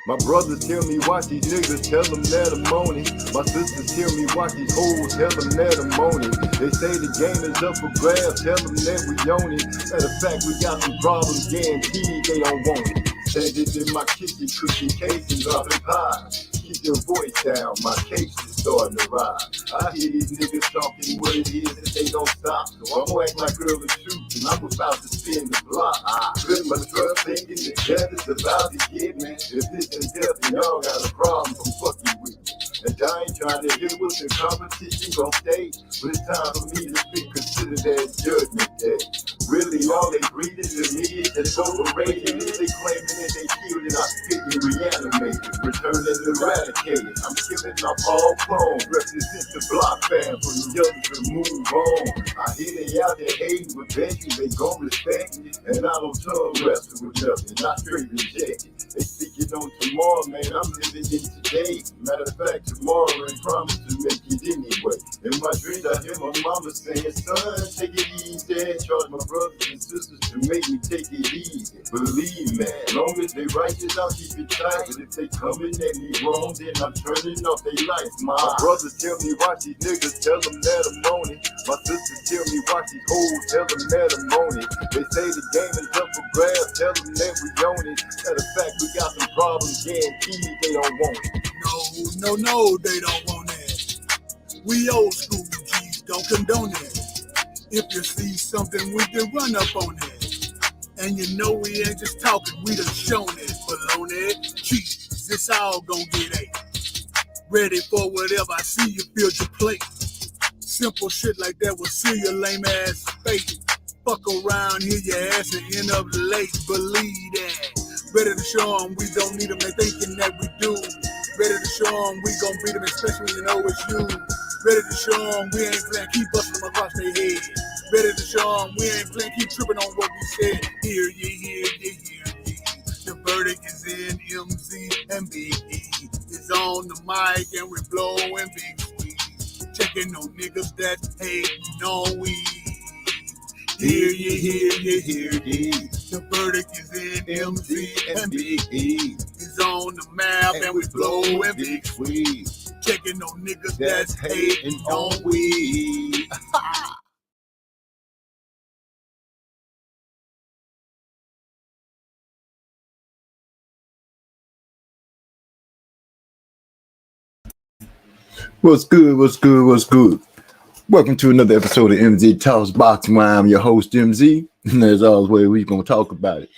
My brothers tell me watch these niggas, tell them that I'm on it. My sisters tell me watch these hoes, tell them that I'm on it. They say the game is up for grabs, tell them that we own it. Matter of fact, we got some problems, guaranteed they don't want it. Standing in my kitchen, cooking cakes and dropping pies. Keep your voice down, my case is starting to rise. I hear these niggas talking what it is and they don't stop. So I'm gonna act like girl is truth and I'm about to spin the block. I put my trust thinking the death is about to get me. If this is death, then y'all got a problem, I'm fucking with you. And I ain't trying to hear what the competition gon' stay, but it's time for me to be considered as judgment day. Really, all they breathing to me is just overrated. If they claiming that they killed it, I spit and reanimated, returning eradicated. I'm killing off all clones, represent the block fam for the others to move on. I hear they out there hating, but bet you they gon' respect it. And I don't tongue wrestle with nothing, I straight reject it. They speaking on tomorrow, man, I'm living in today. Matter of fact, tomorrow ain't promised to make it anyway. In my dreams, I hear my mama saying, son, take it easy. Charge my brothers and sisters to make me take it easy. Believe me, as long as they righteous, I'll keep it tight. But if they coming at me wrong, then I'm turning off their lights. My brothers tell me watch these niggas, tell them that I'm on it. My sisters tell me watch these hoes, tell them that I'm on it. They say the game is up for grabs, tell them that we own it. Matter of fact, we got some problems, guaranteed they don't want it. No, they don't want that. We old school G's don't condone that. If you see something, we can run up on it. And you know we ain't just talking, we done shown it. Baloney, cheese, it's all gon' get ate. Ready for whatever I see you build your plate. Simple shit like that will seal your lame ass fate. Fuck around, hear your ass and end up late. Believe that. Ready to show them we don't need them, they thinking that we do. Ready to show them we gon' beat them, especially when you know it's you. Ready to show them we ain't playing, keep busting them across their head. Ready to show them we ain't playing, keep tripping on what we said. Hear ye. The verdict is in, MZ and Big E is on the mic and we're blowing big squeeze. Checking on niggas that hating on we. Hear ye. The verdict is in, MZ and Big E is on the map and we blowing big squeeze. Checking on niggas that's hating on we. What's good? Welcome to another episode of MZ Talks Boxing, where I'm your host, MZ. And as always, we're going to talk about it.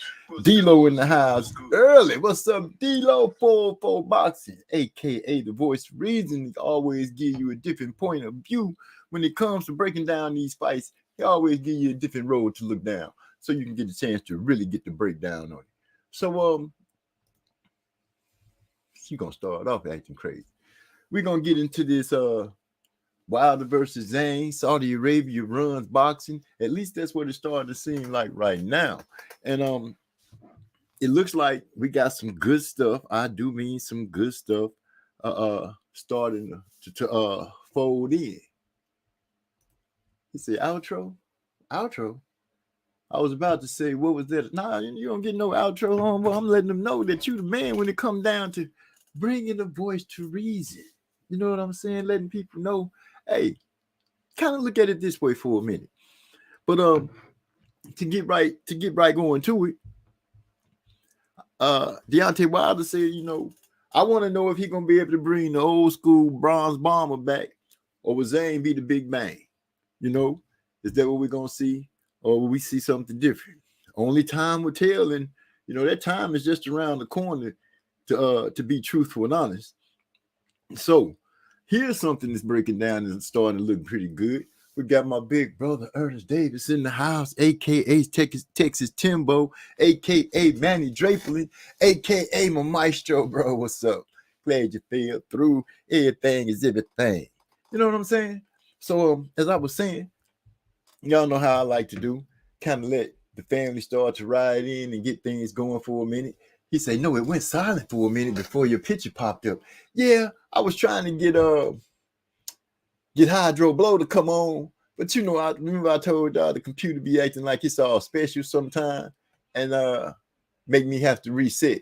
D-Lo in the house early. What's up, D-Lo? 4 Boxing, a.k.a. the voice of reason. He always give you a different point of view when it comes to breaking down these fights. He always give you a different road to look down so you can get a chance to really get the breakdown on it. So, you're going to start off acting crazy. We're going to get into this Wilder versus Zhang. Saudi Arabia runs boxing. At least that's what it's starting to seem like right now. And it looks like we got some good stuff. I do mean some good stuff starting to fold in. You say outro? I was about to say, what was that? Nah, you don't get no outro on. Well, I'm letting them know that you the man when it comes down to bringing a voice to reason. You know what I'm saying? Letting people know, hey, kind of look at it this way for a minute. But to get right going to it, Deontay Wilder said, I want to know if he's gonna be able to bring the old school bronze bomber back, or will Zane be the big bang? Is that what we're gonna see, or will we see something different? Only time will tell, and that time is just around the corner to be truthful and honest. So here's something that's breaking down and starting to look pretty good. We got my big brother Ernest Davis in the house, a.k.a. Texas Timbo, a.k.a. Manny Draperlin, a.k.a. my maestro, bro. What's up? Glad you fell through. Everything is everything. You know what I'm saying? So as I was saying, y'all know how I like to do, kind of let the family start to ride in and get things going for a minute. He said, no, it went silent for a minute before your picture popped up. Yeah, I was trying to get Hydro Blow to come on. But I remember I told y'all the computer be acting like it's all special sometime and make me have to reset.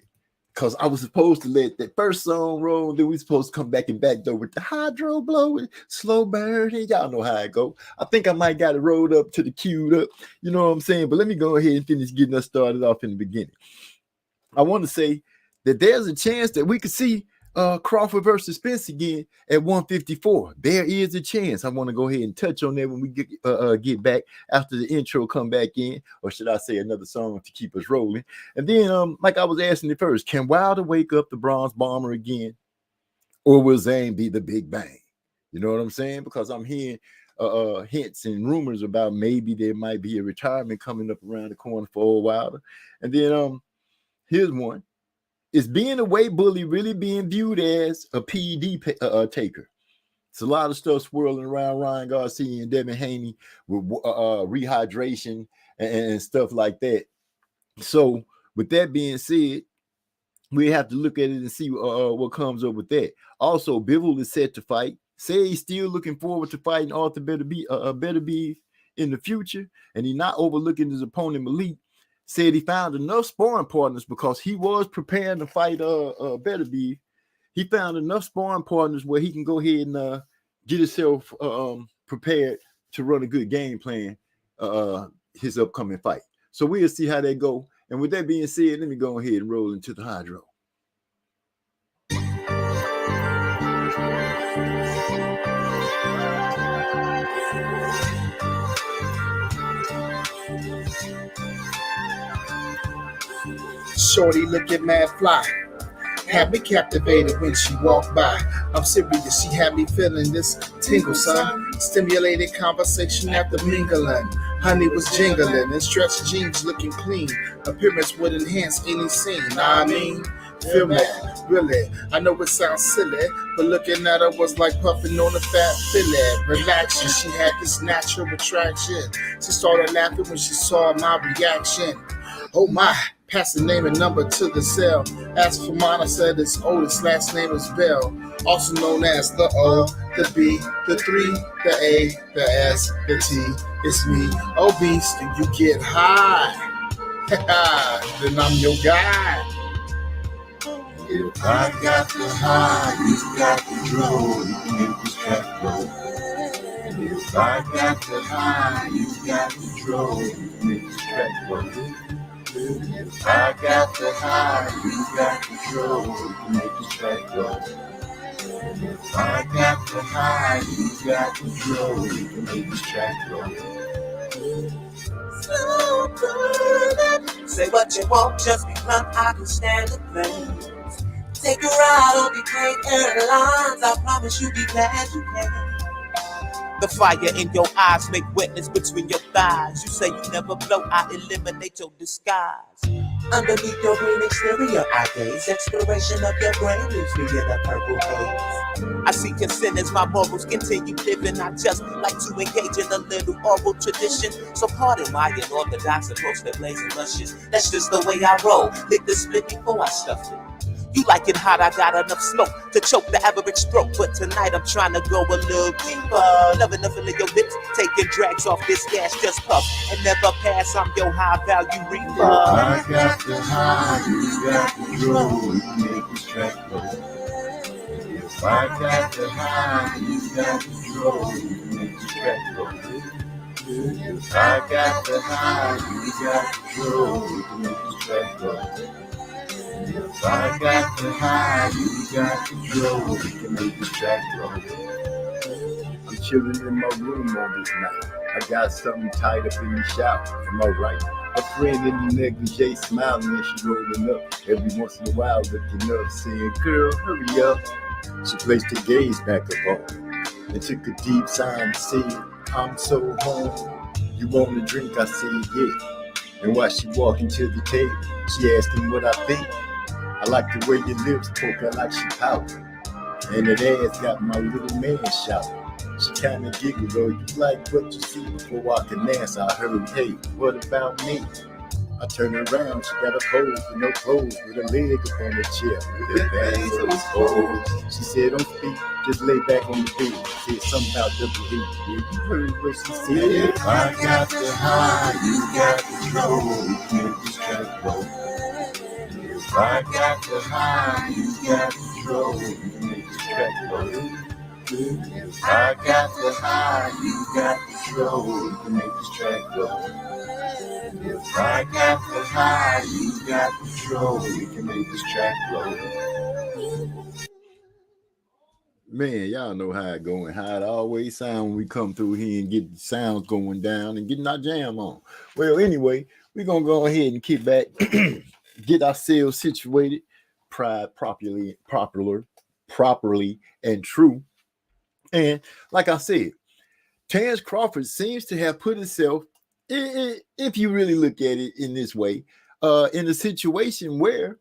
because I was supposed to let that first song roll, then we supposed to come back and back door with the hydro blowing, slow burn, and y'all know how it go. I think I might got it rolled up to the queued up, you know what I'm saying? But let me go ahead and finish getting us started off in the beginning. I want to say that there's a chance that we could see Crawford versus Spence again at 154. There is a chance. I want to go ahead and touch on that when we get back after the intro come back in, or should I say another song to keep us rolling. And then, like I was asking it first, can Wilder wake up the Bronze Bomber again, or will Zhang be the Big Bang? You know what I'm saying? Because I'm hearing hints and rumors about maybe there might be a retirement coming up around the corner for old Wilder. And then here's one. Is being a weight bully really being viewed as a PED taker? It's a lot of stuff swirling around Ryan Garcia and Devin Haney with rehydration and stuff like that. So with that being said, we have to look at it and see what comes up with that. Also, Bivol is set to fight. Say he's still looking forward to fighting Arthur Beterbiev in the future, and he's not overlooking his opponent Malik. Said he found enough sparring partners because he was preparing to fight Beterbiev. He found enough sparring partners where he can go ahead and get himself prepared to run a good game plan his upcoming fight. So we'll see how that go. And with that being said, let me go ahead and roll into the hydro. Shorty looking mad fly, had me captivated when she walked by. I'm serious, she had me feeling this tingle, son. Stimulated conversation after mingling. Honey was jingling and stretched jeans looking clean. Appearance would enhance any scene. Nah, I mean, feel me, really. I know it sounds silly, but looking at her was like puffing on a fat fillet. Relaxing, she had this natural attraction. She started laughing when she saw my reaction. Oh my. Passed the name and number to the cell. Asked for mine, I said it's Otis, last name is Bell. Also known as the O, the B, the 3, the A, the S, the T. It's me, obese, and you get high. Then I'm your guy. If I got the high, you got the draw, you can make this track go. If I got the high, you got the draw, you can make this track go. If I got the high, you got control, you can make this track go. If I got the high, you got control, you can make this track go. Slow burn. Say what you want, just be blunt, I can stand the pain. Take a ride on the great airlines, I promise you be glad you can. The fire in your eyes make wetness between your thighs. You say you never blow, I eliminate your disguise. Underneath your green exterior, I gaze. Exploration of your brain leaves me in a purple haze. I see consent as my morals continue living. I just like to engage in a little oral tradition. So pardon my unorthodox approach to blazing luscious. That's just the way I roll. Lick the split before I stuff it. You like it hot, I got enough smoke to choke the average stroke. But tonight I'm trying to go a little deeper. Loving the feel of your lips, taking drags off this gas, just puff and never pass. I'm your high value reaper. I got the high, you got the draw, you can make this track go. If I got the high, you got the draw, you can make this track go. If I got the high, you got the draw, you can make this track go. If I got the high, you got the draw, you can make this track go. I'm chilling in my room on this night. I got something tied up in the shower, am I right? A friend in the negligee smiling and she rolling up. Every once in a while looking up, saying, girl, hurry up. She placed her gaze back up on and took a deep sigh and said, I'm so home. You want a drink? I said, yeah. And while she walking to the table, she asked him what I think. I like the way your lips poke, I like she pout. And that ass got my little man shouting. She kinda giggled, oh, you like what you see before I can answer. I heard, hey, what about me? I turned around, she got a pose with no clothes, with a leg up on the chair, with her bangs exposed. She said, don't speak, just lay back on the bed. Said something about double E. Yeah, you heard what she said. If I got the high, you got the control. We can't just track go. If I got the high, you got control. You can make this track go. If I got the high, you got control. You can make this track go. If I got the high, you got control. We can make this track go. Man, y'all know how it going, how it always sound when we come through here and get the sounds going down and getting our jam on. Well, anyway, we're gonna go ahead and kick back, get ourselves situated, properly and true. And like I said, Terence Crawford seems to have put himself, if you really look at it in this way, in a situation where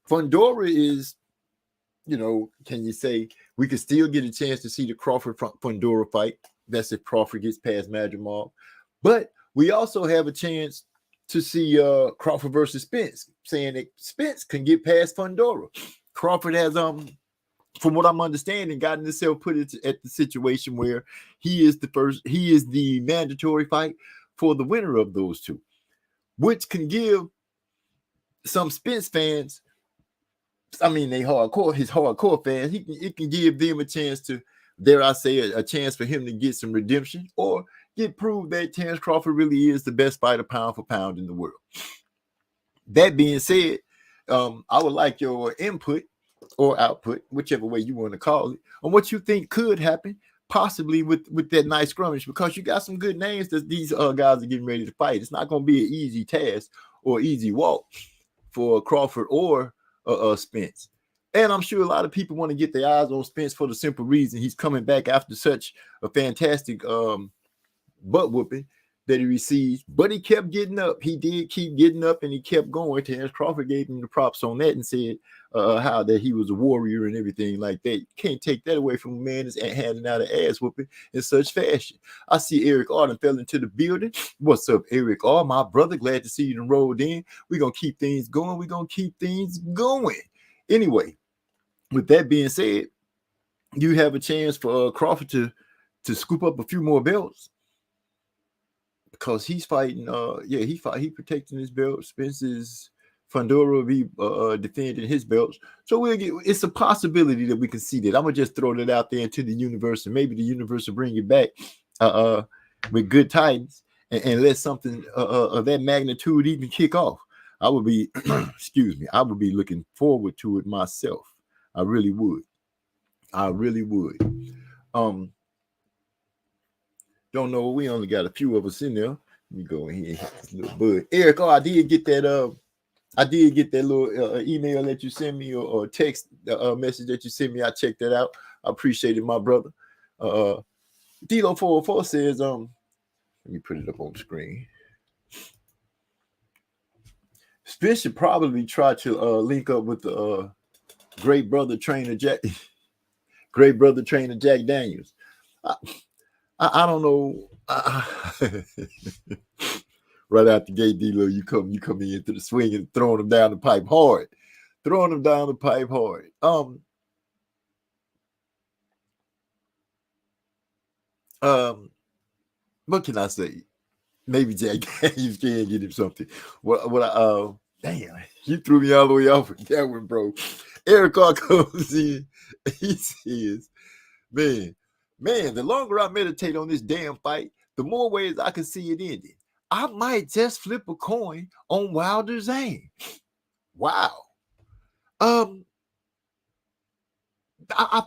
Fundora is, can you say we could still get a chance to see the Crawford Fundora fight? That's if Crawford gets past Madrimov. But we also have a chance to see Crawford versus Spence, saying that Spence can get past Fundora. Crawford has, from what I'm understanding, gotten himself put at the situation where he is the mandatory fight for the winner of those two, which can give some Spence fans, his hardcore fans, it can give them a chance to, dare I say, a chance for him to get some redemption or get proved that Terence Crawford really is the best fighter pound for pound in the world. That being said, I would like your input or output, whichever way you want to call it, on what you think could happen, possibly with that nice scrummage, because you got some good names that these guys are getting ready to fight. It's not going to be an easy task or easy walk for Crawford or Spence. And I'm sure a lot of people want to get their eyes on Spence for the simple reason he's coming back after such a fantastic butt whooping that he received, but he kept getting up. He did keep getting up and he kept going. Terence Crawford gave him the props on that and said how that he was a warrior and everything like that. You can't take that away from a man that's handing out an ass whooping in such fashion. I see Eric Arden fell into the building. What's up, Eric R? My brother, glad to see you rolled in. We're going to keep things going. We're going to keep things going. Anyway, with that being said, you have a chance for Crawford to scoop up a few more belts, because he's fighting. He protecting his belt. Spence's Fundora will be defending his belts. So it's a possibility that we can see that. I'm gonna just throw that out there into the universe, and maybe the universe will bring it back with good tidings and let something of that magnitude even kick off. I would be, I would be looking forward to it myself. I really would. Don't know. We only got a few of us in there. Let me go in here and hit this little bud. Eric, I did get that. I did get that little email that you sent me or text message that you sent me. I checked that out. I appreciate it, my brother. Dilo 404 says, let me put it up on the screen. Spence should probably try to link up with the great brother trainer Jack Daniels. I don't know. Right out the gate, D-Lo, you come into the swing and throwing them down the pipe hard. What can I say? Maybe Jack Daniels can get him something. Damn, you threw me all the way off with that one, bro. Eric R comes in. He says, man, the longer I meditate on this damn fight, the more ways I can see it ending. I might just flip a coin on Wilder Zhang. Wow. I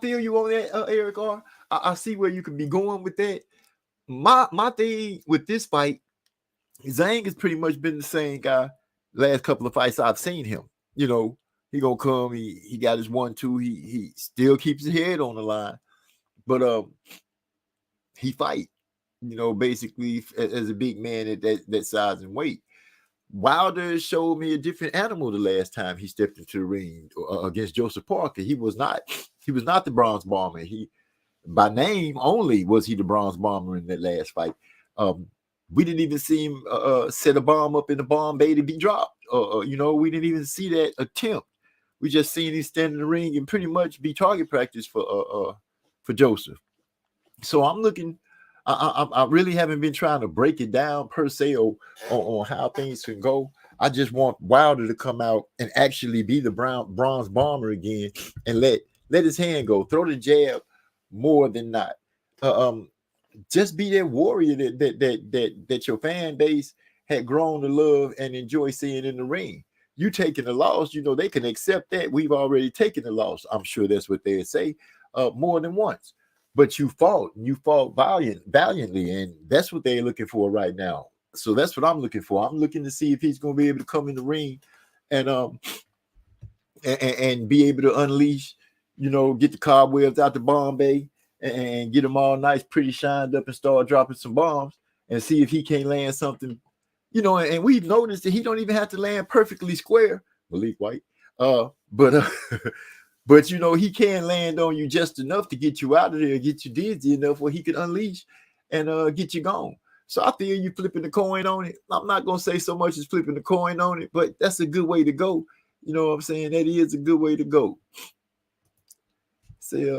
feel you on that, Eric R. I see where you can be going with that. My thing with this fight, Zhang has pretty much been the same guy last couple of fights I've seen him. He gonna come. He got his 1-2. He still keeps his head on the line, but he fight. Basically as a big man at that size and weight. Wilder showed me a different animal the last time he stepped into the ring against Joseph Parker. He was not the Bronze Bomber. He, by name only, was he the Bronze Bomber in that last fight. We didn't even see him set a bomb up in the bomb bay to be dropped. We didn't even see that attempt. We just seen him stand in the ring and pretty much be target practice for Joseph. So I'm looking. I really haven't been trying to break it down per se on how things can go. I just want Wilder to come out and actually be the bronze bomber again, and let his hand go, throw the jab more than not. Just be that warrior that your fan base had grown to love and enjoy seeing in the ring. You taking the loss, they can accept that. We've already taken the loss. I'm sure that's what they'd say more than once. But you fought valiantly, and that's what they're looking for right now. So that's what I'm looking for. I'm looking to see if he's going to be able to come in the ring and and be able to unleash, get the cobwebs out the Bombay and get them all nice, pretty shined up, and start dropping some bombs and see if he can't land something, and we've noticed that he don't even have to land perfectly square, Malik White. But he can land on you just enough to get you out of there, get you dizzy enough where he can unleash and get you gone. So I feel you flipping the coin on it. I'm not going to say so much as flipping the coin on it, but that's a good way to go. You know what I'm saying? That is a good way to go. Say,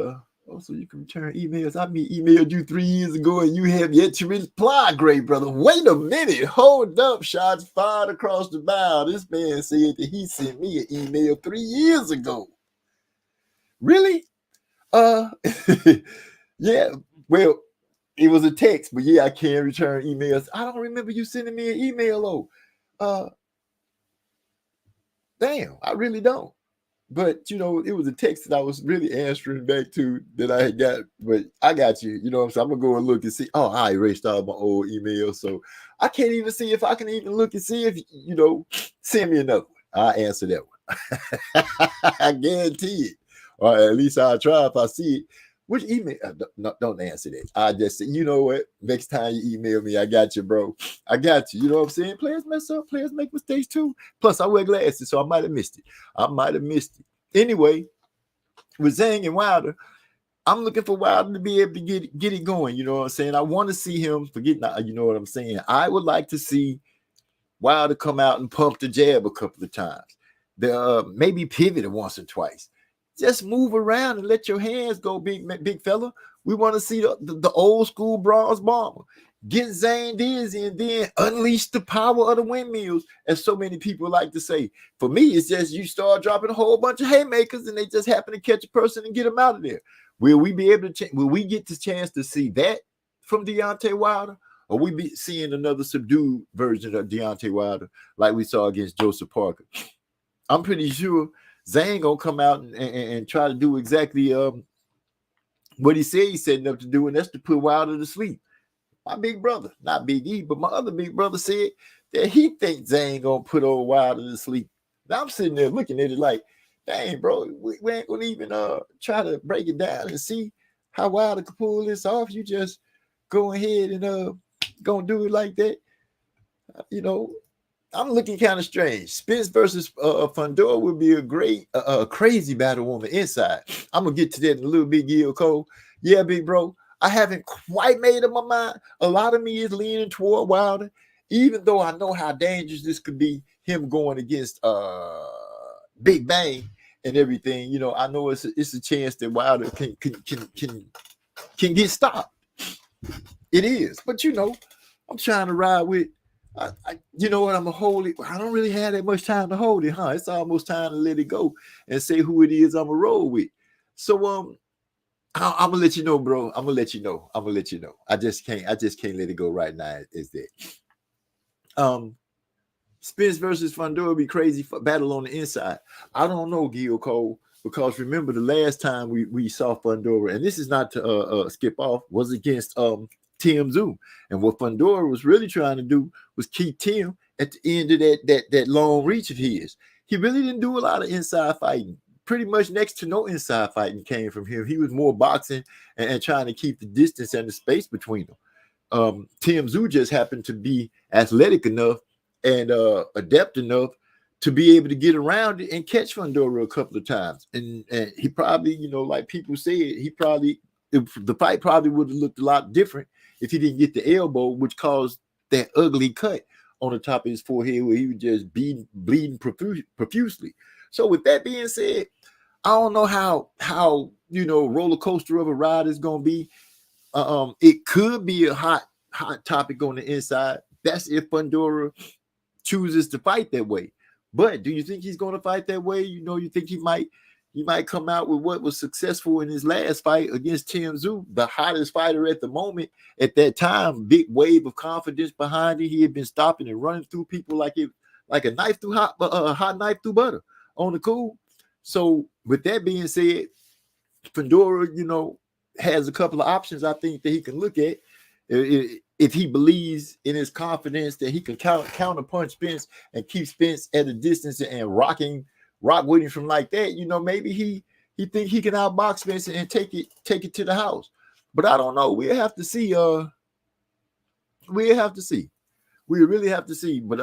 also you can return emails. I emailed you 3 years ago and you have yet to reply, great brother. Wait a minute. Hold up. Shots fired across the bow. This man said that he sent me an email 3 years ago. Really? Yeah. Well, it was a text, but yeah, I can return emails. I don't remember you sending me an email, though. Damn, I really don't. But, it was a text that I was really answering back to that I had got. But I got you. You know what I'm saying? I'm going to go and look and see. Oh, I erased all my old emails. So I can't even see if I can even look and see if, send me another one. I'll answer that one. I guarantee it. Or at least I'll try if I see it. Which email? Don't answer that. I just say, you know what? Next time you email me, I got you, bro. I got you. You know what I'm saying? Players mess up. Players make mistakes too. Plus, I wear glasses, so I might have missed it. Anyway, with Zhang and Wilder, I'm looking for Wilder to be able to get it going. You know what I'm saying? I want to see him forget. You know what I'm saying? I would like to see Wilder come out and pump the jab a couple of times. Maybe pivot it once or twice. Just move around and let your hands go, big fella. We want to see the old school bronze bomber. Get Zane dizzy and then unleash the power of the windmills, as so many people like to say. For me, it's just you start dropping a whole bunch of haymakers and they just happen to catch a person and get them out of there. Will we be able to? Will we get the chance to see that from Deontay Wilder, or we be seeing another subdued version of Deontay Wilder like we saw against Joseph Parker? I'm pretty sure Zane gonna come out and try to do exactly what he said he's setting up to do, and that's to put Wilder to sleep. My big brother, not Big E, but my other big brother said that he thinks Zane gonna put old Wilder to sleep. Now I'm sitting there looking at it like, dang, bro, we ain't gonna even try to break it down and see how Wilder could pull this off. You just go ahead and gonna do it like that. I'm looking kind of strange. Spence versus Fundora would be a great, crazy battle on the inside. I'm going to get to that in a little bit, Gil Cole. Yeah, big bro. I haven't quite made up my mind. A lot of me is leaning toward Wilder, even though I know how dangerous this could be, him going against Big Bang and everything. I know it's a chance that Wilder can get stopped. It is. But, I'm trying to ride with, you know what? I'm going to hold it. I don't really have that much time to hold it, huh? It's almost time to let it go and say who it is I'm going to roll with. So, I'm going to let you know, bro. I'm going to let you know. I just can't let it go right now. Is that Spence versus Fundora be crazy for battle on the inside. I don't know, Gil Cole, because remember the last time we saw Fundora, and this is not to skip off, was against Tim Zoo. And what Fundora was really trying to do was keep Tim at the end of that long reach of his. He really didn't do a lot of inside fighting. Pretty much next to no inside fighting came from him. He was more boxing and trying to keep the distance and the space between them. Tim Zoo just happened to be athletic enough and adept enough to be able to get around it and catch Fundora a couple of times. And he probably, like people said, the fight probably would have looked a lot different if he didn't get the elbow, which caused that ugly cut on the top of his forehead where he was just bleeding profusely. So with that being said, I don't know how roller coaster of a ride is going to be. It could be a hot topic on the inside. That's if Fundora chooses to fight that way. But do you think he's going to fight that way? You think he might come out with what was successful in his last fight against Tim Tszyu, the hottest fighter at the moment. At that time, big wave of confidence behind him. He had been stopping and running through people like a knife through hot knife through butter on the cool. So with that being said, Fundora, has a couple of options I think that he can look at. If he believes in his confidence that he can counterpunch Spence and keep Spence at a distance and rock with him from like that, maybe he think he can outbox Spence and take it to the house. But I don't know. We'll have to see. We really have to see. But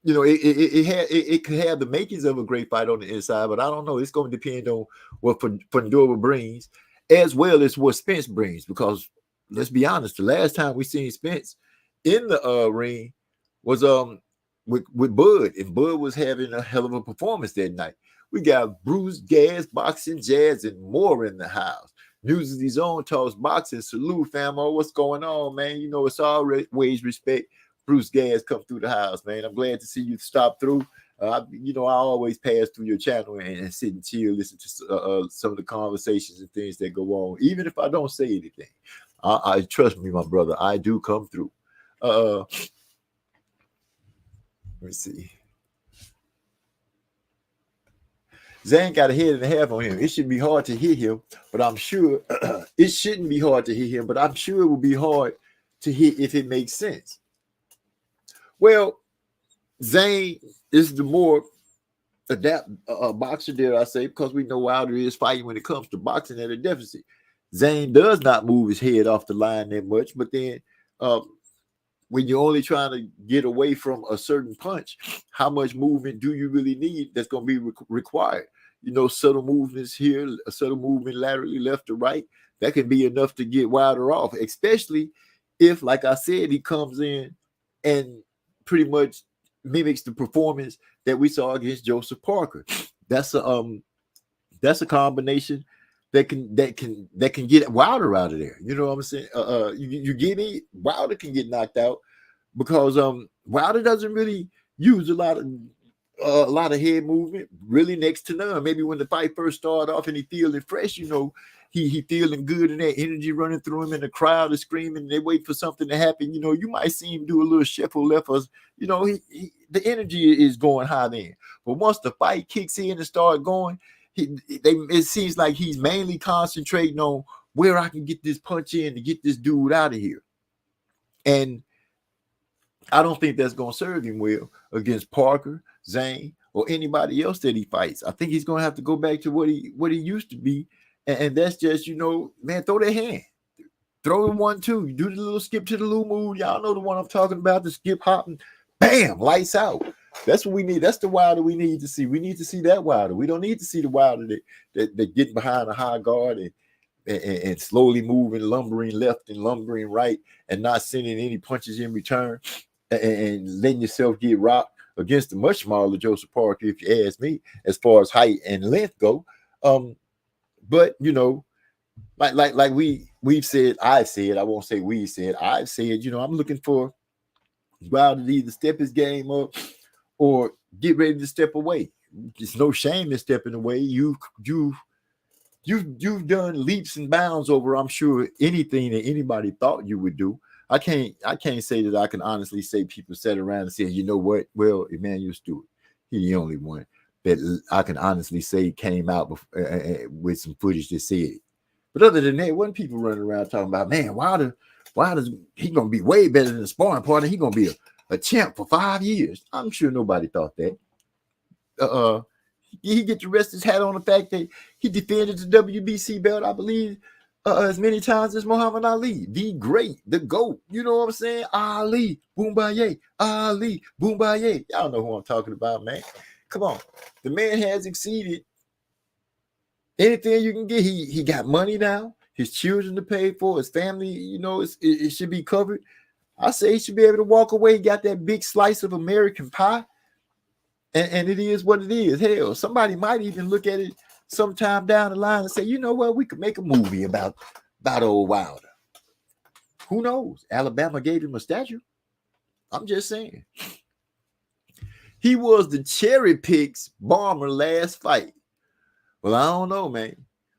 it could have the makings of a great fight on the inside, but I don't know. It's going to depend on what Fundora brings, as well as what Spence brings. Because let's be honest, the last time we seen Spence in the ring was with Bud, and Bud was having a hell of a performance that night. We got Bruce, Gas, Boxing, Jazz, and more in the house. News of his own talks, boxing. Salute, famo. What's going on, man? It's always respect. Bruce Gas come through the house, man. I'm glad to see you stop through. I always pass through your channel and sit and chill, listen to some of the conversations and things that go on, even if I don't say anything. I trust me, my brother. I do come through. Let me see. Zhang got a head and a half on him. It shouldn't be hard to hit him, but I'm sure it shouldn't be hard to hit him, but I'm sure it will be hard to hit if it makes sense. Well, Zhang is the more adept boxer, dare I say, because we know Wilder is fighting when it comes to boxing at a deficit. Zhang does not move his head off the line that much, but then when you're only trying to get away from a certain punch, how much movement do you really need that's going to be required? Subtle movements here, a subtle movement laterally left to right, that can be enough to get Wilder off, especially if, like I said, he comes in and pretty much mimics the performance that we saw against Joseph Parker. That's a combination that can get Wilder out of there. You know what I'm saying? You get me? Wilder can get knocked out because Wilder doesn't really use a lot of head movement, really next to none. Maybe when the fight first started off and he feeling fresh, he feeling good and that energy running through him and the crowd is screaming. They wait for something to happen. You might see him do a little shuffle left us. The energy is going high then. But once the fight kicks in and start going, it seems like he's mainly concentrating on where I can get this punch in to get this dude out of here. And I don't think that's going to serve him well against Parker, Zhang, or anybody else that he fights. I think he's going to have to go back to what he used to be. And that's just, man, throw that hand. Throw the 1-2. You do the little skip to the little move. Y'all know the one I'm talking about, the skip hopping. Bam, lights out. That's what we need. That's the Wilder we need to see. We need to see that Wilder. We don't need to see the Wilder that getting behind a high guard and slowly moving, lumbering left and lumbering right and not sending any punches in return and letting yourself get rocked against a much smaller Joseph Parker, if you ask me, as far as height and length go. But like we've said, I've said, I won't say we said, I've said, I'm looking for Wilder to either step his game up or get ready to step away. There's no shame in stepping away. You've done leaps and bounds over, I'm sure, anything that anybody thought you would do. I can't say that I can honestly say people sat around and said, you know what? Well, Emmanuel Stewart, he's the only one that I can honestly say came out with some footage that said it. But other than that, wasn't people running around talking about, man, Wilder's he gonna be way better than the sparring partner. He gonna be a champ for 5 years. I'm sure nobody thought that. He get to rest his hat on the fact that he defended the WBC belt, I believe, as many times as Muhammad Ali, the great, the GOAT. You know what I'm saying? Ali, Boombaye, Ali, Boombaye. Y'all know who I'm talking about, man. Come on. The man has exceeded anything you can get. He got money now. His children to pay for. His family, it should be covered. I say he should be able to walk away. He got that big slice of American pie. And it is what it is. Hell, somebody might even look at it sometime down the line and say, you know what, we could make a movie about old Wilder. Who knows? Alabama gave him a statue. I'm just saying. He was the cherry picks bomber last fight. Well, I don't know, man.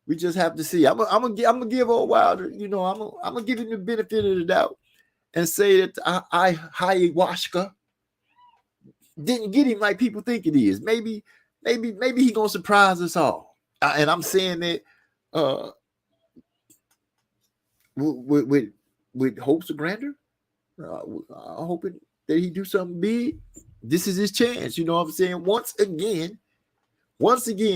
We just have to see. I'm gonna give old Wilder, I'm gonna give him the benefit of the doubt and say that I ayahuasca didn't get him like people think it is. Maybe he gonna surprise us all. And I'm saying that with hopes of grandeur. I'm hoping that he do something big. This is his chance. You know what I'm saying? Once again,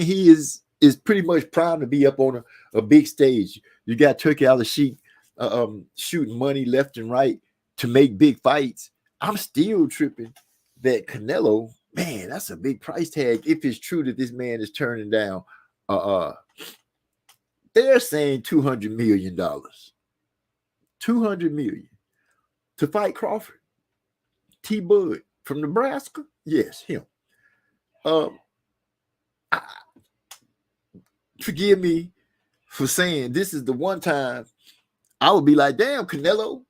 he is pretty much primed to be up on a big stage. You got Turki Alashik shooting money left and right to make big fights. I'm still tripping that Canelo, man, that's a big price tag if it's true that this man is turning down. They're saying $200 million. $200 million to fight Crawford. T-Bud from Nebraska? Yes, him. Forgive me for saying this is the one time I would be like, damn, Canelo.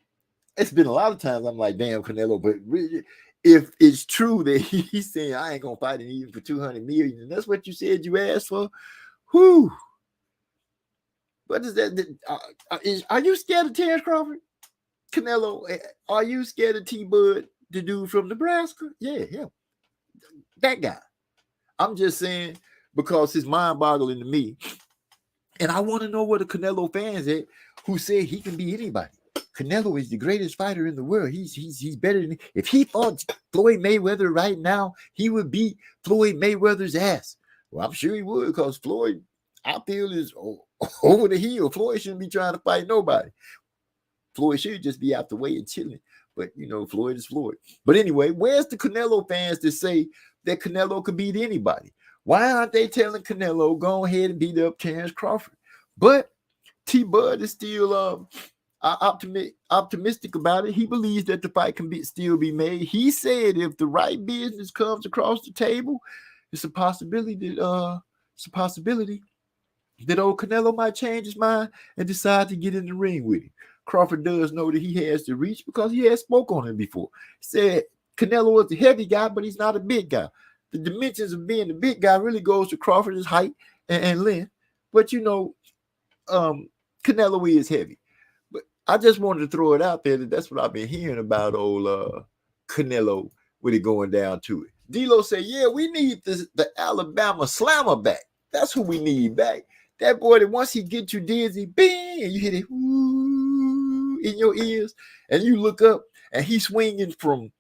It's been a lot of times I'm like, damn, Canelo. But really, if it's true that he's saying I ain't gonna fight him even for $200 million, and that's what you said you asked for, whew. What is that? Are you scared of Terence Crawford? Canelo, are you scared of T-Bud, the dude from Nebraska? Yeah, him. That guy. I'm just saying because it's mind-boggling to me. And I want to know where the Canelo fans at who said he can be anybody. Canelo is the greatest fighter in the world. He's better than if he fought Floyd Mayweather right now, he would beat Floyd Mayweather's ass. Well, I'm sure he would because Floyd, I feel, is over the hill. Floyd shouldn't be trying to fight nobody. Floyd should just be out the way and chilling. But, Floyd is Floyd. But anyway, where's the Canelo fans to say that Canelo could beat anybody? Why aren't they telling Canelo, go ahead and beat up Terence Crawford? But T-Bud is still optimistic about it. He believes that the fight can still be made. He said if the right business comes across the table, it's a possibility that old Canelo might change his mind and decide to get in the ring with him. Crawford does know that he has the reach because he has spoke on him before. He said Canelo was a heavy guy, but he's not a big guy. The dimensions of being the big guy really goes to Crawford's height and length. But, Canelo is heavy. But I just wanted to throw it out there that's what I've been hearing about old Canelo with it going down to it. D-Lo said, yeah, we need the Alabama slammer back. That's who we need back. That boy that once he gets you dizzy, bing, and you hit it whoo, in your ears, and you look up, and he's swinging from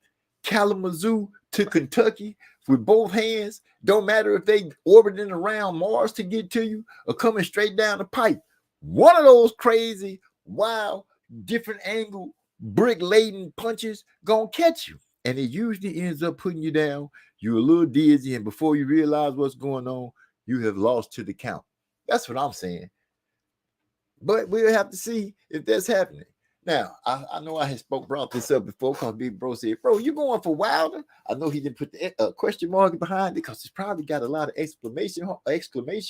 Kalamazoo to Kentucky with both hands. Don't matter if they orbiting around Mars to get to you or coming straight down the pipe. One of those crazy, wild, different angle, brick-laden punches gonna catch you. And it usually ends up putting you down. You're a little dizzy, and before you realize what's going on, you have lost to the count. That's what I'm saying. But we'll have to see if that's happening. Now, I know I had brought this up before because Big Bro said, bro, you going for Wilder? I know he didn't put the question mark behind it because it's probably got a lot of exclamation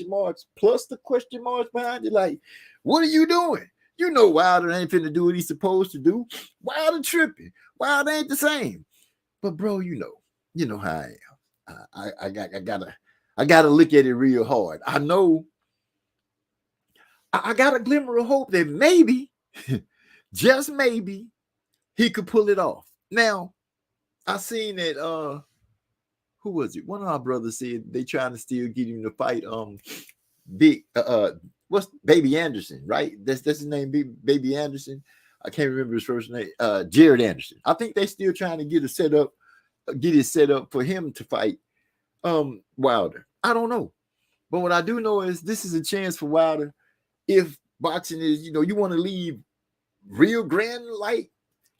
marks plus the question marks behind it. Like, what are you doing? You know Wilder ain't finna do what he's supposed to do. Wilder tripping. Wilder ain't the same. But, bro, you know how I am. I gotta look at it real hard. I know I got a glimmer of hope that maybe, just maybe, he could pull it off. Now, I seen that who was it? One of our brothers said they trying to still get him to fight what's Baby Anderson, right? That's his name, Baby Anderson. I can't remember his first name. Jared Anderson. I think they still trying to get it set up for him to fight Wilder. I don't know. But what I do know is this is a chance for Wilder. If boxing is, you want to leave real grand, like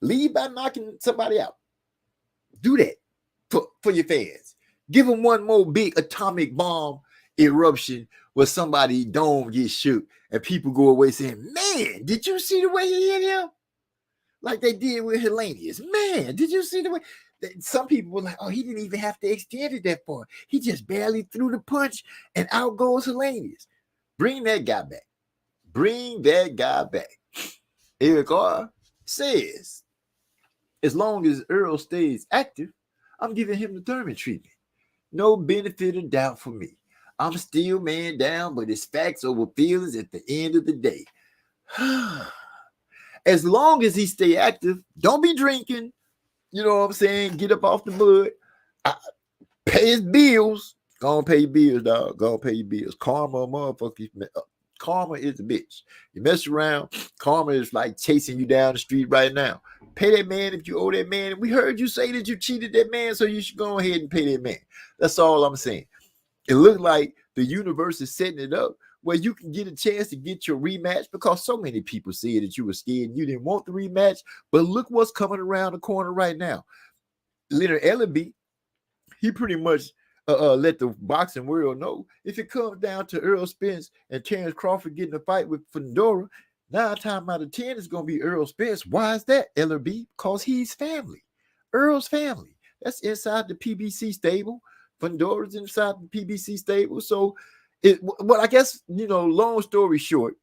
leave by knocking somebody out. Do that for your fans. Give them one more big atomic bomb eruption where somebody dome gets shook and people go away saying, man, did you see the way he hit him? Like they did with Hellenius. Man, did you see the way? Some people were like, oh, he didn't even have to extend it that far. He just barely threw the punch and out goes Hellenius. Bring that guy back. Bring that guy back. Eric R. says, as long as Errol stays active, I'm giving him the Thurman treatment. No benefit of doubt for me. I'm still man down, but it's facts over feelings at the end of the day. As long as he stay active, don't be drinking. You know what I'm saying? Get up off the mud. Pay his bills. Go on, pay your bills, dog. Go on, pay your bills. Karma, motherfucker. Karma is a bitch. You mess around, karma is like chasing you down the street right now. Pay that man if you owe that man. We heard you say that you cheated that man, so you should go ahead and pay that man. That's all I'm saying. It looked like the universe is setting it up where you can get a chance to get your rematch, because so many people said that you were scared and you didn't want the rematch. But look what's coming around the corner right now. Leonard Ellerby, he pretty much let the boxing world know if it comes down to Errol Spence and Terence Crawford getting a fight with Fundora, 9 times out of 10 is going to be Errol Spence. Why is that, Ellerby? Because he's family. Earl's family. That's inside the PBC stable. Fundora's inside the PBC stable. So, well, I guess, long story short,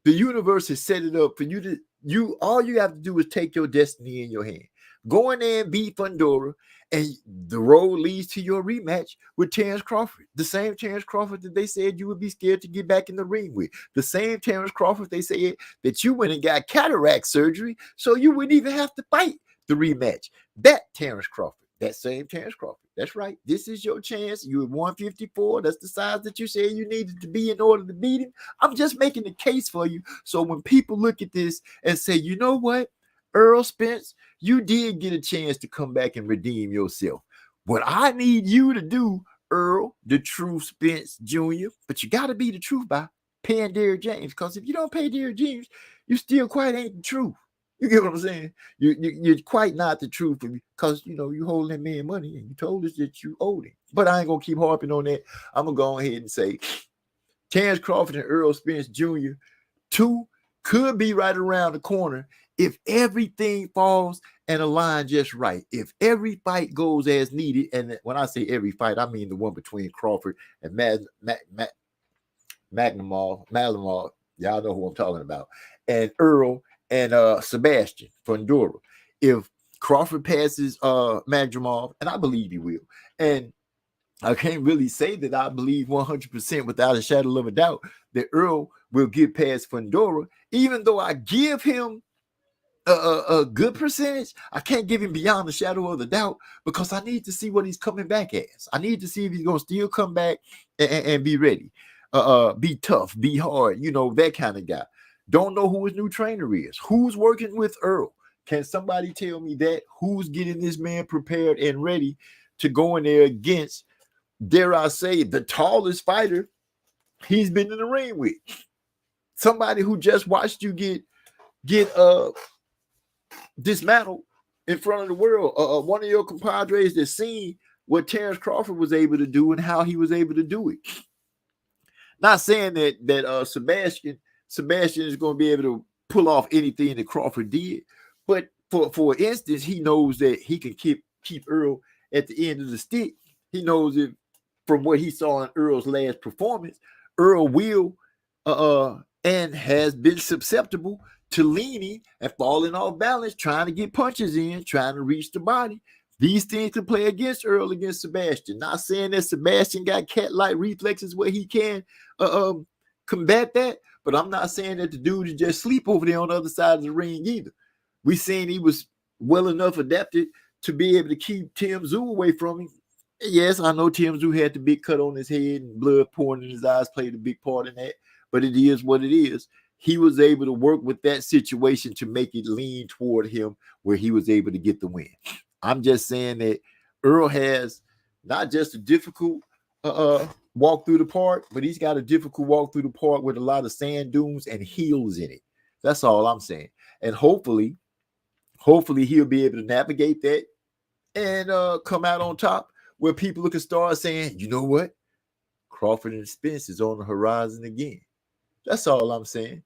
the universe has set it up for you to, all you have to do is take your destiny in your hand. Go in there and beat Fundora, and the road leads to your rematch with Terence Crawford. The same Terence Crawford that they said you would be scared to get back in the ring with. The same Terence Crawford they said that you went and got cataract surgery, so you wouldn't even have to fight the rematch. That Terence Crawford. That same Terence Crawford. That's right. This is your chance. You at 154. That's the size that you said you needed to be in order to beat him. I'm just making the case for you. So when people look at this and say, you know what, Errol Spence, you did get a chance to come back and redeem yourself. What I need you to do, Earl, the Truth Spence Jr., but you got to be the truth by paying Derrick James. Because if you don't pay Derrick James, you still quite ain't the truth. You get what I'm saying? You're quite not the truth, because you holding that man money and you told us that you owed him. But I ain't gonna keep harping on that. I'm gonna go ahead and say Terence Crawford and Errol Spence Jr. 2 could be right around the corner if everything falls and aligns just right. If every fight goes as needed, and when I say every fight, I mean the one between Crawford and Malamar. Y'all know who I'm talking about. And Errol and Sebastian Fundora. If Crawford passes Magdramov, and I believe he will, and I can't really say that I believe 100% without a shadow of a doubt that Earl will get past Fundora, even though I give him a good percentage. I can't give him beyond the shadow of the doubt, because I need to see what he's coming back as. I need to see if he's going to still come back and be ready, be tough, be hard, that kind of guy. Don't know who his new trainer is. Who's working with Earl? Can somebody tell me that? Who's getting this man prepared and ready to go in there against, dare I say, the tallest fighter he's been in the ring with? Somebody who just watched you get dismantled in front of the world. One of your compadres that seen what Terence Crawford was able to do and how he was able to do it. Not saying that Sebastian is going to be able to pull off anything that Crawford did, but for instance, he knows that he can keep Earl at the end of the stick. He knows that from what he saw in Earl's last performance, Earl will and has been susceptible to leaning and falling off balance, trying to get punches in, trying to reach the body. These things can play against Earl, against Sebastian. Not saying that Sebastian got cat-like reflexes where he can combat that, but I'm not saying that the dude is just sleep over there on the other side of the ring either. We seen he was well enough adapted to be able to keep Tim Tszyu away from him. Yes, I know Tim Tszyu had the big cut on his head and blood pouring in his eyes played a big part in that, but it is what it is. He was able to work with that situation to make it lean toward him where he was able to get the win. I'm just saying that Earl has not just a difficult walk through the park, but he's got a difficult walk through the park with a lot of sand dunes and hills in it. That's all I'm saying. And hopefully he'll be able to navigate that and come out on top where people can start saying, you know what? Crawford and Spence is on the horizon again. That's all I'm saying.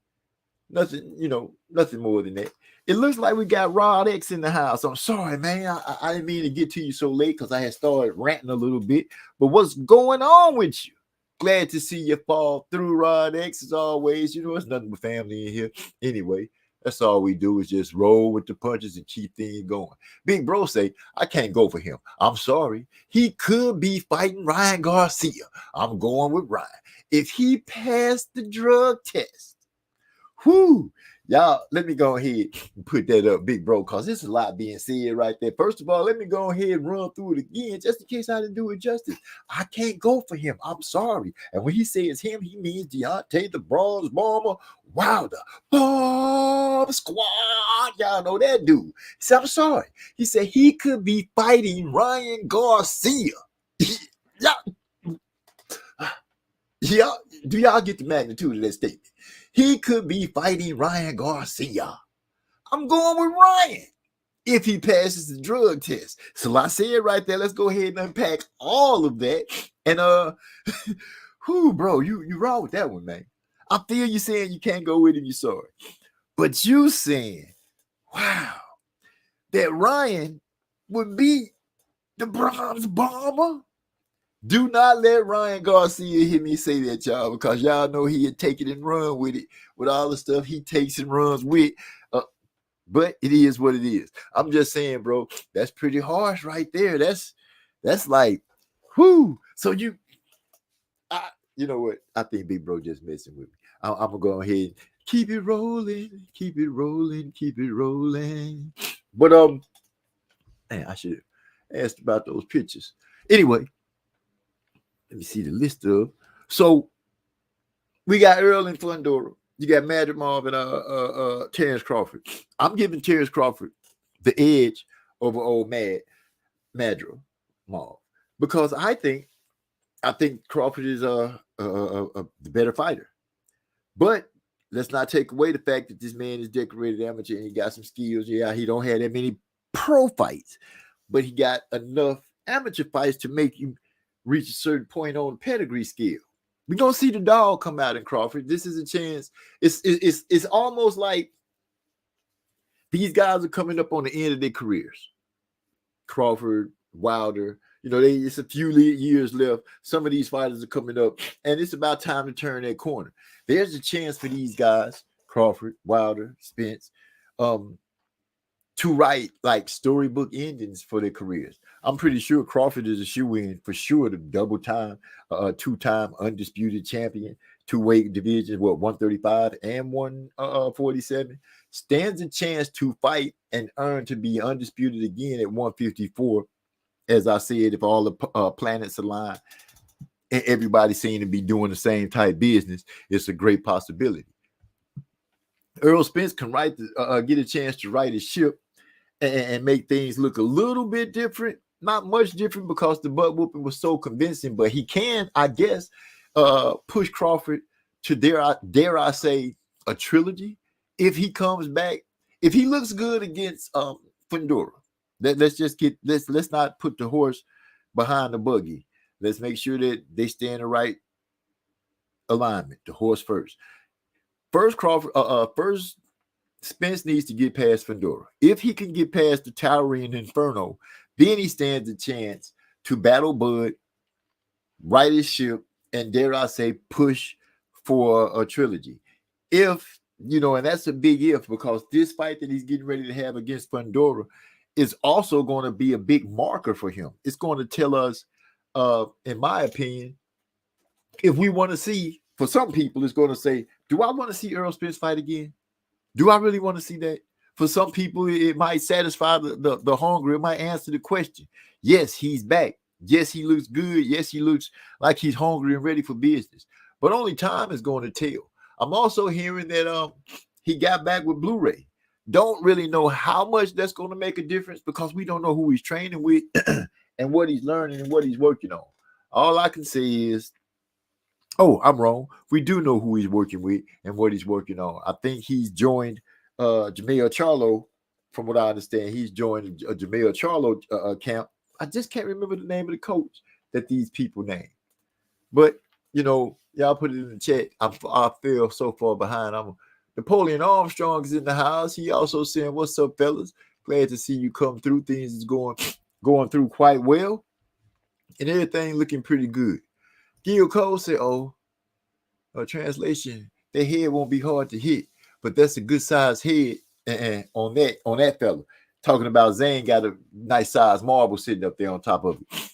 Nothing more than that. It looks like we got Rod X in the house. I'm sorry, man. I didn't mean to get to you so late because I had started ranting a little bit. But what's going on with you? Glad to see you fall through, Rod X, as always. It's nothing but family in here. Anyway, That's all we do is just roll with the punches and keep things going. Big Bro say, I can't go for him. I'm sorry. He could be fighting Ryan Garcia. I'm going with Ryan. If he passed the drug test, whoo, y'all, let me go ahead and put that up, Big Bro, because there's a lot being said right there. First of all, let me go ahead and run through it again, just in case I didn't do it justice. I can't go for him. I'm sorry. And when he says him, he means Deontay, the Bronze Bomber, Wilder, Bomb Squad. Y'all know that dude. He said, I'm sorry. He said he could be fighting Ryan Garcia. Y'all, do y'all get the magnitude of that statement? He could be fighting Ryan Garcia. I'm going with Ryan if he passes the drug test. So I said right there, let's go ahead and unpack all of that. And who, bro, you wrong with that one, man. I feel you saying you can't go with him, you're sorry. But you saying, wow, that Ryan would beat the Bronze Bomber? Do not let Ryan Garcia hear me say that, y'all, because y'all know he'd take it and run with it, with all the stuff he takes and runs with. But it is what it is. I'm just saying, bro, that's pretty harsh right there. That's like, whoo. So you know what? I think Big Bro just messing with me. I'm going to go ahead and keep it rolling, keep it rolling, keep it rolling. But, man, I should have asked about those pictures. Anyway. Let me see the list of. So we got Errol and Fundora. You got Magic Marv and Terence Crawford. I'm giving Terence Crawford the edge over old Magic Marv because I think Crawford is the better fighter. But let's not take away the fact that this man is decorated amateur and he got some skills. Yeah, he don't have that many pro fights, but he got enough amateur fights to make you reach a certain point on pedigree scale. We're gonna see the dog come out in Crawford. This is a chance. It's almost like these guys are coming up on the end of their careers. Crawford, Wilder, it's a few years left. Some of these fighters are coming up, and it's about time to turn that corner. There's a chance for these guys, Crawford, Wilder, Spence, to write like storybook endings for their careers. I'm pretty sure Crawford is a shoe-in for sure, the double-time, two-time undisputed champion, two-weight division, 135 and 147, stands a chance to fight and earn to be undisputed again at 154. As I said, if all the planets align and everybody seems to be doing the same type business, it's a great possibility. Errol Spence can get a chance to right his ship and make things look a little bit different. Not much different because the butt whooping was so convincing, but he can, I guess, push Crawford to dare I say a trilogy if he comes back. If he looks good against Fundora, let's not put the horse behind the buggy. Let's make sure that they stay in the right alignment. The horse first. First Spence needs to get past Fundora. If he can get past the towering Inferno, then he stands a chance to battle Bud, right his ship, and dare I say, push for a trilogy. If, and that's a big if, because this fight that he's getting ready to have against Fundora is also going to be a big marker for him. It's going to tell us, in my opinion, if we want to see, for some people, it's going to say, do I want to see Errol Spence fight again? Do I really want to see that? For some people, it might satisfy the hunger. It might answer the question. Yes, he's back. Yes, he looks good. Yes, he looks like he's hungry and ready for business. But only time is going to tell. I'm also hearing that he got back with Blu-ray. Don't really know how much that's going to make a difference because we don't know who he's training with and what he's learning and what he's working on. All I can say is, I'm wrong. We do know who he's working with and what he's working on. I think he's joined Jamel Charlo. From what I understand, he's joined a Jamel Charlo camp. I just can't remember the name of the coach that these people name. But, y'all put it in the chat. I feel so far behind. Napoleon Armstrong is in the house. He also saying, what's up, fellas? Glad to see you come through. Things is going through quite well. And everything looking pretty good. Gil Cole said, translation, their head won't be hard to hit. but that's a good size head and on that fella. Talking about Zane got a nice size marble sitting up there on top of it.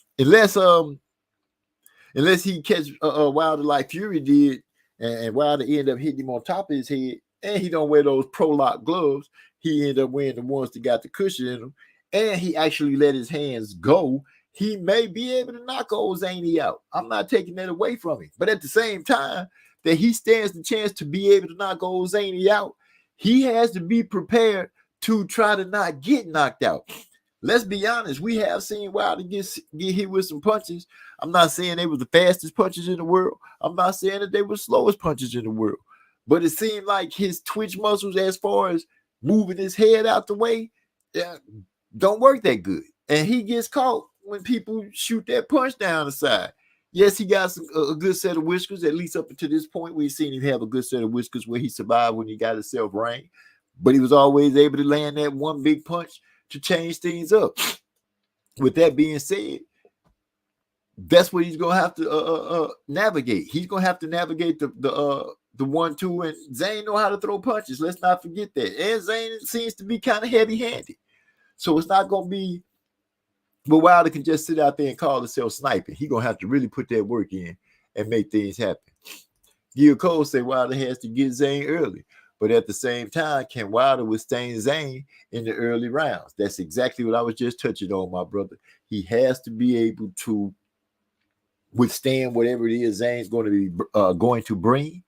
Unless he catch Wilder like Fury did, and Wilder end up hitting him on top of his head, and he don't wear those Pro Lock gloves. He ended up wearing the ones that got the cushion in them, and he actually let his hands go. He may be able to knock old Zany out. I'm not taking that away from him, but at the same time that he stands the chance to be able to knock old Zany out, he has to be prepared to try to not get knocked out. Let's be honest, we have seen Wilder get hit with some punches. I'm not saying they were the fastest punches in the world. I'm not saying that they were slowest punches in the world. But it seemed like his twitch muscles, as far as moving his head out the way, don't work that good. And he gets caught when people shoot that punch down the side. Yes, he got a good set of whiskers, at least up until this point. We've seen him have a good set of whiskers where he survived when he got himself rang. But he was always able to land that one big punch to change things up. With that being said, that's what he's gonna have to navigate. He's gonna have to navigate the 1-2, and Zane know how to throw punches. Let's not forget that. And Zane seems to be kind of heavy-handed, so it's not gonna be. But Wilder can just sit out there and call himself sniping. He's gonna have to really put that work in and make things happen. Gil Cole say Wilder has to get Zane early. But at the same time, can Wilder withstand Zane in the early rounds? That's exactly what I was just touching on, my brother. He has to be able to withstand whatever it is Zane's going to bring.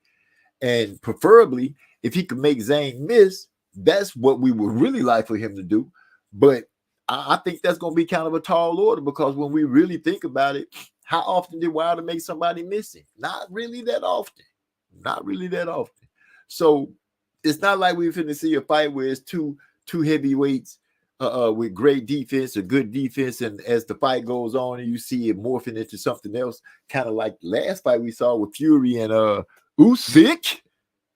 And preferably, if he can make Zane miss, that's what we would really like for him to do. But I think that's going to be kind of a tall order, because when we really think about it, how often did Wilder make somebody missing? Not really that often. Not really that often. So it's not like we're finna see a fight where it's two heavyweights with great defense or good defense, and as the fight goes on and you see it morphing into something else, kind of like the last fight we saw with Fury and Usyk,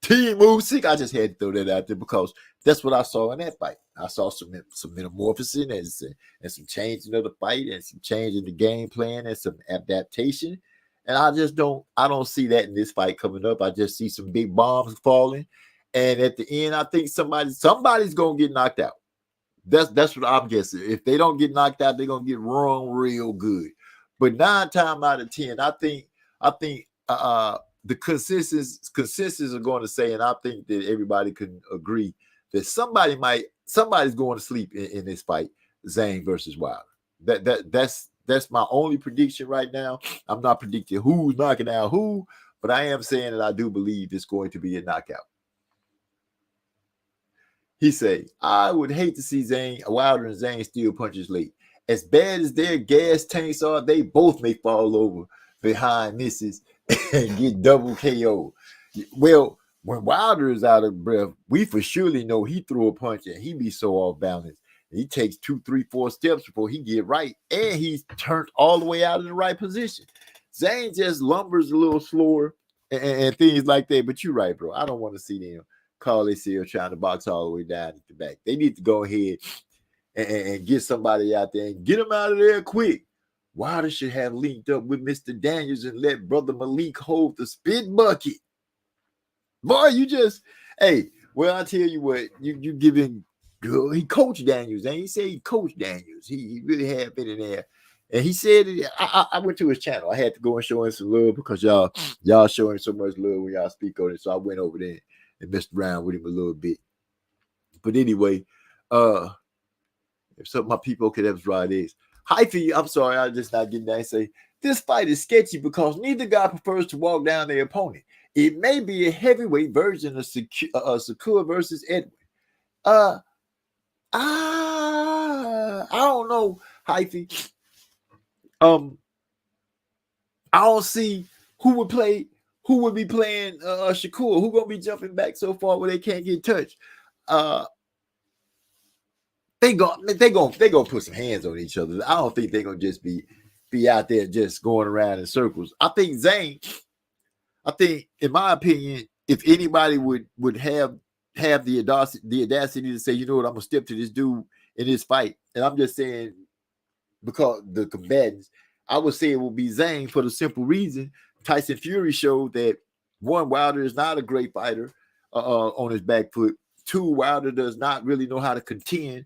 Team Usyk. I just had to throw that out there because that's what I saw in that fight. I saw some metamorphosis and some changing of the fight and some change in the game plan and some adaptation. And I don't see that in this fight coming up. I just see some big bombs falling. And at the end, I think somebody's gonna get knocked out. That's what I'm guessing. If they don't get knocked out, they're gonna get run real good. But 9 times out of 10, I think the consensus are going to say, and I think that everybody can agree that somebody's going to sleep in this fight, Zane versus Wilder. That's my only prediction right now. I'm not predicting who's knocking out who, but I am saying that I do believe it's going to be a knockout. He said, I would hate to see Wilder and Zane steal punches late. As bad as their gas tanks are, they both may fall over behind misses and get double KO. Well, when Wilder is out of breath, we for surely know he threw a punch and he be so off balance. He takes 2, 3, 4 steps before he get right, and he's turned all the way out of the right position. Zane just lumbers a little slower and things like that. But you're right, bro. I don't want to see them call themselves trying to box all the way down at the back. They need to go ahead and get somebody out there and get them out of there quick. Wilder should have linked up with Mr. Daniels and let Brother Malik hold the spit bucket. Boy, well, I tell you what, you giving. He coached Daniels, and he said he coached Daniels. He really had been in there. And he said, I went to his channel. I had to go and show him some love because y'all show him so much love when y'all speak on it. So I went over there and messed around with him a little bit. But anyway, if some of my people, okay, that was right. Hyphy, I'm sorry, I'm just not getting that. Say, this fight is sketchy because neither guy prefers to walk down their opponent. It may be a heavyweight version of Sakura versus Edwin. I don't know, Hyphy. I don't see who would be playing Shakur. Who gonna be jumping back so far where they can't get touched? They gonna put some hands on each other. I don't think they're gonna just be out there just going around in circles. I think Zane. In my opinion, if anybody would have the audacity to say, you know what, I'm gonna step to this dude in this fight, and I'm just saying because the combatants, I would say it will be Zane for the simple reason Tyson Fury showed that one, Wilder is not a great fighter. on his back foot. 2, Wilder does not really know how to contend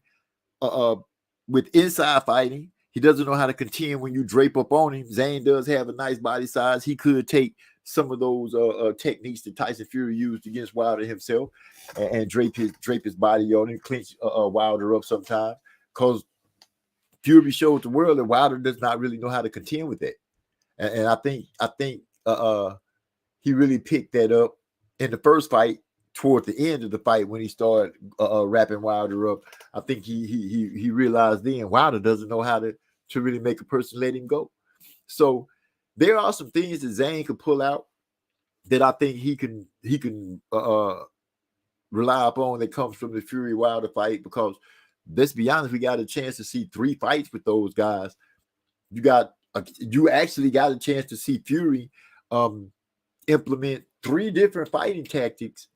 with inside fighting. He doesn't know how to contend when you drape up on him. Zhang does have a nice body size. He could take some of those techniques that Tyson Fury used against Wilder himself and drape his body on him, clinch Wilder up sometimes. Because Fury showed the world that Wilder does not really know how to contend with that. And I think he really picked that up in the first fight. Toward the end of the fight, when he started wrapping Wilder up, I think he realized then Wilder doesn't know how to really make a person let him go. So there are some things that Zhang could pull out that I think he can rely upon that comes from the Fury Wilder fight, because let's be honest, we got a chance to see 3 fights with those guys. You actually got a chance to see Fury implement 3 different fighting tactics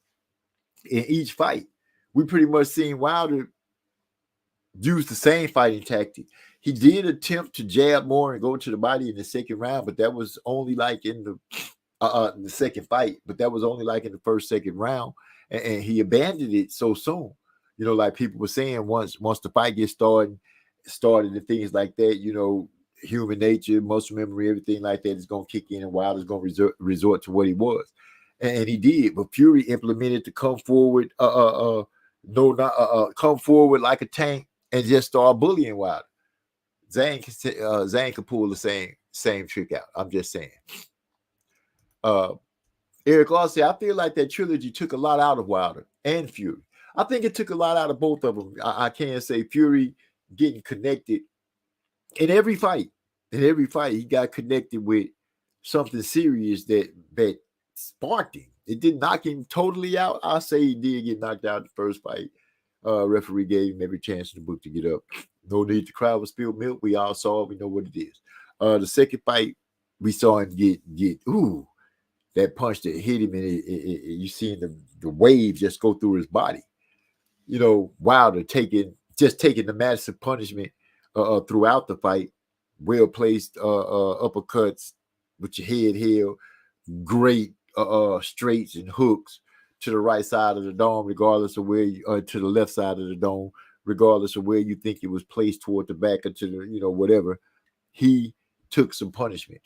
in each fight. We pretty much seen Wilder use the same fighting tactic. He did attempt to jab more and go to the body in the second round, but that was only like in the second fight, but that was only like in the first, second round. And he abandoned it so soon. You know, like people were saying, once the fight gets started and things like that, you know, human nature, muscle memory, everything like that is going to kick in, and Wilder's going to resort to what he was. And he did, but Fury implemented to come forward, come forward like a tank and just start bullying Wilder. Zhang could pull the same trick out. I'm just saying. Eric Larson, I feel like that trilogy took a lot out of Wilder and Fury. I think it took a lot out of both of them. I can't say Fury getting connected in every fight. In every fight, he got connected with something serious that sparked him. It didn't knock him totally out. I'll say he did get knocked out in the first fight. Referee gave him every chance in the book to get up. No need to cry with spilled milk. We all saw it. We know what it is. The second fight, we saw him get that punch that hit him, and you seen the wave just go through his body. You know, Wilder taking the massive punishment throughout the fight. Well placed uppercuts with your head held. Great straights and hooks to the right side of the dome, regardless of where you, to the left side of the dome, regardless of where you think it was placed toward the back or to the, you know, whatever. He took some punishment.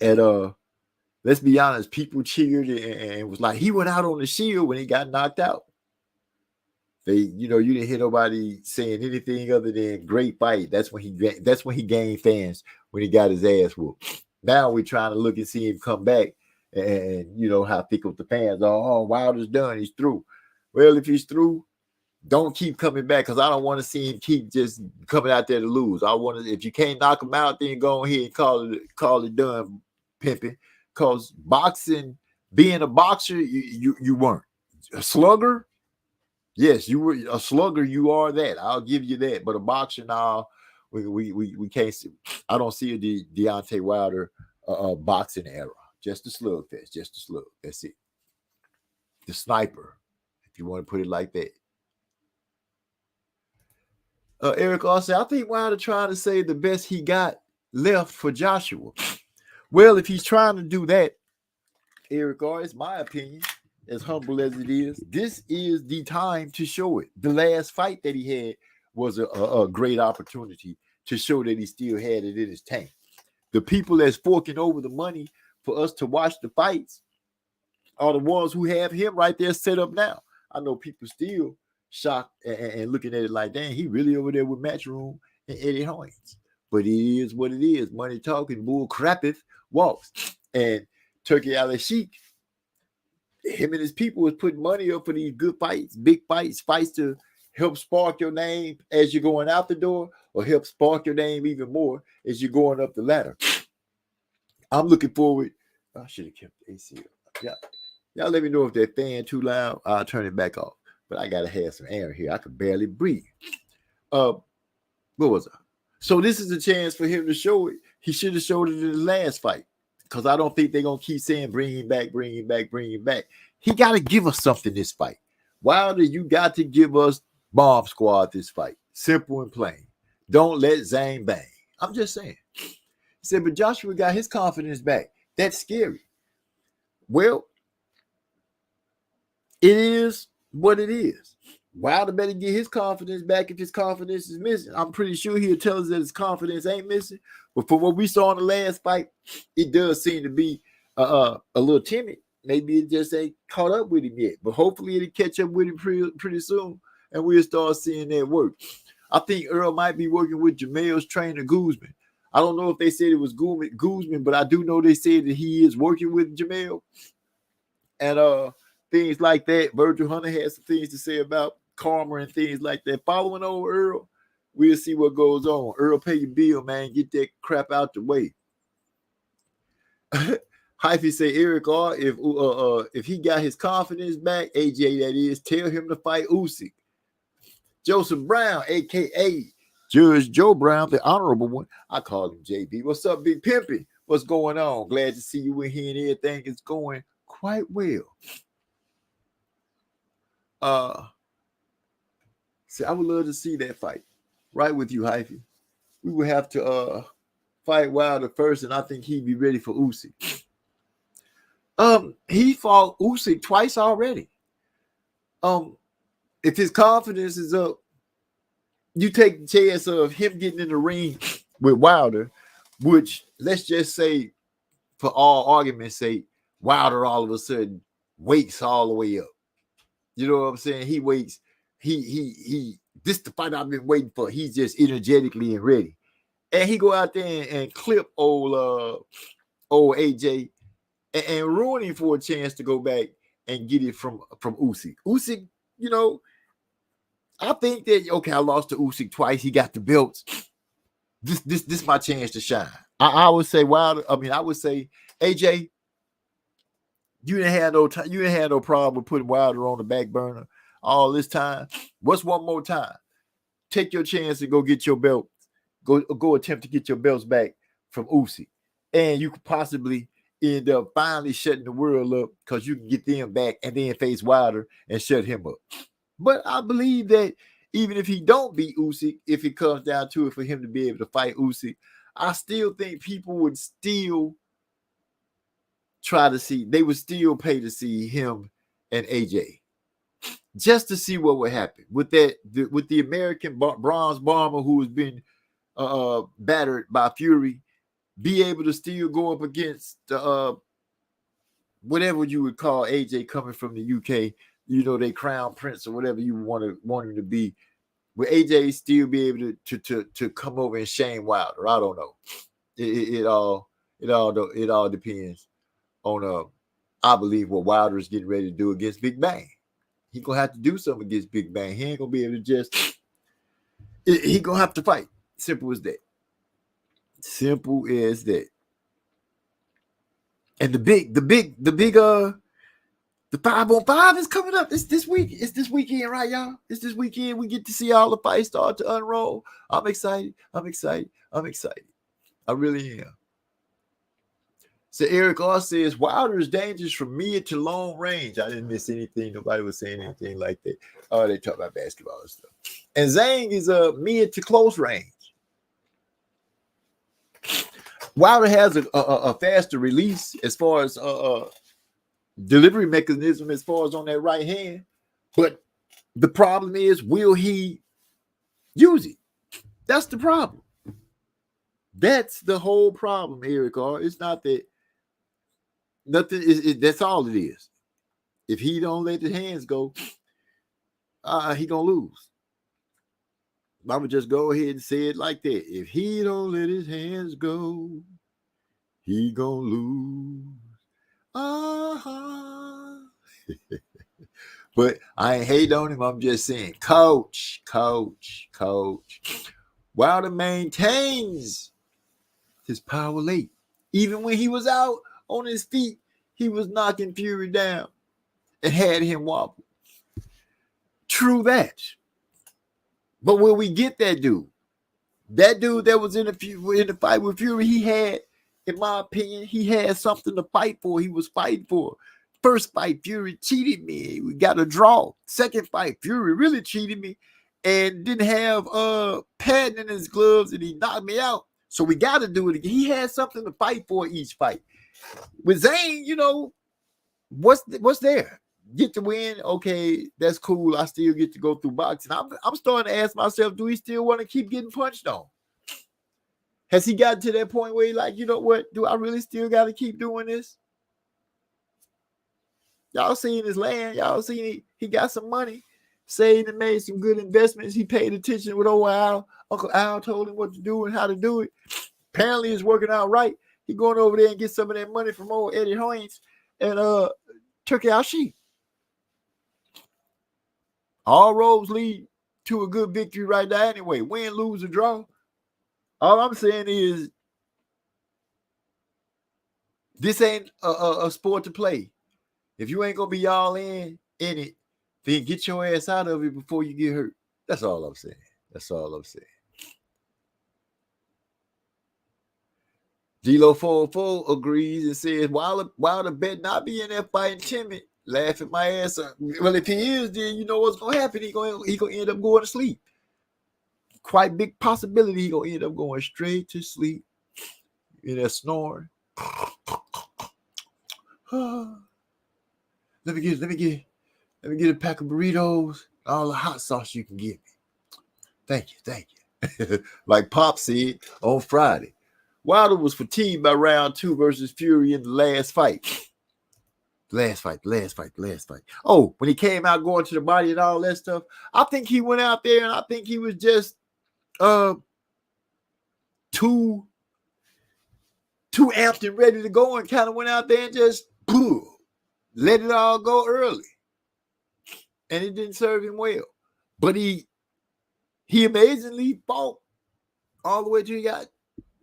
And let's be honest, people cheered and was like, he went out on the shield when he got knocked out. You didn't hear nobody saying anything other than great fight. That's when he gained fans, when he got his ass whooped. Now we're trying to look and see him come back, and you know how thick with the fans are. Oh, Wilder's done. He's through. Well, if he's through, don't keep coming back, because I don't want to see him keep just coming out there to lose. I want to, if you can't knock him out, then go ahead and call it done, pimping. Because boxing, being a boxer, you weren't a slugger. Yes, you were a slugger. You are that. I'll give you that. But a boxer now, we can't see. I don't see a Deontay Wilder boxing era. Just a slugfest. Just a slug. That's it. The sniper, if you want to put it like that. Eric also, I think Wilder trying to say the best he got left for Joshua. Well, if he's trying to do that, Eric, it's my opinion, as humble as it is, this is the time to show it. The last fight that he had was a great opportunity to show that he still had it in his tank. The people that's forking over the money for us to watch the fights are the ones who have him right there set up now. I know people still shocked and looking at it like, dang, he really over there with Matchroom and Eddie Hoynes. But it is what it is. Money talking, bull crappeth, walks. And Turki Alashik, him and his people is putting money up for these good fights, big fights to help spark your name as you're going out the door, or help spark your name even more as you're going up the ladder. I'm looking forward. I should have kept the AC up. Yeah. Y'all let me know if that fan too loud. I'll turn it back off. But I gotta have some air here. I could barely breathe. What was I? So this is a chance for him to show it. He should have showed it in the last fight, because I don't think they're gonna keep saying bring him back, bring him back, bring him back. He got to give us something this fight. Wilder, you got to give us Bomb Squad this fight. Simple and plain. Don't let Zhang bang. I'm just saying. He said, but Joshua got his confidence back. That's scary. Well, it is what it is. Wilder better get his confidence back if his confidence is missing. I'm pretty sure he'll tell us that his confidence ain't missing. But from what we saw in the last fight, it does seem to be a little timid. Maybe it just ain't caught up with him yet. But hopefully it'll catch up with him pretty soon, and we'll start seeing that work. I think Errol might be working with Jamel's trainer, Guzman. I don't know if they said it was Guzman, but I do know they said that he is working with Jamel. And things like that. Virgil Hunter had some things to say about karma and things like that. Following over Errol, we'll see what goes on. Errol, pay your bill, man. Get that crap out the way. Hyphy say, Eric R, if he got his confidence back, AJ that is, tell him to fight Usyk. Joseph Brown, a.k.a. Judge Joe Brown, the honorable one. I call him JB. What's up, Big Pimpy? What's going on? Glad to see you in here and everything is going quite well. See, I would love to see that fight. Right with you, Hyphy. We would have to fight Wilder first, and I think he'd be ready for Usyk. He fought Usyk twice already. If his confidence is up, you take the chance of him getting in the ring with Wilder, which let's just say, for all argument's sake, Wilder all of a sudden wakes all the way up. You know what I'm saying? He wakes. He. This is the fight I've been waiting for. He's just energetically and ready, and he go out there and clip old AJ and ruin him for a chance to go back and get it from Usyk. Usyk, you know, I think that I lost to Usyk twice. He got the belts. This my chance to shine. I would say Wilder. I mean, I would say AJ. You didn't have no time. You didn't have no problem with putting Wilder on the back burner all this time. What's one more time? Take your chance and go get your belt. Go attempt to get your belts back from Usyk, and you could possibly end up finally shutting the world up because you can get them back and then face Wilder and shut him up. But I believe that even if he don't beat Usyk, if it comes down to it for him to be able to fight Usyk, I still think people would still try to see, they would still pay to see him and AJ just to see what would happen with the American bronze bomber who has been battered by Fury, be able to still go up against whatever you would call AJ coming from the UK, you know, they crown prince or whatever you want him to be. Will AJ still be able to come over and shame Wilder? I don't know. It all depends on I believe what Wilder is getting ready to do against Big Bang. He gonna have to do something against Big Bang. He ain't gonna be able to just. He gonna have to fight. Simple as that. Simple as that. And the 5-on-5 is coming up. It's this week. It's this weekend, right, y'all? It's this weekend. We get to see all the fights start to unroll. I'm excited. I really am. So Eric R says Wilder is dangerous from mid to long range. I didn't miss anything. Nobody was saying anything like that. Oh, they talk about basketball and stuff. And Zhang is mid to close range. Wilder has a faster release as far as delivery mechanism as far as on that right hand. But the problem is, will he use it? That's the problem. That's the whole problem, Eric R. It's not that nothing. That's all it is. If he don't let his hands go, he gonna lose. I would just go ahead and say it like that. If he don't let his hands go, he gonna lose. But I ain't hating on him. I'm just saying, coach. Wilder maintains his power late. Even when he was out on his feet, he was knocking Fury down and had him wobble. True that. But will we get that dude? That dude that was in the fight with Fury, he had, in my opinion, he had something to fight for. He was fighting for. First fight, Fury cheated me. We got a draw. Second fight, Fury really cheated me and didn't have padding in his gloves, and he knocked me out. So we got to do it again. He had something to fight for each fight. With Zhang, you know, what's there? get the win. Okay, that's cool. I still get to go through boxing. I'm starting to ask myself, do he still want to keep getting punched on? Has he gotten to that point where he's like, you know what? Do I really still got to keep doing this? Y'all seen his land. Y'all seen he got some money, saved and made some good investments. He paid attention with old Al. Uncle Al told him what to do and how to do it. Apparently it's working out right. He going over there and get some of that money from old Eddie Hoynes and Turki Alashik. All roads lead to a good victory right now anyway. Win, lose, or draw. All I'm saying is this ain't a sport to play. If you ain't going to be all in it, then get your ass out of it before you get hurt. That's all I'm saying. That's all I'm saying. D-Lo 404 agrees and says, Wilder bet not be in there fighting timid, laughing my ass up. Well, if he is, then you know what's going to happen. He gonna end up going to sleep. Quite big possibility he going to end up going straight to sleep in that snoring. Let me get a pack of burritos, all the hot sauce you can give me. Thank you. Like Pop said on Friday, Wilder was fatigued by round 2 versus Fury in the last fight. Last fight. Oh, when he came out going to the body and all that stuff, I think he went out there and I think he was just too amped and ready to go and kind of went out there and just let it all go early. And it didn't serve him well. But he amazingly fought all the way till he got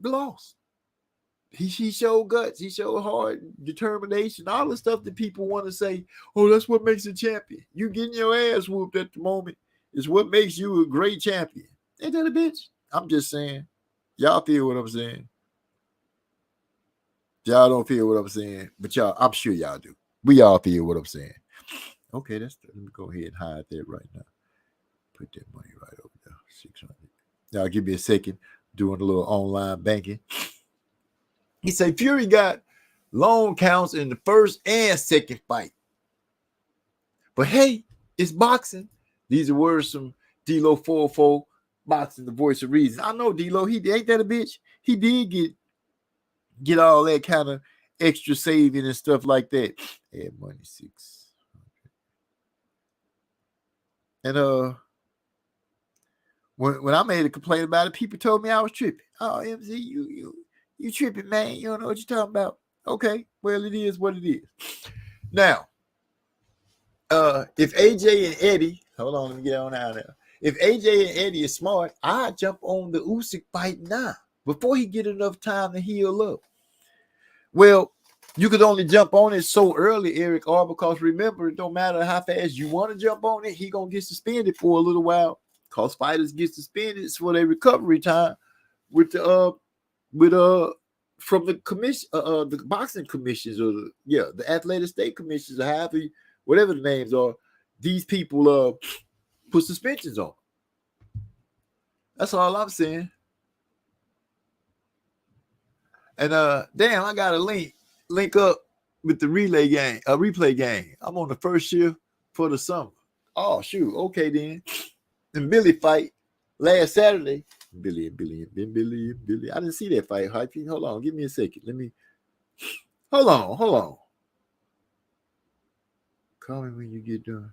the loss. He showed guts. He showed hard determination. All the stuff that people want to say, oh, that's what makes a champion. You getting your ass whooped at the moment is what makes you a great champion. Ain't that a bitch? I'm just saying. Y'all feel what I'm saying. Y'all don't feel what I'm saying, but y'all, I'm sure y'all do. We all feel what I'm saying. Okay, let me go ahead and hide that right now. Put that money right over there. 600. Y'all give me a second. Doing a little online banking. He said Fury got long counts in the first and second fight. But hey, it's boxing. These are words from D-Lo 404, boxing, the voice of reason. I know D-Lo, he ain't that a bitch. He did get all that kind of extra saving and stuff like that. Add money 600. And when I made a complaint about it, people told me I was tripping. Oh, MZ, you tripping, man. You don't know what you're talking about. Okay, well, it is what it is. Now, if AJ and Eddie, hold on, let me get on out there. If AJ and Eddie is smart, I'd jump on the Usyk fight now before he get enough time to heal up. Well, you could only jump on it so early, Eric R, because remember, it don't matter how fast you want to jump on it, he gonna get suspended for a little while. Because fighters get suspended for their recovery time with the from the commission, the boxing commissions, or the athletic state commissions, or however, whatever the names are. These people put suspensions on. That's all I'm saying. And damn, I got a link up with the replay game. I'm on the first shift for the summer. Oh shoot, okay then. And Billy fight last Saturday. Billy. I didn't see that fight, Hypey. Hold on, give me a second. Hold on. Call me when you get done.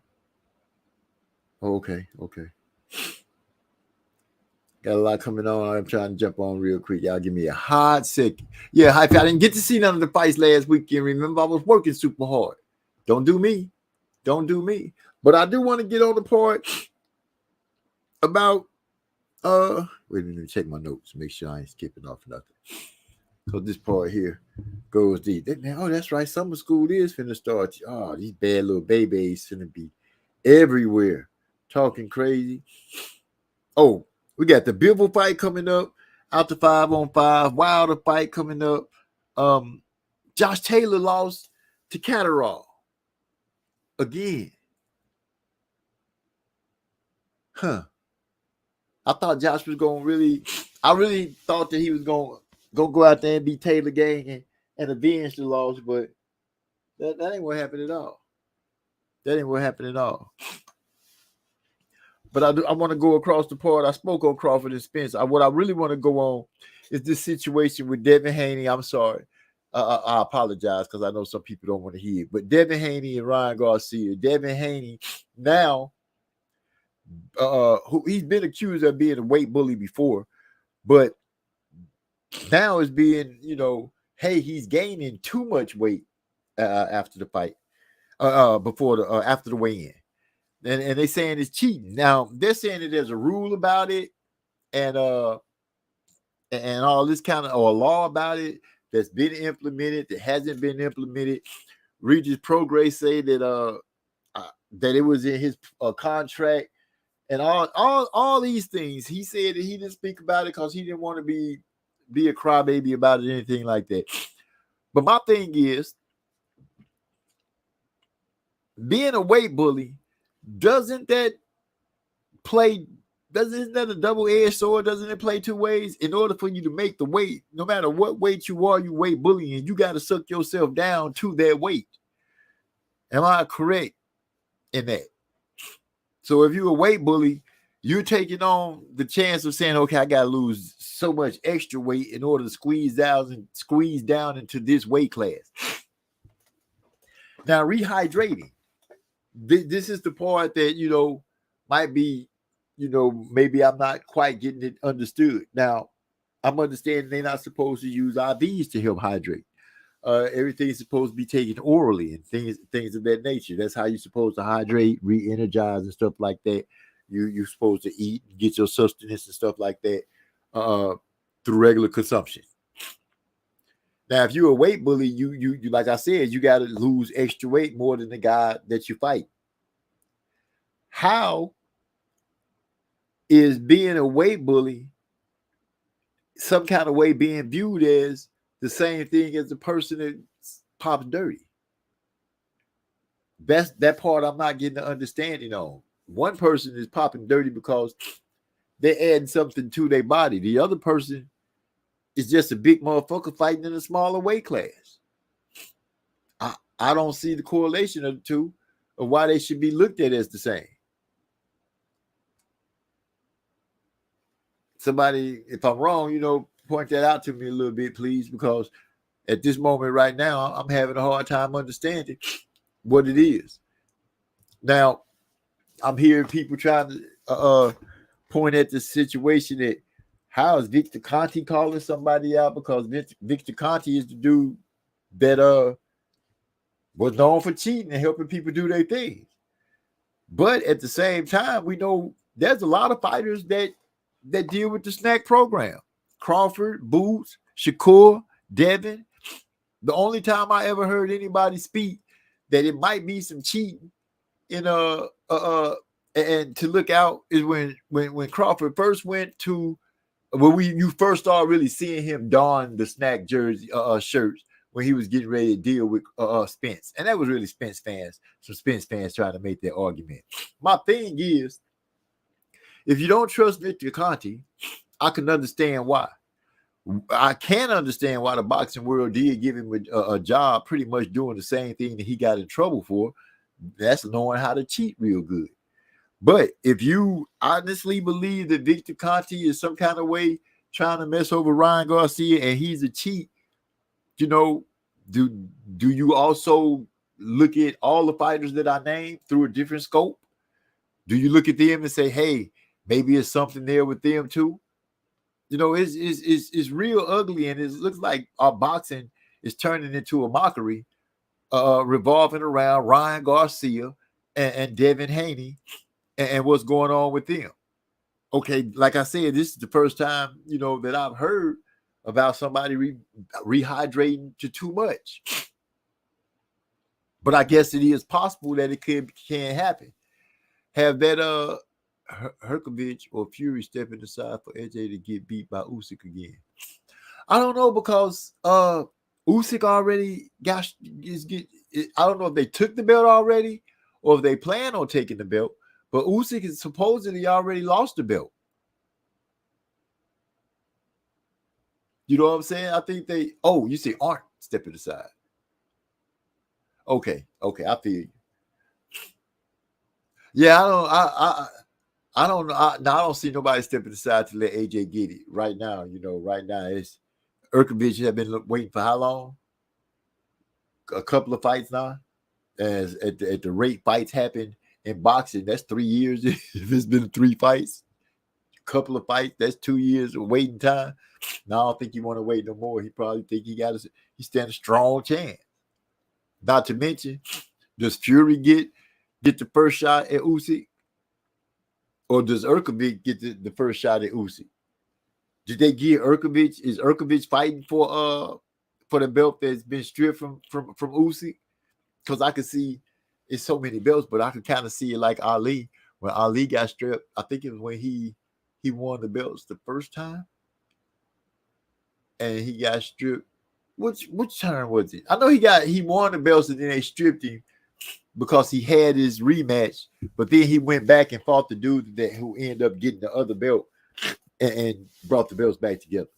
Oh, okay. Got a lot coming on. I'm trying to jump on real quick. Y'all give me a hot second. Yeah, Hypey, I didn't get to see none of the fights last weekend. Remember, I was working super hard. Don't do me. But I do want to get on the part about wait a minute, let me check my notes, make sure I ain't skipping off nothing. So this part here goes deep. Oh, that's right, summer school is finna start. Oh, these bad little babies finna be everywhere talking crazy. Oh, we got the Bivol fight coming up, out to 5-on-5, Wilder fight coming up. Josh Taylor lost to Catterall again. I thought Josh was I really thought that he was going to go out there and beat Taylor Gang and avenge the loss, but that ain't what happened at all. That ain't what happened at all. But I want to go across the part. I spoke on Crawford and Spence. What I really want to go on is this situation with Devin Haney. I'm sorry. I apologize because I know some people don't want to hear it. But Devin Haney and Ryan Garcia. Devin Haney now, he's been accused of being a weight bully before, but now is being, hey, he's gaining too much weight after the fight, after the weigh-in. And they're saying it's cheating. Now they're saying that there's a rule about it, and all this kind of, or a law about it that's been implemented that hasn't been implemented. Regis Progress say that that it was in his contract, and all these things. He said that he didn't speak about it because he didn't want to be a crybaby about it, anything like that. But my thing is, being a weight bully, isn't that a double-edged sword? Doesn't it play two ways? In order for you to make the weight, no matter what weight you are, you weight bullying, you got to suck yourself down to that weight. Am I correct in that? So if you're a weight bully, you're taking on the chance of saying, okay, I got to lose so much extra weight in order to squeeze down into this weight class. Now, rehydrating. This is the part that, might be, maybe I'm not quite getting it understood. Now, I'm understanding they're not supposed to use IVs to help hydrate. Everything's supposed to be taken orally and things of that nature. That's how you're supposed to hydrate, re-energize, and stuff like that. You're supposed to eat, get your sustenance and stuff like that through regular consumption. Now, if you're a weight bully, you like I said, you got to lose extra weight more than the guy that you fight. How is being a weight bully some kind of way being viewed as the same thing as the person that pops dirty? That's that part I'm not getting the understanding on. One person is popping dirty because they're adding something to their body. The other person is just a big motherfucker fighting in a smaller weight class. I don't see the correlation of the two of why they should be looked at as the same. Somebody, if I'm wrong, point that out to me a little bit, please, because at this moment right now, I'm having a hard time understanding what it is. Now, I'm hearing people trying to point at the situation that how is Victor Conte calling somebody out, because Victor Conte is the dude that was known for cheating and helping people do their things. But at the same time, we know there's a lot of fighters that deal with the snack program. Crawford, Boots, Shakur, Devin. The only time I ever heard anybody speak that it might be some cheating in and to look out is when Crawford first went to you first started really seeing him don the snack jersey shirts when he was getting ready to deal with Spence. And that was really some Spence fans trying to make that argument. My thing is, if you don't trust Victor Conte, I can understand why. I can understand why the boxing world did give him a job pretty much doing the same thing that he got in trouble for. That's knowing how to cheat real good. But if you honestly believe that Victor Conte is some kind of way trying to mess over Ryan Garcia and he's a cheat, do you also look at all the fighters that I named through a different scope? Do you look at them and say, hey, maybe it's something there with them too? It's real ugly, and it looks like our boxing is turning into a mockery, revolving around Ryan Garcia and Devin Haney and what's going on with them. Okay, like I said, this is the first time, that I've heard about somebody rehydrating to too much. But I guess it is possible that it can happen. Have that Herkovich or Fury stepping aside for AJ to get beat by Usyk again? I don't know, because Usyk already I don't know if they took the belt already or if they plan on taking the belt, but Usyk is supposedly already lost the belt. You know what I'm saying? I think you see Arndt stepping aside. Okay, I feel you. Yeah, I don't know. I don't see nobody stepping aside to let AJ get it right now. Right now it's Urkovich have been waiting for how long? A couple of fights now. As at the rate fights happen in boxing, that's 3 years. If it's been 3 fights, a couple of fights, that's 2 years of waiting time. Now I don't think he want to wait no more. He probably think he stand a strong chance. Not to mention, does Fury get the first shot at Usyk, or does Urkovich get the first shot at Usyk? Did they give Urkovich? Is Urkovich fighting for the belt that's been stripped from Usyk? Because I could see it's so many belts, but I could kind of see it like Ali. When Ali got stripped, I think it was when he won the belts the first time, and he got stripped. Which time was it? I know he won the belts and then they stripped him because he had his rematch, but then he went back and fought the dude who ended up getting the other belt and brought the belts back together.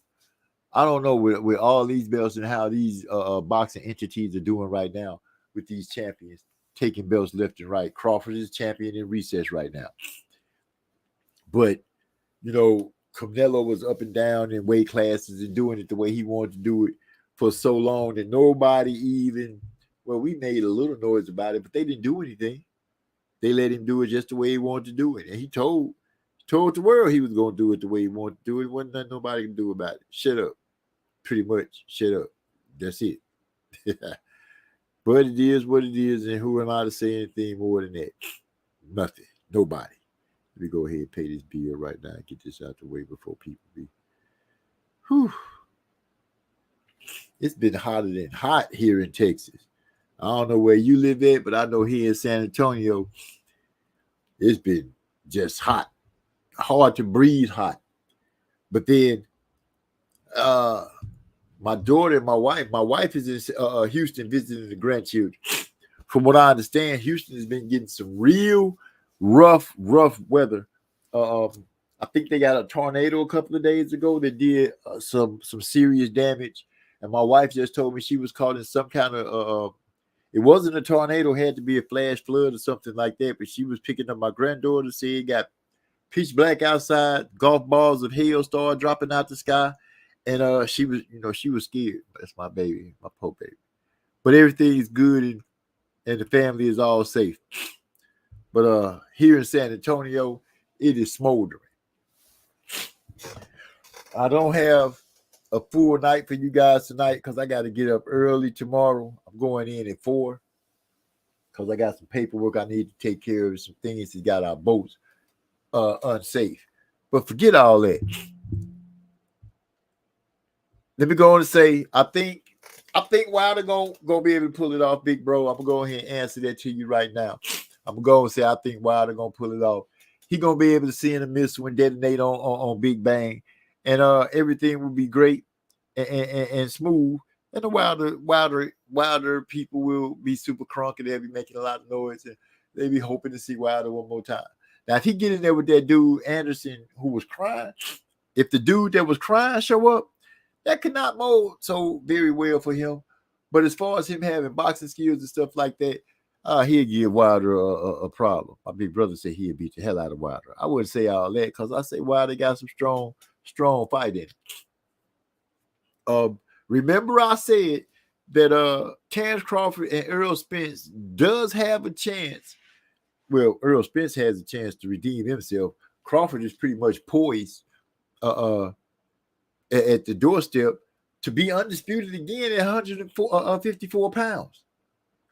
I don't know with all these belts and how these boxing entities are doing right now with these champions taking belts left and right. Crawford is champion in recess right now. But, Canelo was up and down in weight classes and doing it the way he wanted to do it for so long that nobody we made a little noise about it, but they didn't do anything. They let him do it just the way he wanted to do it. And he told the world he was going to do it the way he wanted to do it. Wasn't nothing nobody can do about it. Shut up. Pretty much. Shut up. That's it. But it is what it is, and who am I to say anything more than that? Nothing. Nobody. Let me go ahead and pay this bill right now and get this out the way before people be. Whew. It's been hotter than hot here in Texas. I don't know where you live at, but I know here in San Antonio, it's been just hot. Hard to breathe hot. But then my daughter and my wife is in Houston visiting the grandchildren. From what I understand, Houston has been getting some real rough weather. I think they got a tornado a couple of days ago that did some serious damage. And my wife just told me she was caught in some kind of it wasn't a tornado, had to be a flash flood or something like that. But she was picking up my granddaughter, said it got pitch black outside, golf balls of hail started dropping out the sky. And she was scared. That's my baby, my poor baby. But everything is good and the family is all safe. But here in San Antonio, it is smoldering. I don't have a full night for you guys tonight because I got to get up early tomorrow. I'm going in at 4 because I got some paperwork I need to take care of, some things that got our boats unsafe. But forget all that. Let me go on and say, I think Wilder gonna be able to pull it off, big bro. I'm gonna go ahead and answer that to you right now. I'm gonna go and say I think Wilder gonna pull it off. He gonna be able to see in the missile and detonate on Big Bang, and everything will be great and smooth. And the Wilder people will be super crunk and they'll be making a lot of noise and they'll be hoping to see Wilder one more time. Now, if he get in there with that dude Anderson who was crying, if the dude that was crying show up, that could not mold so very well for him. But as far as him having boxing skills and stuff like that, he'll give Wilder a problem. My big brother said he'll beat the hell out of Wilder. I wouldn't say all that because I say Wilder got some strong fight in it. Remember I said that Terence Crawford and Errol Spence does have a chance. Well, Errol Spence has a chance to redeem himself. Crawford is pretty much poised at the doorstep to be undisputed again at 154 pounds.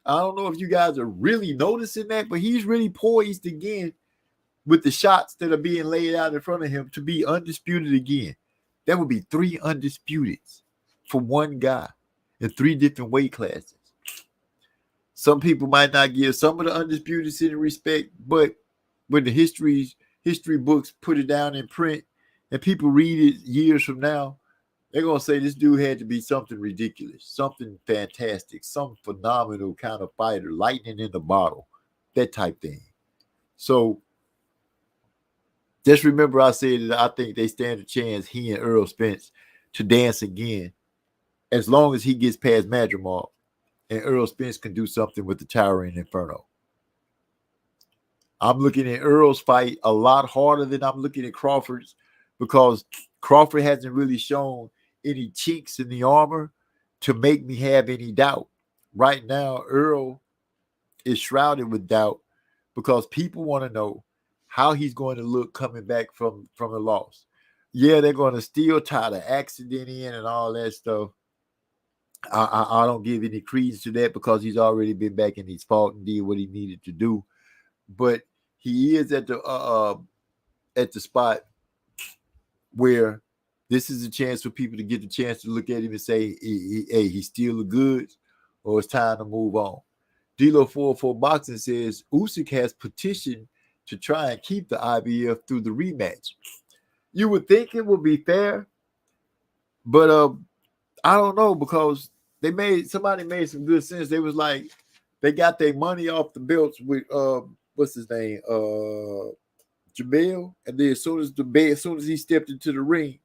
I don't know if you guys are really noticing that, but he's really poised again with the shots that are being laid out in front of him to be undisputed again. That would be 3 undisputeds for one guy in 3 different weight classes. Some people might not give some of the undisputeds any respect, but when the history books put it down in print and people read it years from now, they're going to say this dude had to be something ridiculous, something fantastic, some phenomenal kind of fighter, lightning in the bottle, that type thing. So just remember I said that I think they stand a chance, he and Errol Spence, to dance again as long as he gets past Madrimal and Errol Spence can do something with the Towering Inferno. I'm looking at Errol's fight a lot harder than I'm looking at Crawford's, because Crawford hasn't really shown any chinks in the armor to make me have any doubt. Right now, Errol is shrouded with doubt because people want to know how he's going to look coming back from the loss. Yeah, they're going to still tie the accident in and all that stuff. I don't give any credence to that because he's already been back and he's fought and did what he needed to do. But he is at the spot where this is a chance for people to get the chance to look at him and say, hey, he's still the goods, or it's time to move on. D'Lo 404 Boxing says Usyk has petitioned to try and keep the IBF through the rematch. You would think it would be fair, but I don't know, because somebody made some good sense. They was like, they got their money off the belts with what's his name, Jamel, and then as soon as he stepped into the ring,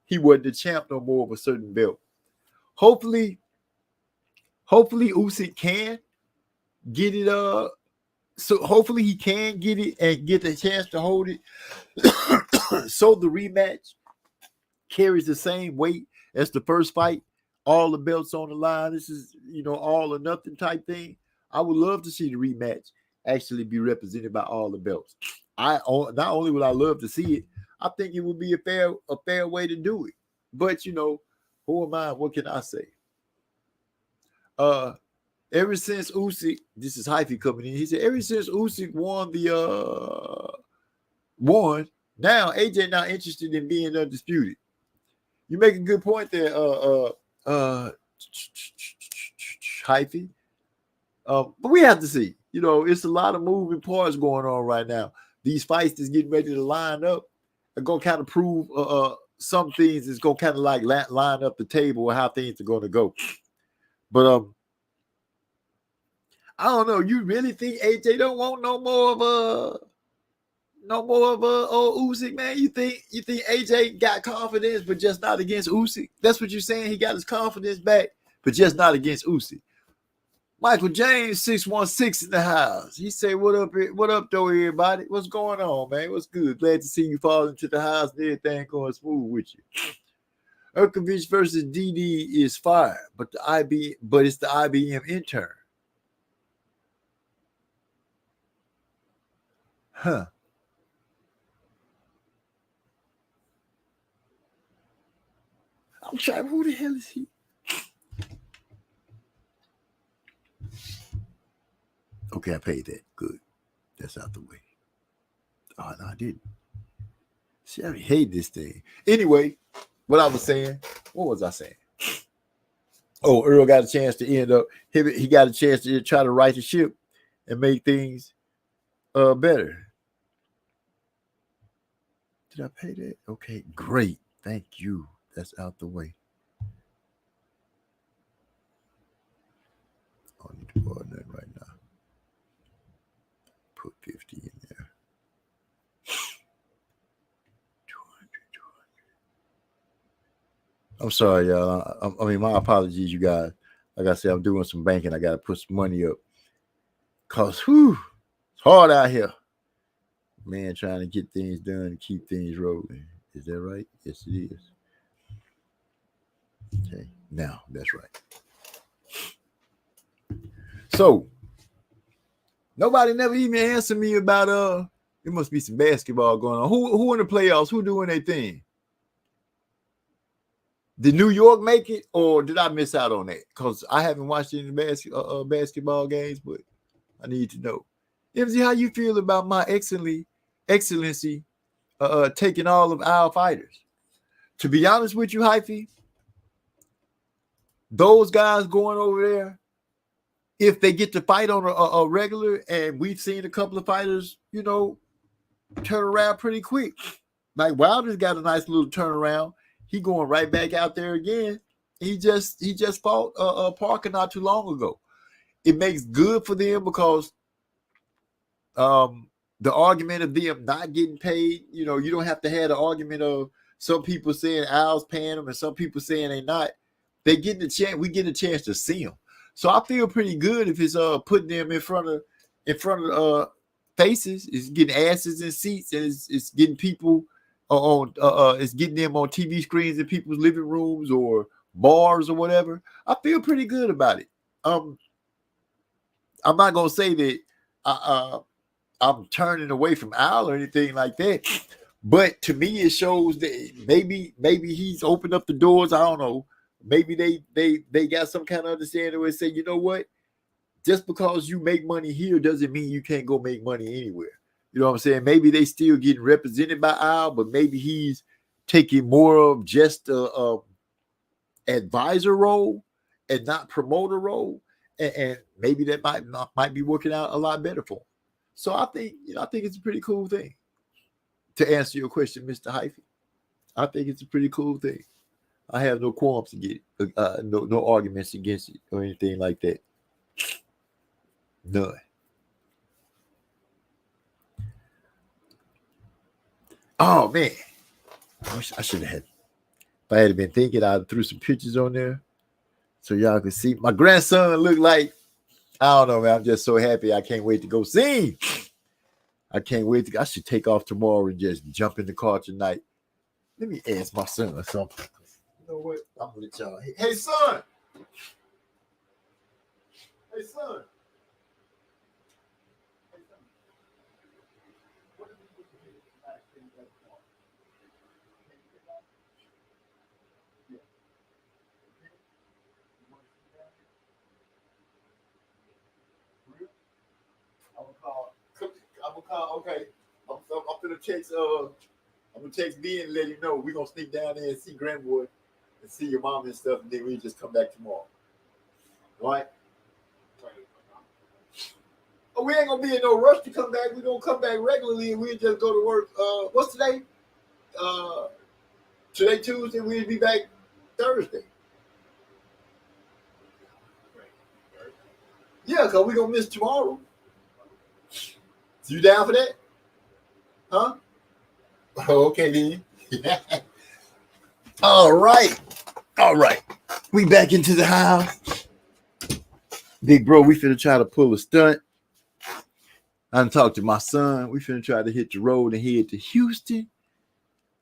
he wasn't the champ no more of a certain belt. Hopefully Usyk can get it. So hopefully he can get it and get the chance to hold it. So the rematch carries the same weight as the first fight. All the belts on the line. This is, all or nothing type thing. I would love to see the rematch actually be represented by all the belts. Not only would I love to see it, I think it would be a fair way to do it. But who am I? What can I say? Ever since Usyk, this is Hyphy coming in. He said, ever since Usyk won now AJ not interested in being undisputed. You make a good point there, Hyphy. But we have to see. It's a lot of moving parts going on right now. These fights that's getting ready to line up are going to kind of prove some things. It's going to kind of like line up the table of how things are going to go. But I don't know. You really think AJ don't want no more of Usyk, man? You think AJ got confidence, but just not against Usyk? That's what you're saying? He got his confidence back, but just not against Usyk. Michael James 616 in the house. He say, "What up, though, everybody? What's going on, man? What's good? Glad to see you fall into the house and everything going smooth with you." Erkovich versus DD is fire, but it's the IBM intern. Huh. I'm trying. Who the hell is he? Okay, I paid that. Good. That's out the way. Oh, no, I didn't. See, I hate this thing. Anyway, what I was saying. What was I saying? Oh, Earl got a chance to end up. He got a chance to try to right the ship and make things better. Did I pay that? Okay, great. Thank you. That's out the way. I don't need to go on that right now. Put 50 in there. 200. I'm sorry, y'all. I mean, my apologies, you guys. Like I said, I'm doing some banking. I got to put some money up. Because, it's hard out here. Man, trying to get things done and keep things rolling. Is that right? Yes, it is. Okay, now that's right. So, nobody never even answered me about there must be some basketball going on. Who in the playoffs? Who doing their thing? Did New York make it, or did I miss out on that? Because I haven't watched any basketball games, but I need to know. MZ, how you feel about my Excellency taking all of our fighters? To be honest with you, Hyphy, those guys going over there, if they get to fight on a regular, and we've seen a couple of fighters, turn around pretty quick. Like Wilder's got a nice little turnaround. He going right back out there again. He just fought Parker not too long ago. It makes good for them because the argument of them not getting paid, you don't have to have the argument of some people saying Al's paying them and some people saying they not. They get the chance. We get a chance to see them. So I feel pretty good if it's putting them in front of faces, it's getting asses in seats, and it's getting people on it's getting them on TV screens in people's living rooms or bars or whatever. I feel pretty good about it. I'm not gonna say that I'm turning away from Al or anything like that, but to me it shows that maybe he's opened up the doors. I don't know. Maybe they got some kind of understanding where they say, you know what? Just because you make money here doesn't mean you can't go make money anywhere. You know what I'm saying? Maybe they still getting represented by Al, but maybe he's taking more of just a advisor role and not promoter role, and maybe that might be working out a lot better for him. So I think it's a pretty cool thing. To answer your question, Mr. Hyphy, I think it's a pretty cool thing. I have no qualms against it, no arguments against it or anything like that. None. Oh man, I should have had. If I had been thinking, I'd threw some pictures on there so y'all could see. My grandson looked like, I don't know, man. I'm just so happy. I can't wait to go see. I can't wait to. I should take off tomorrow and just jump in the car tonight. Let me ask my son or something. You know what? I'm gonna let y'all. Hey son. Hey son. I'm gonna call. Okay, I'm gonna text. I'm gonna text B and let him know we're gonna sneak down there and see Grandboy and see your mom and stuff, and then we just come back tomorrow. All right? Oh, we ain't gonna be in no rush to come back. We're gonna come back regularly, and we'll just go to work. What's today? Today Tuesday. We'll be back Thursday. Yeah, cause we're gonna miss tomorrow. So you down for that? Huh? Oh, okay then. All right. We back into the house. Big bro, we finna try to pull a stunt. I done talked to my son. We finna try to hit the road and head to Houston.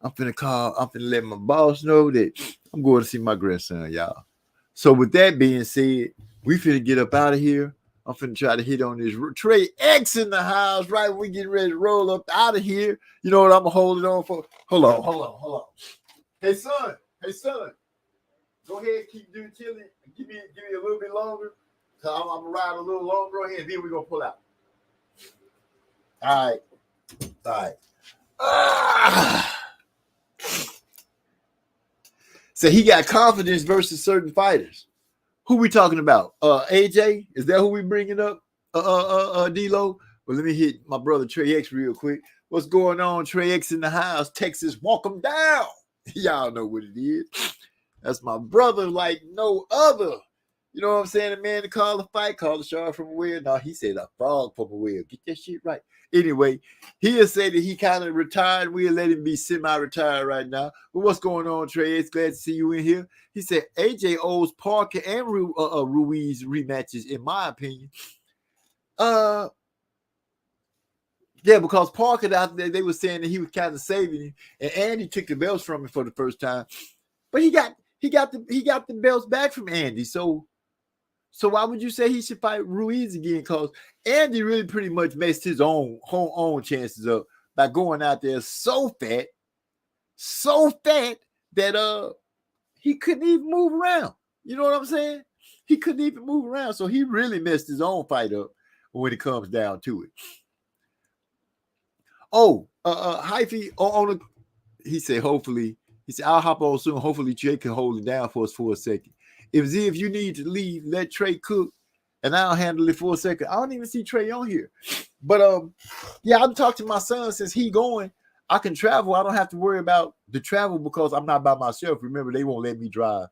I'm finna let my boss know that I'm going to see my grandson, y'all. So with that being said, we finna get up out of here. I'm finna try to hit on this Trey X in the house right when we getting ready to roll up out of here. You know what I'm gonna hold it on for? Hold on. Hey son. Go ahead, keep doing chilling. Give me a little bit longer. So I'm gonna ride a little longer on here, and then we're gonna pull out. All right. So he got confidence versus certain fighters. Who we talking about? AJ? Is that who we bringing up? D-Lo? Well, let me hit my brother Trey X real quick. What's going on? Trey X in the house. Texas, walk him down. Y'all know what it is. That's my brother like no other. You know what I'm saying? A man to call a fight, call a shark from a whale. No, he said a frog from a whale. Get that shit right. Anyway, he'll say that he kind of retired. We'll let him be semi-retired right now. But what's going on, Trey? It's glad to see you in here. He said AJ owes Parker and Ruiz rematches, in my opinion. Yeah, because Parker out there, they were saying that he was kind of saving him, and Andy took the belts from him for the first time. But he got the belts back from Andy. So why would you say he should fight Ruiz again? Because Andy really pretty much messed his own chances up by going out there so fat that he couldn't even move around. You know what I'm saying? He couldn't even move around. So he really messed his own fight up when it comes down to it. Oh, Hyphy he said, hopefully, I'll hop on soon. Hopefully Trey can hold it down for us for a second. If you need to leave, let Trey cook, and I'll handle it for a second. I don't even see Trey on here. But yeah, I've talked to my son since he going. I can travel. I don't have to worry about the travel because I'm not by myself. Remember, they won't let me drive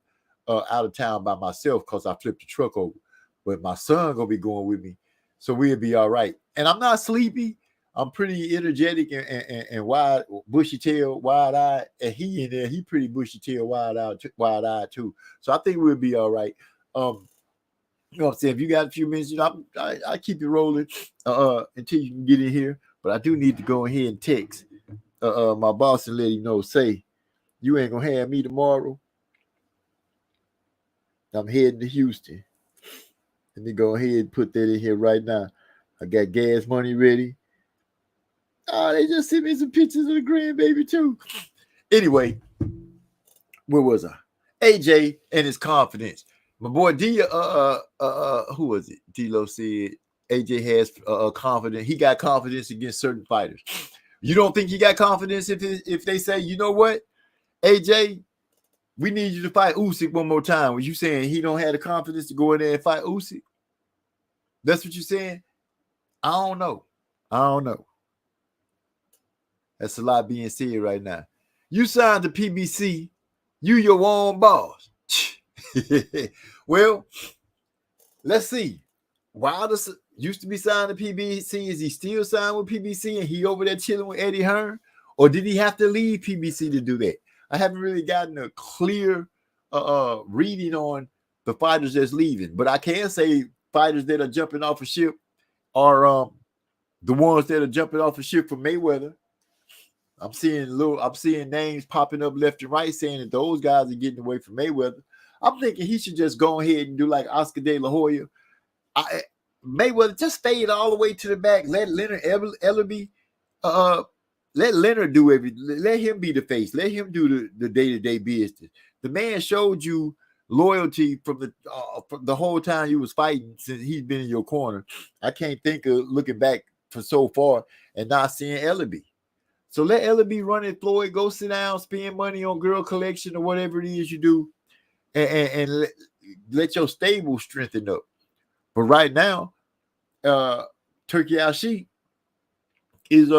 out of town by myself because I flipped the truck over. But my son gonna be going with me, so we'll be all right. And I'm not sleepy. I'm pretty energetic and wide, bushy tail, wide eyed, and he in there. He pretty bushy tail, wide eyed too. So I think we'll be all right. You know what I'm saying? If you got a few minutes, I keep it rolling until you can get in here. But I do need to go ahead and text my boss and let him know, say, you ain't gonna have me tomorrow. I'm heading to Houston. Let me go ahead and put that in here right now. I got gas money ready. Oh, they just sent me some pictures of the grandbaby too. Anyway, where was I? AJ and his confidence. My boy D, who was it? D-Lo said AJ has confidence. He got confidence against certain fighters. You don't think he got confidence if they say, you know what, AJ, we need you to fight Usyk one more time? Was you saying he don't have the confidence to go in there and fight Usyk? That's what you're saying? I don't know. That's a lot being said right now. You signed to PBC. You your own boss. Well, let's see. Wilder used to be signed to PBC. Is he still signed with PBC and he over there chilling with Eddie Hearn? Or did he have to leave PBC to do that? I haven't really gotten a clear reading on the fighters that's leaving. But I can say fighters that are jumping off a ship are the ones that are jumping off a ship from Mayweather. I'm seeing names popping up left and right saying that those guys are getting away from Mayweather. I'm thinking he should just go ahead and do like Oscar De La Hoya. Mayweather just fade all the way to the back. Let Leonard Ellerby, let Leonard do everything. Let him be the face. Let him do the day-to-day business. The man showed you loyalty from the whole time you was fighting since he's been in your corner. I can't think of looking back for so far and not seeing Ellerby. So let Ellerby run it, Floyd. Go sit down, spend money on girl collection or whatever it is you do, and let your stable strengthen up. But right now, Turki Alashik is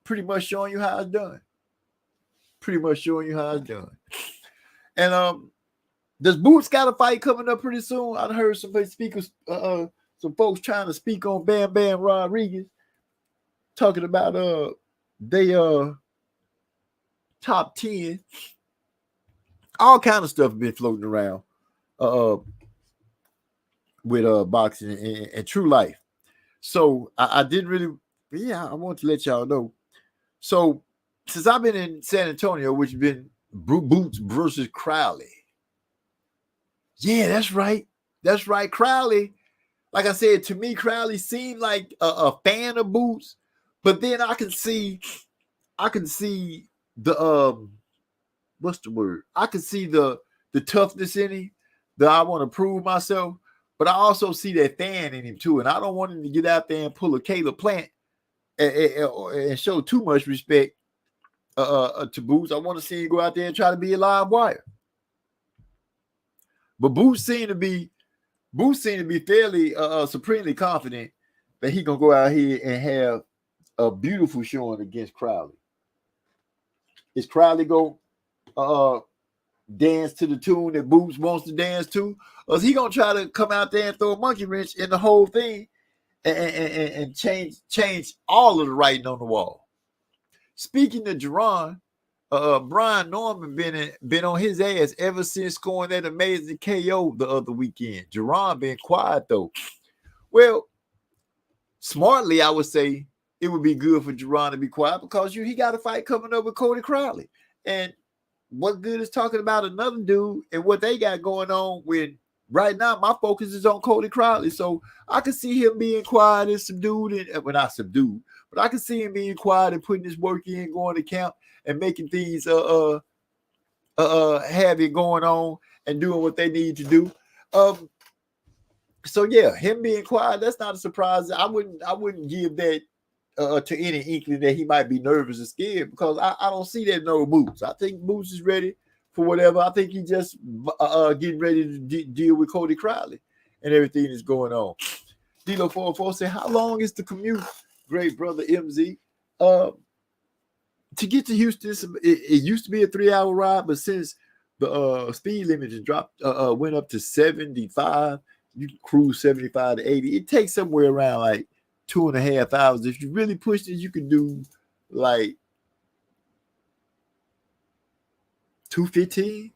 pretty much showing you how it's done. And does Boots got a fight coming up pretty soon? I heard some speakers, some folks trying to speak on Bam Bam Rodriguez, talking about they top 10. All kind of stuff been floating around with boxing and true life. So I didn't really, I want to let y'all know. So since I've been in San Antonio, which has been Boots versus Crowley. Yeah, that's right. Crowley, like I said, to me, Crowley seemed like a fan of Boots, but then I can see the what's the word? I can see the toughness in him, that I want to prove myself, but I also see that fan in him too, and I don't want him to get out there and pull a Caleb Plant and show too much respect to Boots. I want to see him go out there and try to be a live wire. But Boots seemed to be fairly supremely confident that he gonna go out here and have a beautiful showing against Crowley. Is Crowley gonna dance to the tune that Boots wants to dance to, or is he gonna try to come out there and throw a monkey wrench in the whole thing and change all of the writing on the wall? Speaking of Jerron, Brian Norman been on his ass ever since scoring that amazing KO the other weekend. Jerron been quiet though. Well, smartly, I would say it would be good for Jerron to be quiet because he got a fight coming up with Cody Crowley. And what good is talking about another dude and what they got going on when right now my focus is on Cody Crowley. So I can see him being quiet and subdued, and well, not subdued, but I can see him being quiet and putting his work in, going to camp and making things have it going on and doing what they need to do. So yeah, him being quiet, that's not a surprise. I wouldn't give that to any inkling that he might be nervous or scared, because I don't see that no Boots. I think Boots is ready for whatever. I think he just getting ready to deal with Cody Crowley and everything that's going on. D-Lo 404 said, how long is the commute? Great brother MZ. To get to Houston, it used to be a 3-hour ride, but since the speed limit has dropped, went up to 75, you can cruise 75 to 80. It takes somewhere around like 2.5 hours. If you really push it, you can do like 2:15.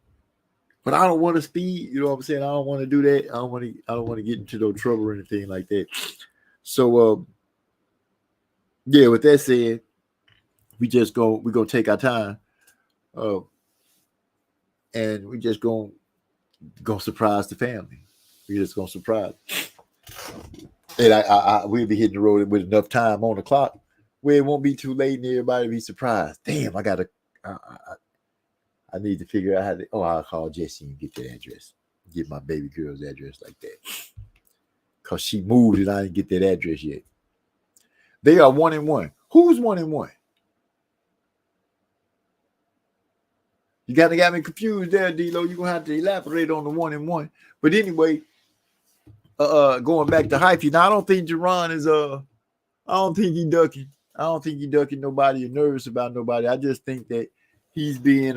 But I don't want to speed. You know what I'm saying? I don't want to do that. I don't want to get into no trouble or anything like that. So yeah, with that said, we're gonna take our time. And we just gonna surprise the family. We just gonna surprise. And we'll be hitting the road with enough time on the clock where it won't be too late and everybody be surprised. Damn, I need to figure out how to. Oh, I'll call Jessie and get the address. Get my baby girl's address like that. Cause she moved and I didn't get that address yet. They are 1-1. Who's 1-1? You got me confused there, D-Lo. You're gonna have to elaborate on the 1-1. But anyway, going back to hyphy. Now I don't think Jerron is I don't think he ducking. I don't think he ducking nobody or nervous about nobody. I just think that he's being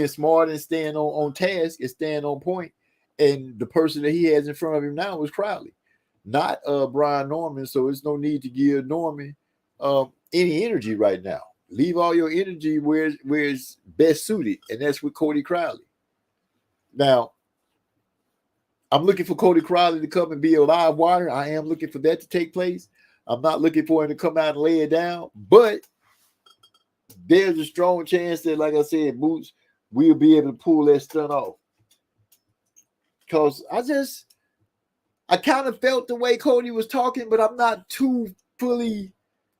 smart and staying on task and staying on point. And the person that he has in front of him now is Crowley, not Brian Norman. So there's no need to give Norman any energy right now. Leave all your energy where it's best suited, and that's with Cody Crowley. Now, I'm looking for Cody Crowley to come and be a live wire. I am looking for that to take place. I'm not looking for him to come out and lay it down, but there's a strong chance that, like I said, Boots will be able to pull that stunt off. Because I kind of felt the way Cody was talking, but I'm not too fully,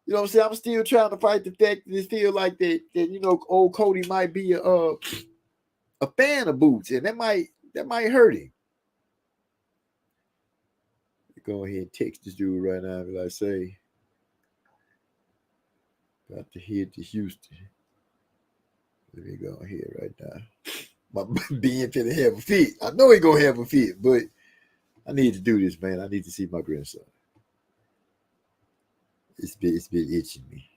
you know what I'm saying? I'm still trying to fight the fact that it feel like that old Cody might be a fan of Boots, and that might hurt him. Go ahead and text this dude right now. Like I say, about to head to Houston. Let me go here right now. My being finna have a fit. I know he gonna have a fit, but I need to do this, man. I need to see my grandson. It's been itching me.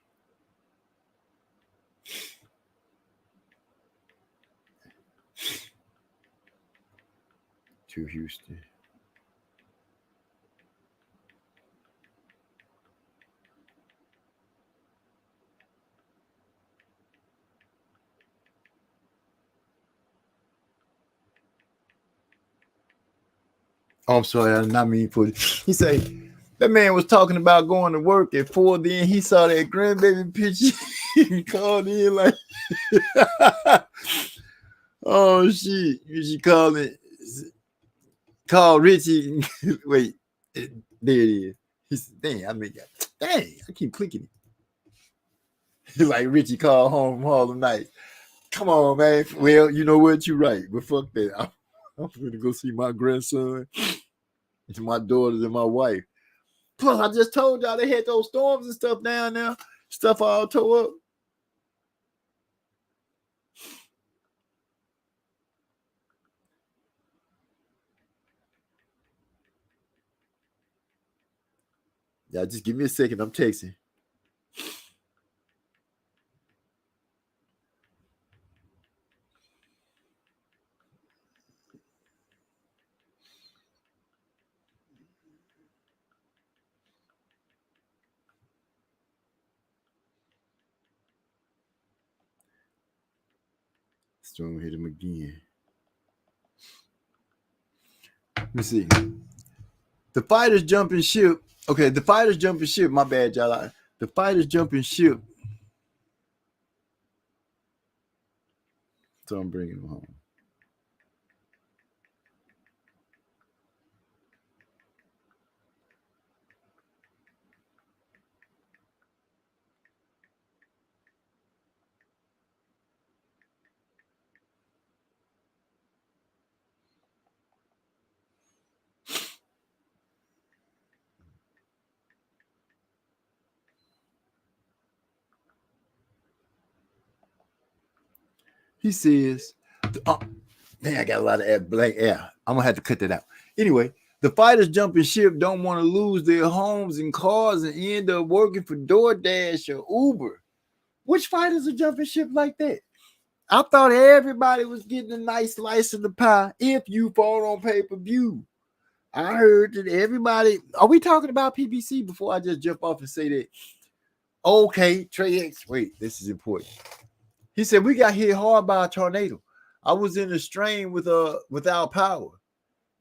To Houston. Oh, I'm sorry, I did not mean for it. He say that man was talking about going to work at 4. Then he saw that grandbaby picture. He called in like, oh shit! She called it. Call Richie. Wait, there it is. He said, "Dang, I keep clicking it." Like Richie called home from Harlem Nights. Come on, man. Well, you know what? You're right, but fuck that. I'm gonna go see my grandson, and my daughters, and my wife. Plus, I just told y'all they had those storms and stuff down there. Stuff all tore up. Yeah, just give me a second. I'm texting. Storm hit him again. Let me see. The fighters jumping ship. Okay, the fighters jumping ship. My bad, y'all. The fighters jumping ship. So I'm bringing them home. He says, man, I got a lot of blank air. I'm going to have to cut that out. Anyway, the fighters jumping ship don't want to lose their homes and cars and end up working for DoorDash or Uber. Which fighters are jumping ship like that? I thought everybody was getting a nice slice of the pie if you fought on pay-per-view. I heard that everybody... Are we talking about PBC before I just jump off and say that? Okay, Trey X. Wait, this is important. He said, we got hit hard by a tornado. I was in a strain without power.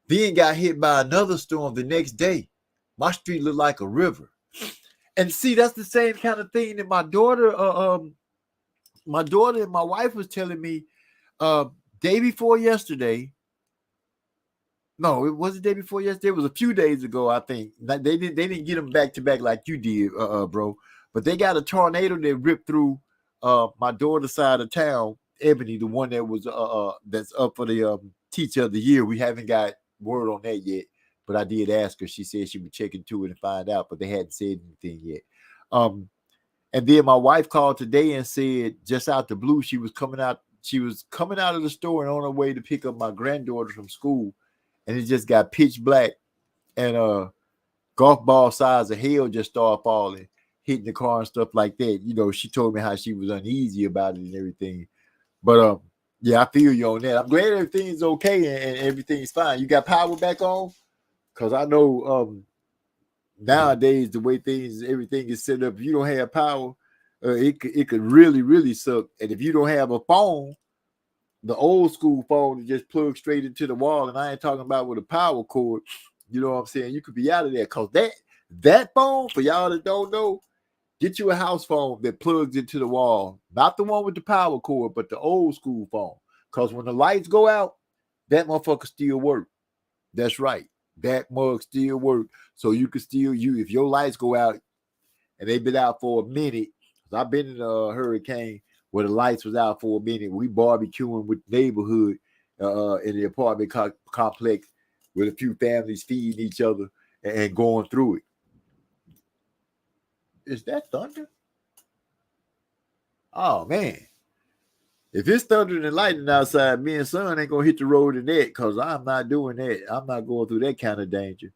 Then got hit by another storm the next day. My street looked like a river. And see, that's the same kind of thing that my daughter and my wife was telling me day before yesterday. No, it wasn't day before yesterday. It was a few days ago, I think. They didn't get them back to back like you did, bro. But they got a tornado that ripped through my daughter's side of town, Ebony, the one that was that's up for the teacher of the year. We haven't got word on that yet, but I did ask her. She said she would check into it and find out, but they hadn't said anything yet. And then my wife called today and said, just out the blue, she was coming out of the store and on her way to pick up my granddaughter from school. And it just got pitch black, and golf ball size of hail just started falling, hitting the car and stuff like that. You know, she told me how she was uneasy about it and everything. But yeah, I feel you on that. I'm glad everything's okay and everything's fine. You got power back on? Because I know nowadays the way everything is set up, if you don't have power, it could really, really suck. And if you don't have a phone, the old school phone that just plugs straight into the wall, and I ain't talking about with a power cord, you know what I'm saying? You could be out of there. Because that phone, for y'all that don't know, get you a house phone that plugs into the wall. Not the one with the power cord, but the old school phone. Because when the lights go out, that motherfucker still work. That's right. That mug still work. So you can still if your lights go out and they've been out for a minute. I've been in a hurricane where the lights was out for a minute. We barbecuing with the neighborhood in the apartment complex with a few families feeding each other and going through it. Is that thunder? Oh, man. If it's thunder and lightning outside, me and son ain't going to hit the road in that because I'm not doing that. I'm not going through that kind of danger.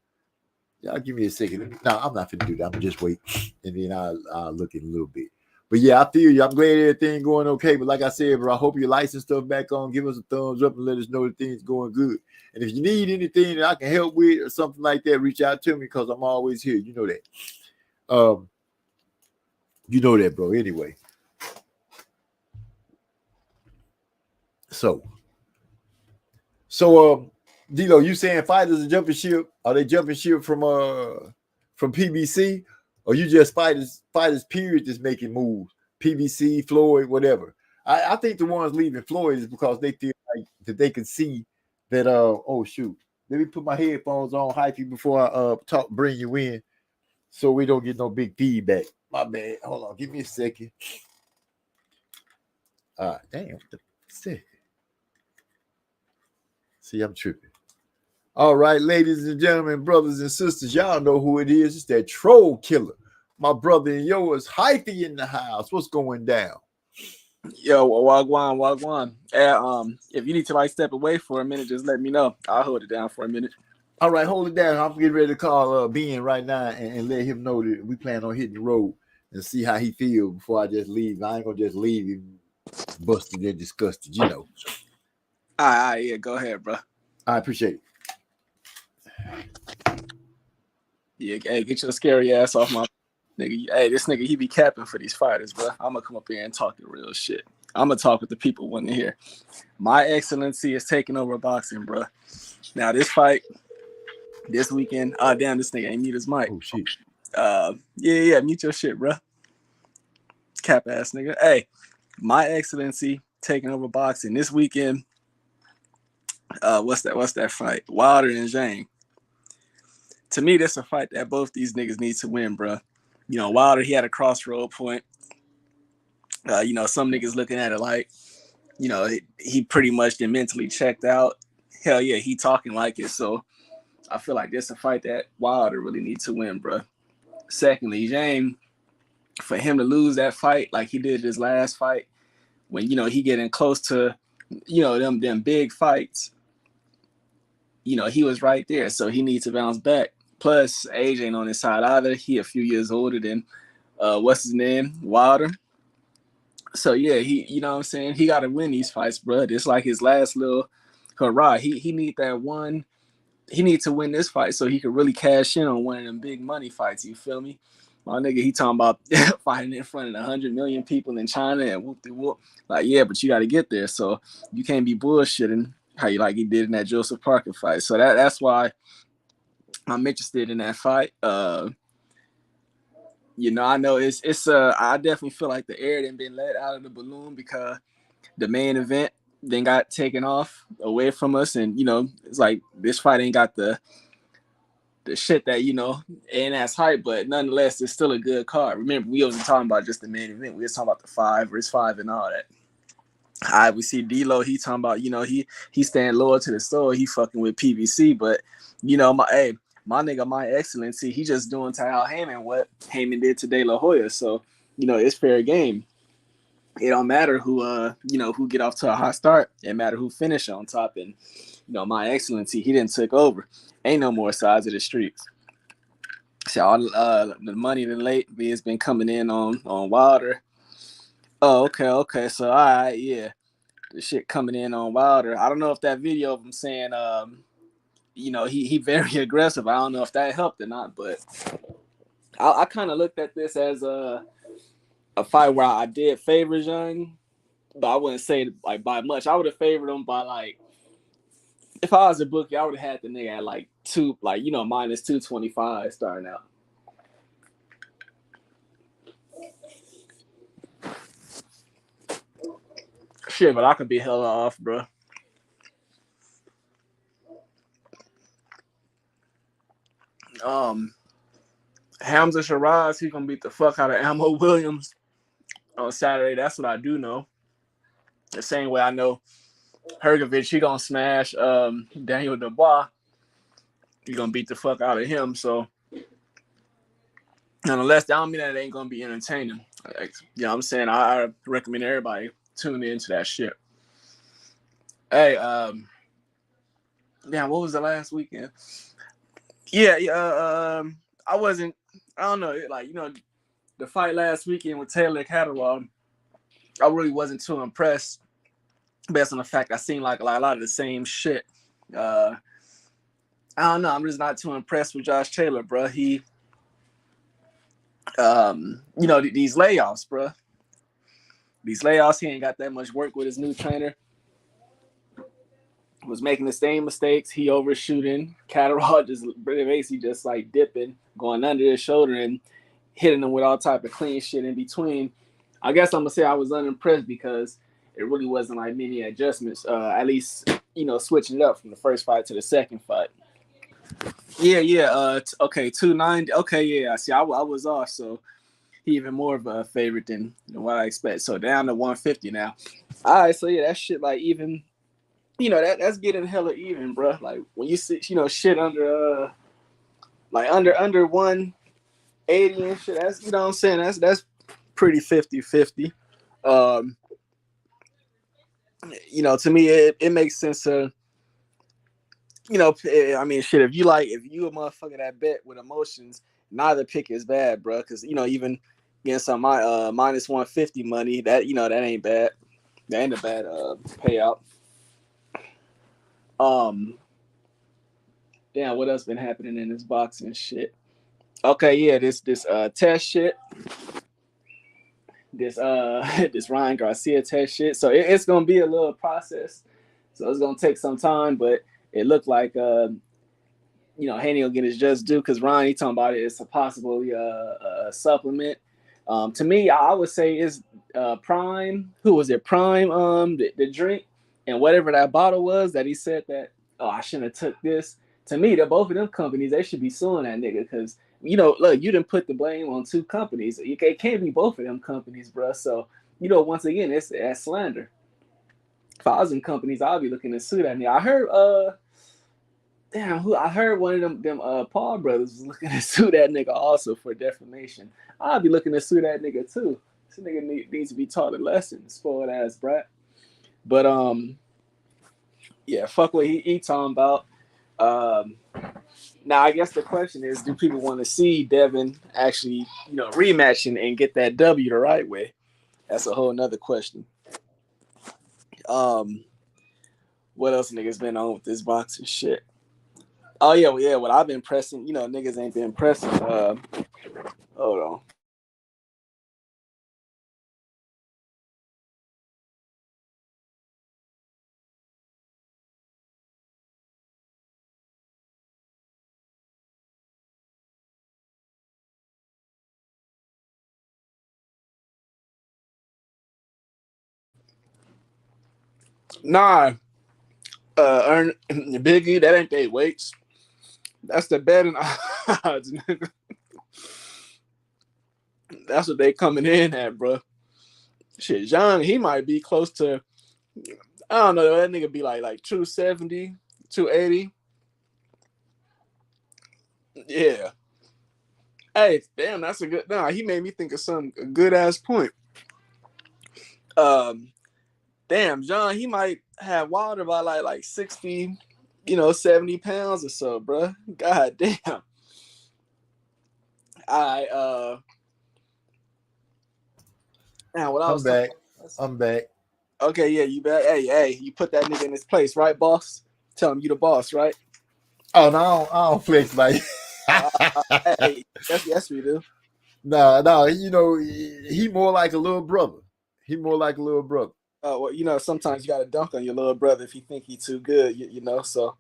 Y'all give me a second. No, I'm not finna do that. I'm going to just wait, and then I'll look in a little bit. But yeah, I feel you. I'm glad everything going okay. But like I said, bro, I hope your lights and stuff back on. Give us a thumbs up and let us know that things going good. And if you need anything that I can help with or something like that, reach out to me because I'm always here. You know that. You know that, bro. Anyway. So D-Lo, you saying fighters are jumping ship? Are they jumping ship from PBC? Or you just fighters period that's making moves? PBC, Floyd, whatever. I think the ones leaving Floyd is because they feel like that they can see that oh shoot. Let me put my headphones on, hyphy, before I bring you in so we don't get no big feedback. My bad. Hold on, give me a second. Damn, what the fuck? See, I'm tripping. All right, ladies and gentlemen, brothers and sisters, y'all know who it is. It's that troll killer. My brother and yours, Hyphy, in the house. What's going down? Yo, wagwan. If you need to step away for a minute, just let me know. I'll hold it down for a minute. All right, hold it down. I'm getting ready to call Ben right now and let him know that we plan on hitting the road and see how he feels before I just leave. I ain't gonna just leave him busted and disgusted, you know. All right, yeah, go ahead, bro. I appreciate it. Yeah, hey, get your scary ass off my nigga. Hey, this nigga, he be capping for these fighters, bro. I'm gonna come up here and talk the real shit. I'm gonna talk with the people wanting to hear. My Excellency is taking over boxing, bro. Now this fight this weekend. Damn, this nigga ain't mute his mic. Oh shit. Yeah, mute your shit, bro. Cap ass nigga. Hey, My Excellency taking over boxing this weekend. What's that fight? Wilder and Zhang. To me, that's a fight that both these niggas need to win, bro. You know, Wilder, he had a crossroad point. You know, some niggas looking at it like, you know, he pretty much been mentally checked out. Hell yeah, he talking like it. So I feel like that's a fight that Wilder really needs to win, bro. Secondly, Zhang, for him to lose that fight like he did his last fight, when, you know, he getting close to, you know, them big fights, you know, he was right there. So he needs to bounce back. Plus, age ain't on his side either. He a few years older than, what's his name? Wilder. So, yeah, he, you know what I'm saying? He got to win these fights, bro. It's like his last little hurrah. He need that one. He needs to win this fight so he could really cash in on one of them big money fights. You feel me? My nigga, he talking about fighting in front of 100 million people in China and whoop de whoop. Like, yeah, but you got to get there, so you can't be bullshitting how you like he did in that Joseph Parker fight. So that's why I'm interested in that fight. You know, I know it's I definitely feel like the air didn't been let out of the balloon because the main event then got taken off away from us, and you know, it's like this fight ain't got the shit that, you know, ain't as hype, but nonetheless, it's still a good card. Remember, we wasn't talking about just the main event. We was talking about the 5 versus 5 and all that. All right, we see D-Lo, he talking about, you know, he staying loyal to the store. He fucking with PBC, but, you know, my nigga, my Excellency, he just doing to Al Heyman what Heyman did to De La Hoya. So, you know, it's fair game. It don't matter who, you know, who get off to a hot start. It matter who finish on top. And, you know, my Excellency, he didn't take over. Ain't no more sides of the streets. So all the money the late has been coming in on Wilder. Oh, okay. So all right, yeah, the shit coming in on Wilder. I don't know if that video of him saying, you know, he very aggressive. I don't know if that helped or not, but I kind of looked at this as a fight where I did favor Zhang, but I wouldn't say like by much. I would have favored him by like, if I was a bookie, I would have had the nigga at like two, like, you know, minus 225 starting out. Shit, but I could be hella off, bro. Hamza Shiraz, he's gonna beat the fuck out of Ammo Williams on Saturday. That's what I do know. The same way I know Hergovich, he gonna smash Daniel Dubois. He gonna beat the fuck out of him. So, unless that don't mean that it ain't gonna be entertaining. Like, you know what I'm saying? I recommend everybody tune into that shit. Hey, damn, what was the last weekend? Yeah, I don't know, like, you know, the fight last weekend with Taylor Catterall, I really wasn't too impressed based on the fact I seen like a lot of the same shit. I don't know, I'm just not too impressed with Josh Taylor, bro. He, you know, these layoffs, bro. These layoffs, he ain't got that much work with his new trainer. Was making the same mistakes. He overshooting. Catterall just basically just like dipping, going under his shoulder and hitting him with all type of clean shit in between. I guess I'm gonna say I was unimpressed because it really wasn't like many adjustments. At least, you know, switching it up from the first fight to the second fight. Yeah. Okay, 290. Okay, yeah. See, I was off, so he even more of a favorite than what I expect. So down to 150 now. All right, so yeah, that shit like even. You know, that's getting hella even, bro. Like when you see, you know, shit under like under 180 and shit, that's, you know what I'm saying, that's pretty 50-50. You know, to me it makes sense to, you know, I mean, shit, if you a motherfucker that bet with emotions, neither pick is bad, bro, because, you know, even getting some minus 150 money, that, you know, that ain't bad. That ain't a bad payout. Damn, what else been happening in this boxing shit? Okay, yeah, this test shit. This this Ryan Garcia test shit. So it's gonna be a little process. So it's gonna take some time, but it looked like you know, Haney will get his just due because Ryan, he talking about it. It's a possible supplement. To me, I would say is Prime. Who was it? Prime. The drink and whatever that bottle was that he said that, oh, I shouldn't have took this. To me, that both of them companies, they should be suing that nigga because, you know, look, you didn't put the blame on two companies. It can't be both of them companies, bro. So, you know, once again, that's slander. If I was in companies, I'd be looking to sue that nigga. I heard I heard one of them Paul brothers was looking to sue that nigga also for defamation. I'd be looking to sue that nigga too. This nigga needs to be taught a lesson, spoiled ass brat. But yeah, fuck what he talking about. Now I guess the question is, do people want to see Devin actually, you know, rematching and get that W the right way? That's a whole nother question. What else niggas been on with this boxing shit? Oh yeah, what I've been pressing, you know, niggas ain't been pressing. Hold on. Nah, earn Biggie. That ain't they weights. That's the betting odds, nigga. That's what they coming in at, bro. Shit, Zhang, he might be close to. I don't know. That nigga be like 270, 280. Yeah. Hey, damn, that's a good. Nah, he made me think of some good ass point. Um, damn, John, he might have Wilder by like 60, 70 pounds or so, bro. God damn. I now what I was back. I'm back. Okay, yeah, you back. Hey, you put that nigga in his place, right, boss? Tell him you the boss, right? Oh no, I don't flex like. Hey, yes, we do. No, he more like a little brother. He more like a little brother. Oh, well, sometimes you got to dunk on your little brother if you think he's too good, So,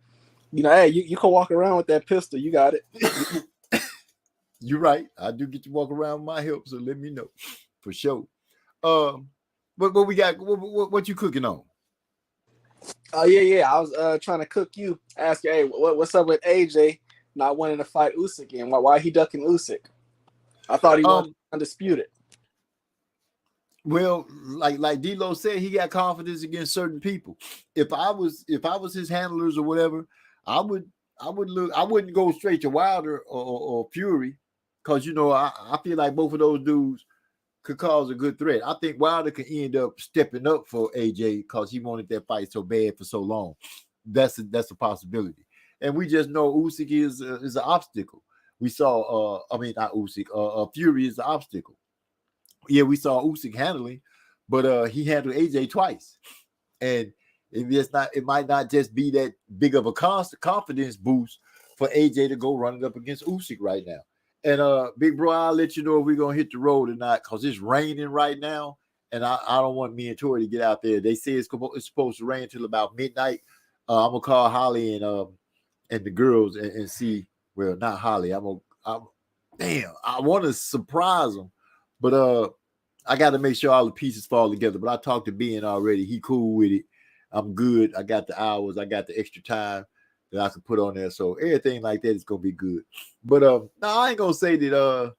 hey, you can walk around with that pistol. You got it. You're right. I do get to walk around with my help, so let me know for sure. What we got? What you cooking on? Oh yeah. I was trying to cook you. Ask you, hey, what's up with AJ not wanting to fight Usyk again? Why he ducking Usyk? I thought he was undisputed. Well, like D-Lo said, he got confidence against certain people. If I was his handlers or whatever, I wouldn't go straight to Wilder or Fury, because I feel like both of those dudes could cause a good threat. I think Wilder could end up stepping up for AJ because he wanted that fight so bad for so long. That's a possibility. And we just know Usyk is an obstacle. We saw not Usyk, Fury is an obstacle. Yeah, we saw Usyk handling, but he handled AJ twice. And it might not just be that big of a confidence boost for AJ to go running up against Usyk right now. And big bro, I'll let you know if we're gonna hit the road or not, because it's raining right now, and I don't want me and Tori to get out there. They say it's supposed to rain till about midnight. I'm gonna call Holly and the girls and see. Well, not Holly. I want to surprise them, but I got to make sure all the pieces fall together. But I talked to Ben already. He cool with it. I'm good. I got the hours. I got the extra time that I can put on there. So everything like that is gonna be good. But no, I ain't gonna say that.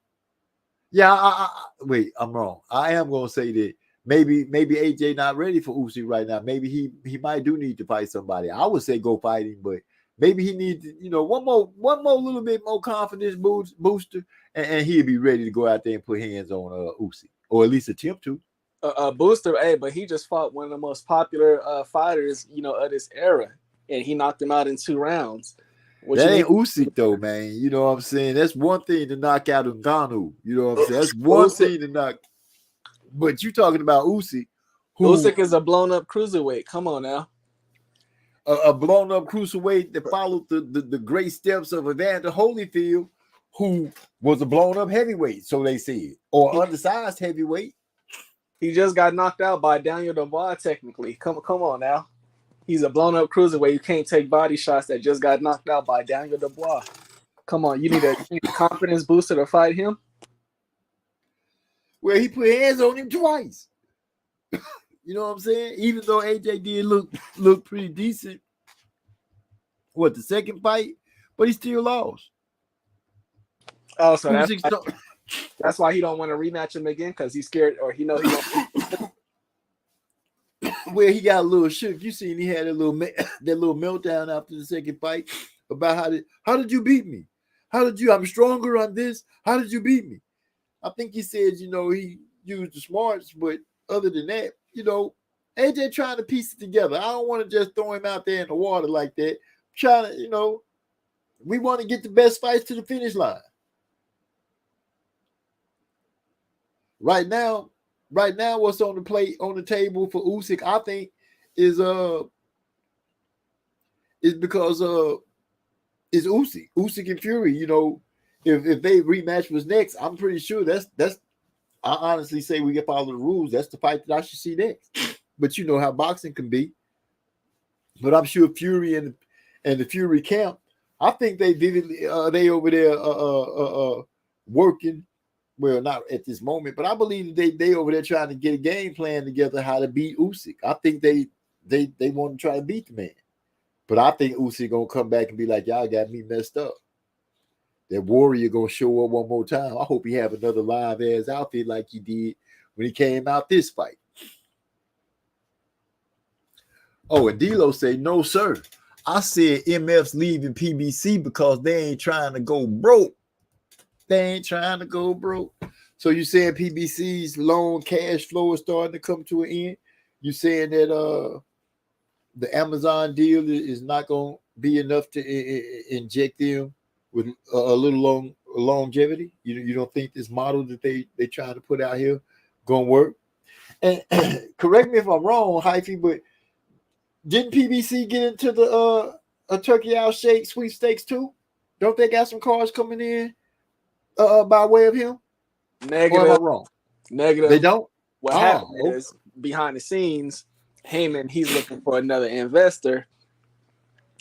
Wait, I'm wrong. I am gonna say that maybe AJ not ready for Usyk right now. Maybe he might do need to fight somebody. I would say go fight him, but maybe he needs one more little bit more confidence booster, and he'll be ready to go out there and put hands on Usyk, or at least attempt to. Booster, but he just fought one of the most popular fighters, of this era, and he knocked him out in 2 rounds. That ain't Usyk though, man. You know what I'm saying? That's one thing to knock out Ngannou. You know what I'm saying? That's one thing to knock. But you talking about Usyk, Usyk is a blown up cruiserweight. Come on now. A blown up cruiserweight that followed the great steps of Evander Holyfield, who was a blown up heavyweight, so they said, or undersized heavyweight. He just got knocked out by Daniel Dubois. Technically, come on now. He's a blown up cruiserweight. You can't take body shots that just got knocked out by Daniel Dubois. Come on, you need a confidence booster to fight him. Well, he put hands on him twice. You know what I'm saying? Even though AJ did look pretty decent, the second fight, but he still lost. Oh, so that's why he don't want to rematch him again, because he's scared, or he knows he don't. Well, he got a little shook. You seen he had that little meltdown after the second fight about how did you beat me? I'm stronger on this. How did you beat me? I think he said, he used the smarts, but other than that, AJ trying to piece it together. I don't want to just throw him out there in the water like that. Trying to, we want to get the best fights to the finish line. Right now, what's on the table for Usyk, I think, is because it's Usyk and Fury. if they rematch was next, I'm pretty sure that's I honestly say we get follow the rules. That's the fight that I should see next. But you know how boxing can be. But I'm sure Fury and the Fury camp, I think they vividly they over there working. Well, not at this moment, but I believe they over there trying to get a game plan together how to beat Usyk. I think they want to try to beat the man. But I think Usyk gonna come back and be like, y'all got me messed up. That Warrior gonna show up one more time. I hope he have another live ass outfit like he did when he came out this fight. Oh, and D'Lo say, no, sir. I said MF's leaving PBC because they ain't trying to go broke. They ain't trying to go broke. So you saying PBC's loan cash flow is starting to come to an end? You saying that the Amazon deal is not going to be enough to inject them with a little longevity? You don't think this model that they trying to put out here going to work? And correct me if I'm wrong, Hyphy, but didn't PBC get into the Turki Alashik sweepstakes too? Don't they got some cards coming in by way of him? Negative. Or am I wrong? Negative. They don't? What happened is behind the scenes, Heyman, he's looking for another investor,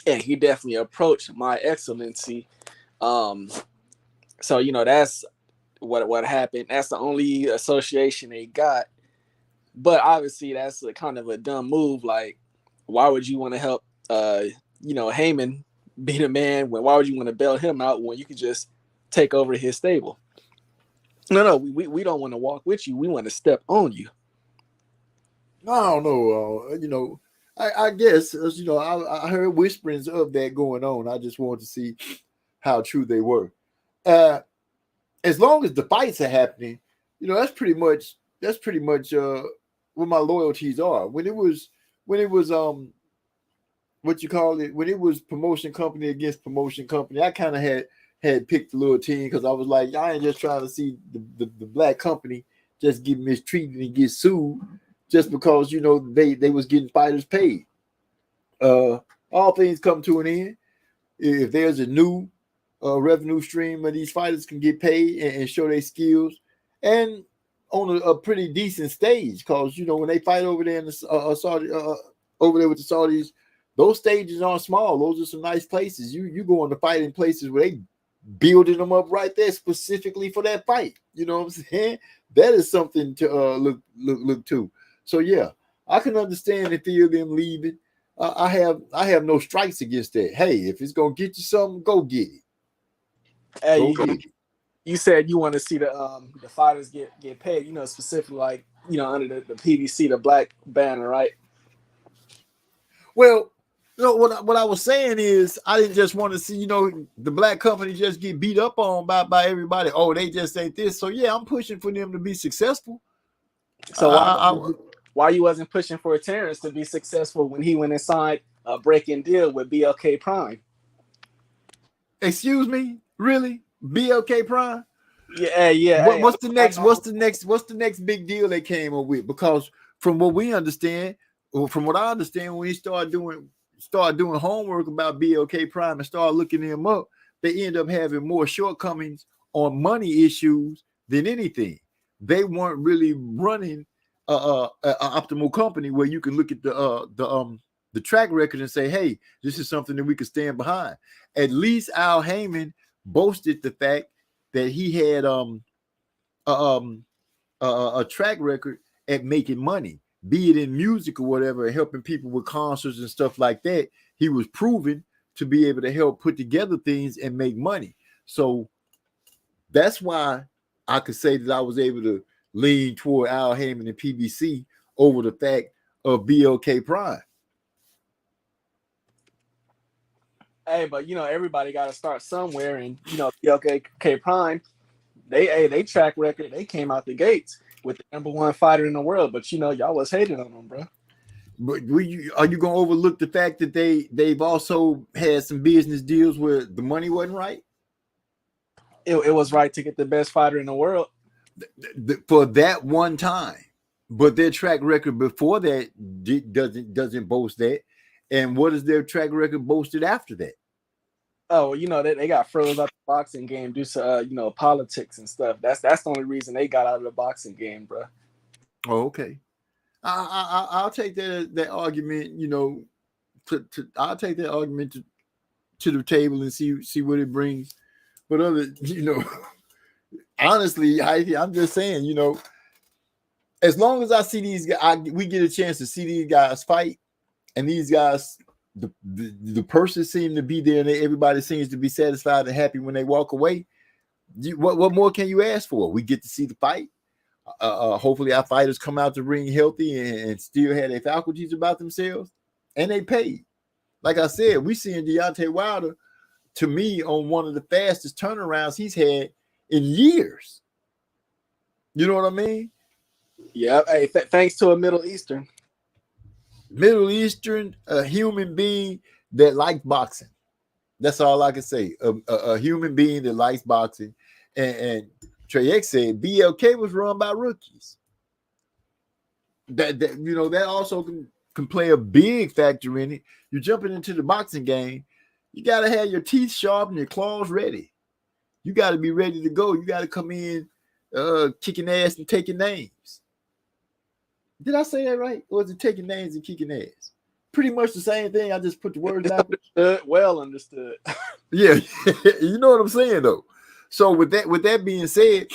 and he definitely approached My Excellency. So that's what happened. That's the only association they got. But obviously, that's a kind of a dumb move. Like, why would you want to help Heyman be the man why would you want to bail him out when you could just take over his stable? No, we don't want to walk with you. We want to step on you. I don't know. I guess I heard whisperings of that going on. I just wanted to see how true they were. As long as the fights are happening, that's pretty much what my loyalties are. When it was what you call it, when it was promotion company against promotion company, I kind of had picked a little team because I was like, I ain't just trying to see the black company just get mistreated and get sued just because they was getting fighters paid. All things come to an end. If there's a new revenue stream where these fighters can get paid and show their skills, and on a pretty decent stage, because when they fight over there in the Saudi, over there with the Saudis, those stages aren't small. Those are some nice places. You go on to fight in places where they building them up right there specifically for that fight. You know what I'm saying? That is something to look to. So yeah, I can understand and feel them leaving. I have no strikes against that. Hey, if it's gonna get you something, go get it. Hey, you said you want to see the fighters get paid. Specifically like under the PVC, the black banner, right? Well, what I was saying is I didn't just want to see the black company just get beat up on by everybody. Oh, they just ain't this. So yeah, I'm pushing for them to be successful. So why you wasn't pushing for Terence to be successful when he went inside a breaking deal with BLK Prime? Excuse me, really? BLK Prime? Yeah. What's the next big deal they came up with? Because from what we understand, or from what I understand, when he started doing homework about BLK Prime and started looking him up, they end up having more shortcomings on money issues than anything. They weren't really running an optimal company where you can look at the track record and say, hey, this is something that we can stand behind. At least Al Heyman boasted the fact that he had a track record at making money, be it in music or whatever, helping people with concerts and stuff like that. He was proven to be able to help put together things and make money. So that's why I could say that I was able to lean toward Al Heyman and PBC over the fact of BLK Prime. Hey, but everybody got to start somewhere, and BLK Prime, they track record, they came out the gates with the #1 fighter in the world, but y'all was hating on them, bro. But are you going to overlook the fact that they've also had some business deals where the money wasn't right? It was right to get the best fighter in the world for that one time, but their track record before that doesn't boast that. And what is their track record boasted after that? Oh, you know, they got froze out the boxing game due to you know, politics and stuff. That's the only reason they got out of the boxing game, bro. Oh, okay. I'll take that argument. You know, I'll take that argument to the table and see what it brings. But you know, honestly, I'm just saying, you know, as long as I see these guys, we get a chance to see these guys fight, and these guys, the person seems to be there, and everybody seems to be satisfied and happy when they walk away. What more can you ask for? We get to see the fight. Hopefully, our fighters come out the ring healthy and still have their faculties about themselves, and they paid. Like I said, we seeing Deontay Wilder, to me, on one of the fastest turnarounds he's had in years. You know what I mean? Yeah. Hey, thanks to a Middle Eastern human being that likes boxing. That's all I can say. A human being that likes boxing. And Trey X said BLK was run by rookies. That you know, that also can play a big factor in it. You're jumping into the boxing game. You got to have your teeth sharp and your claws ready. You got to be ready to go. You got to come in kicking ass and taking names. Did I say that right? Or was it taking names and kicking ass? Pretty much the same thing. I just put the words out. Well understood. Yeah, you know what I'm saying though. So with that being said,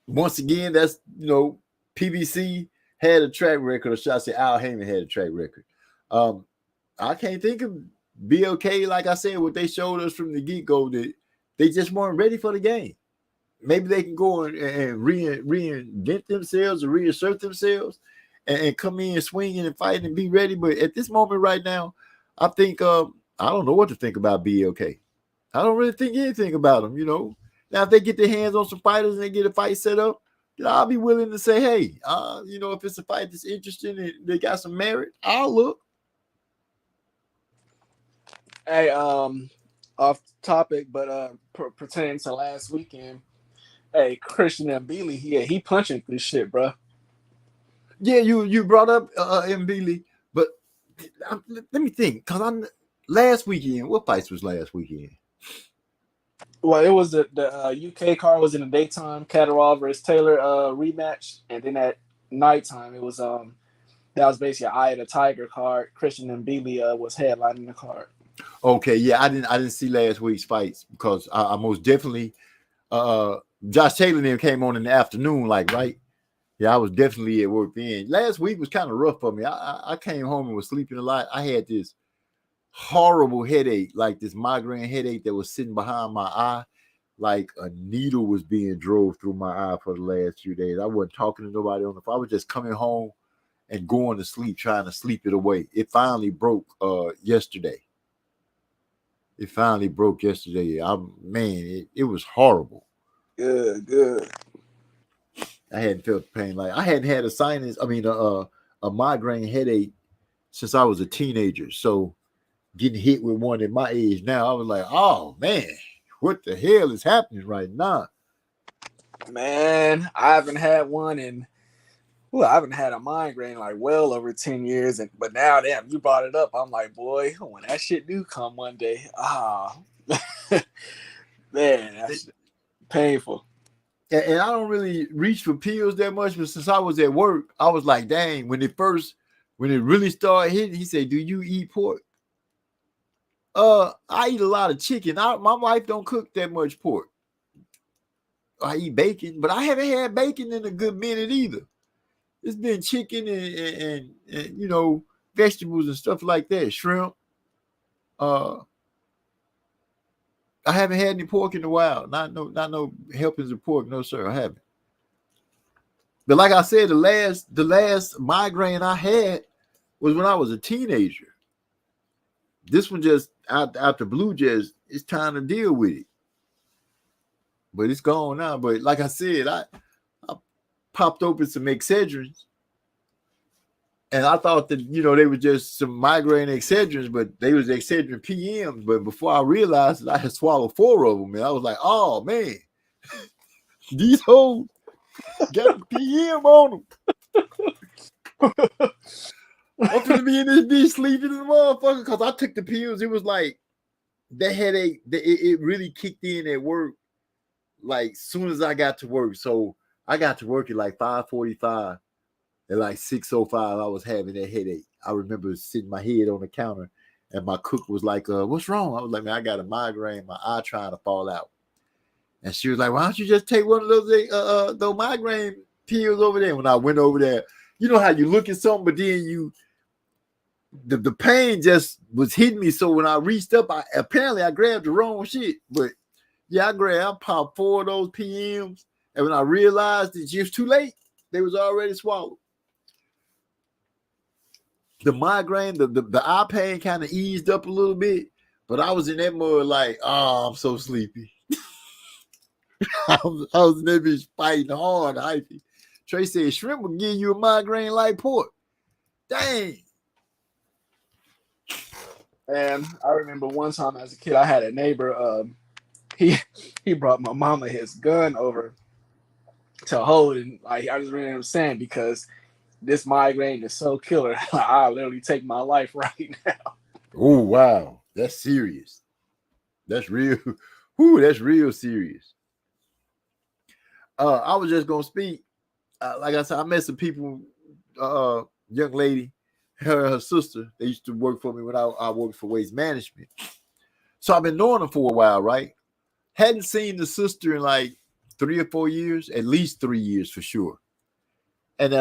once again, that's, you know, PBC had a track record, or should I say Al Heyman had a track record. I can't think of BLK, like I said, what they showed us from the get-go, that they just weren't ready for the game. Maybe they can go and reinvent themselves or reassert themselves and come in swinging and fighting and be ready. But at this moment right now, I think I don't know what to think about BLK. I don't really think anything about them, you know. Now, if they get their hands on some fighters and they get a fight set up, then I'll be willing to say, hey, you know, if it's a fight that's interesting and they got some merit, I'll look. Hey, off topic, but pertaining to last weekend, hey, Christian Mbili, he punching this shit, bro. Yeah, you brought up Mbili, but let me think, because last weekend, what fights was last weekend? Well, it was the UK card was in the daytime, Catterall versus Taylor rematch, and then at nighttime it was that was basically an Eye of the Tiger card. Christian Mbili was headlining the card. Okay, yeah, I didn't see last week's fights because I most definitely Josh Taylor and them came on in the afternoon, like, right? Yeah, I was definitely at work then. Last week was kind of rough for me. I came home and was sleeping a lot. I had this horrible headache, like this migraine headache that was sitting behind my eye, like a needle was being drove through my eye for the last few days. I wasn't talking to nobody on the phone. I was just coming home and going to sleep, trying to sleep it away. It finally broke yesterday. It was horrible. Good. I hadn't felt pain like I hadn't had a migraine headache since I was a teenager. So getting hit with one at my age now, I was like, oh man, what the hell is happening right now? Man, I haven't had one I haven't had a migraine like well over 10 years. But now, damn, you brought it up. I'm like, boy, when that shit do come one day, man, that's painful. And I don't really reach for pills that much, but since I was at work, I was like, dang, when it really started hitting, he said, do you eat pork? I eat a lot of chicken. My wife don't cook that much pork. I eat bacon, but I haven't had bacon in a good minute either. It's been chicken and you know, vegetables and stuff like that, shrimp. I haven't had any pork in a while. Not no helpings of pork. No, sir, I haven't. But like I said, the last migraine I had was when I was a teenager. This one just out the blue, just it's time to deal with it. But it's gone now. But like I said, I popped open some Excedrins. And I thought that, you know, they were just some migraine Excedrins, but they was Excedrin PMs. But before I realized that I had swallowed 4 of them, and I was like, oh, man, these hoes got a PM on them. I'm going to be in this bitch sleeping in the motherfucker because I took the pills. It was like that headache, it really kicked in at work. Like soon as I got to work, so I got to work at like 5:45. At like 6:05, I was having that headache. I remember sitting my head on the counter, and my cook was like, "What's wrong?" I was like, "Man, I got a migraine. My eye trying to fall out." And she was like, "Why don't you just take one of those migraine pills over there?" When I went over there, you know how you look at something, but then the pain just was hitting me. So when I reached up, I grabbed the wrong shit. But yeah, I popped 4 of those PMs, and when I realized it was too late, they was already swallowed. The migraine, the eye pain kind of eased up a little bit, but I was in that mode like, oh, I'm so sleepy. I was in that bitch fighting hard. Trey said, shrimp will give you a migraine like pork. Dang. And I remember one time as a kid, I had a neighbor. He brought my mama his gun over to hold, and like I just really understand because this migraine is so killer. I'll literally take my life right now. Oh wow, that's serious. That's real. Whoo, that's real serious. I was just gonna speak. Like I said, I met some people. Young lady, her and her sister. They used to work for me when I worked for waste management. So I've been knowing them for a while, right? Hadn't seen the sister in like 3 or 4 years, at least 3 years for sure. And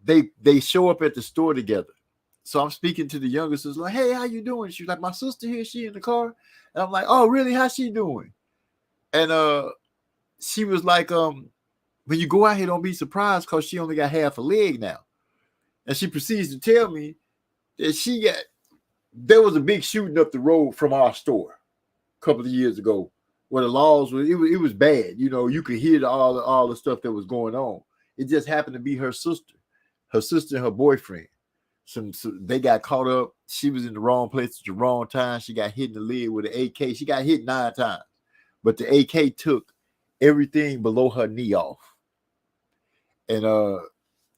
they show up at the store together. So I'm speaking to the younger sister, like, "Hey, how you doing?" She's like, "My sister here, she in the car." And I'm like, "Oh, really? How's she doing?" And she was like, "When you go out here, don't be surprised because she only got half a leg now." And she proceeds to tell me that there was a big shooting up the road from our store a couple of years ago where the laws were, it was bad. You know, you could hear all the stuff that was going on. It just happened to be her sister and her boyfriend. So they got caught up. She was in the wrong place at the wrong time. She got hit in the leg with an AK. She got hit 9 times, but the AK took everything below her knee off. And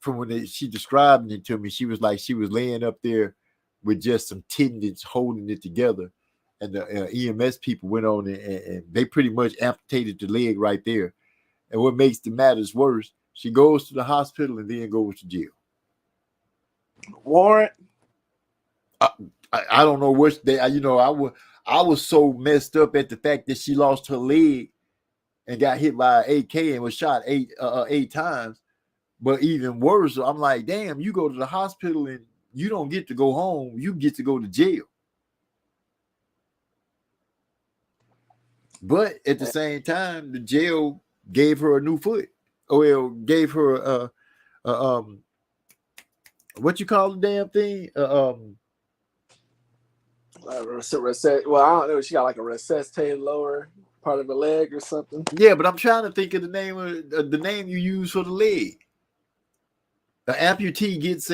from when she described it to me, she was like she was laying up there with just some tendons holding it together. And the EMS people went on and they pretty much amputated the leg right there. And what makes the matters worse, she goes to the hospital and then goes to jail. Warrant? I don't know what they. I was so messed up at the fact that she lost her leg and got hit by an AK and was shot 8 times. But even worse, I'm like, damn, you go to the hospital and you don't get to go home. You get to go to jail. But at the same time, the jail gave her a new foot. Well, gave her what you call the damn thing? Well, I don't know. She got like a resuscitated lower part of the leg or something. Yeah, but I'm trying to think of the name you use for the leg. The amputee gets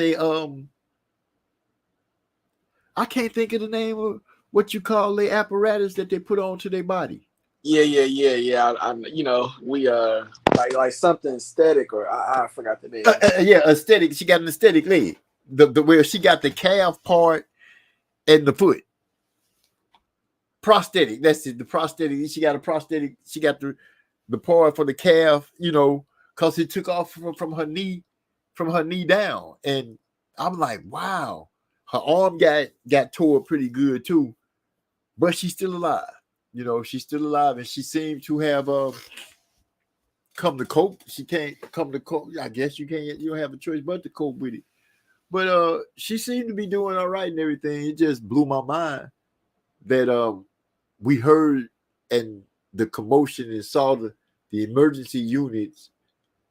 I can't think of the name of what you call the apparatus that they put onto their body. Yeah. We like something aesthetic, or I forgot the name. Yeah, aesthetic. She got an aesthetic leg. The where she got the calf part and the foot. Prosthetic. That's it. The prosthetic. She got a prosthetic. She got the part for the calf. Because it took off from her knee down, and I'm like, wow. Her arm got tore pretty good too, but she's still alive. She's still alive, and she seemed to have come to cope. She can't come to cope. I guess you can't. You don't have a choice but to cope with it. But she seemed to be doing all right and everything. It just blew my mind that we heard and the commotion and saw the emergency units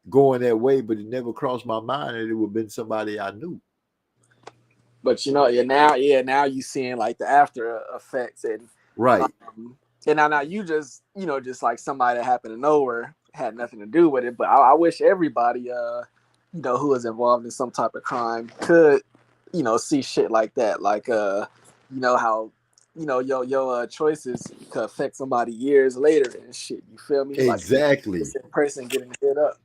going that way, but it never crossed my mind that it would have been somebody I knew. But now you seeing like the after effects and right. And now you just like somebody that happened to nowhere had nothing to do with it. But I wish everybody who was involved in some type of crime could see shit like that, like how your choices could affect somebody years later and shit. You feel me? Exactly. Like, this person getting hit up.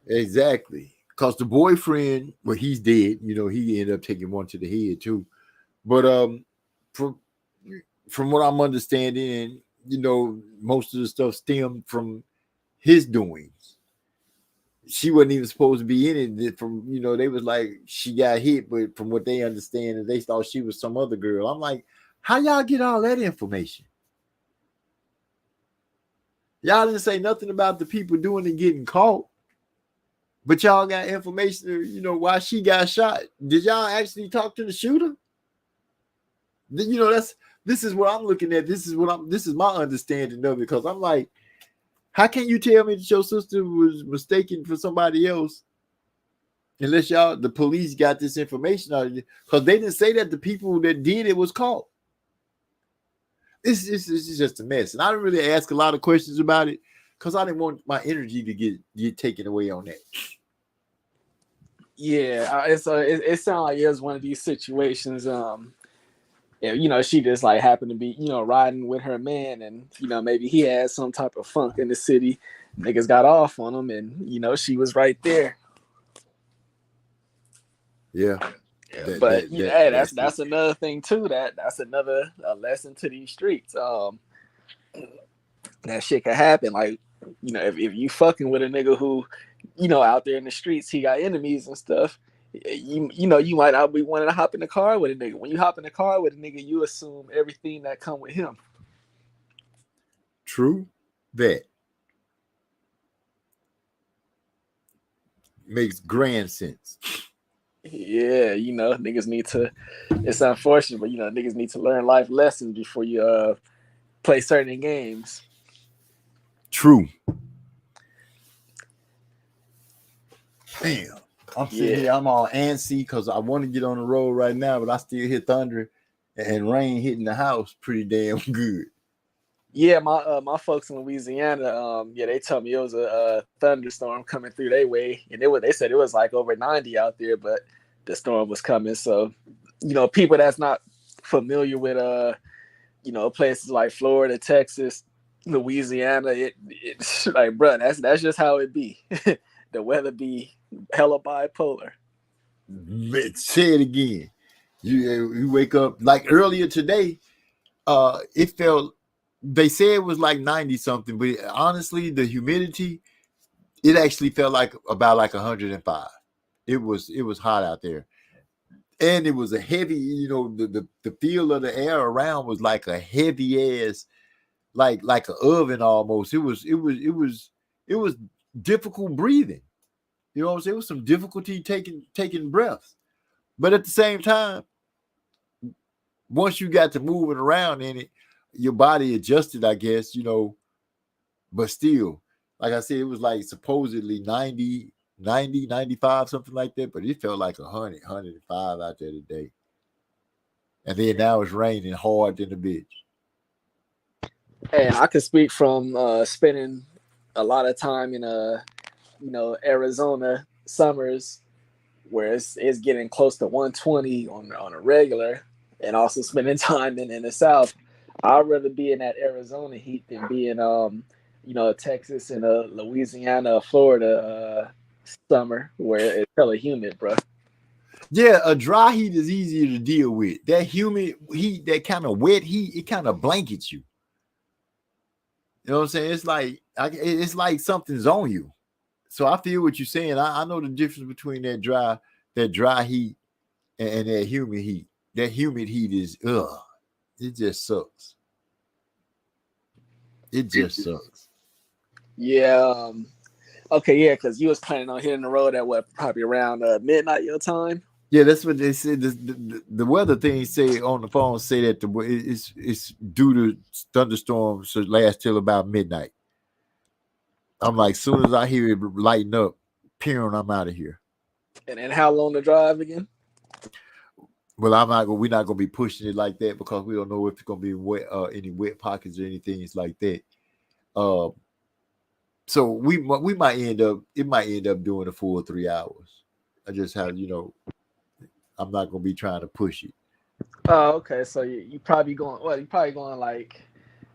Exactly. Because the boyfriend, well, he's dead. He ended up taking one to the head too. But from what I'm understanding, and most of the stuff stemmed from his doings. She wasn't even supposed to be in it. From they was like she got hit, but from what they understand, they thought she was some other girl. I'm like, how y'all get all that information? Y'all didn't say nothing about the people doing it getting caught, but y'all got information. Why she got shot. Did y'all actually talk to the shooter? This is what I'm looking at. This is my understanding of it, because I'm like, how can you tell me that your sister was mistaken for somebody else unless the police got this information out of you? Because they didn't say that the people that did it was caught. It's just a mess. And I didn't really ask a lot of questions about it because I didn't want my energy to get taken away on that. Yeah, it sounded like it was one of these situations. She just like happened to be, riding with her man, and maybe he had some type of funk in the city. Niggas got off on him, and she was right there. Yeah. But that's another thing too. That's another lesson to these streets. That shit could happen. Like, if you fucking with a nigga who, out there in the streets, he got enemies and stuff. You might not be wanting to hop in the car with a nigga. When you hop in the car with a nigga, you assume everything that come with him. True. That makes grand sense. Yeah, niggas need to. It's unfortunate, but niggas need to learn life lessons before you play certain games. True. Damn. I'm sitting here, I'm all antsy because I want to get on the road right now, but I still hear thunder and rain hitting the house pretty damn good. Yeah, my folks in Louisiana, they told me it was a thunderstorm coming through their way, and they said it was like over 90 out there, but the storm was coming. So, people that's not familiar with places like Florida, Texas, Louisiana, it's like, bro, that's just how it be. The weather be hella bipolar. Say it again. You wake up like earlier today. It felt. They say it was like 90 something, but honestly, the humidity, it actually felt like about like 105. It was hot out there, and it was a heavy. The feel of the air around was like a heavy ass, like an oven almost. It was difficult breathing. You know what I'm saying? It was some difficulty taking breaths, but at the same time, once you got to moving around in it, your body adjusted, I guess, but still, like I said, it was like supposedly 90, 95, something like that, but it felt like 100, 105 out there today. And then now it's raining hard in the bitch. Hey, I can speak from spending a lot of time in Arizona summers where it's getting close to 120 on a regular, and also spending time in the South. I'd rather be in that Arizona heat than be in Texas and Louisiana, Florida summer where it's hella humid, bro. Yeah, a dry heat is easier to deal with. That humid heat, that kind of wet heat, it kind of blankets you. You know what I'm saying? It's like something's on you. So I feel what you're saying. I know the difference between that dry heat and that humid heat. That humid heat is it just sucks. It just sucks. Yeah. Okay, yeah, because you was planning on hitting the road at what, probably around midnight your time? Yeah, that's what they said. The weather thing say on the phone say that it's due to thunderstorms to last till about midnight. I'm like, soon as I hear it lighten up, peering, I'm out of here. And how long to drive again? Well, we're not gonna be pushing it like that because we don't know if it's gonna be wet, any wet pockets or anything like that. So we might end up doing a full 3 hours. I just have, I'm not gonna be trying to push it. Oh, okay. So you probably going like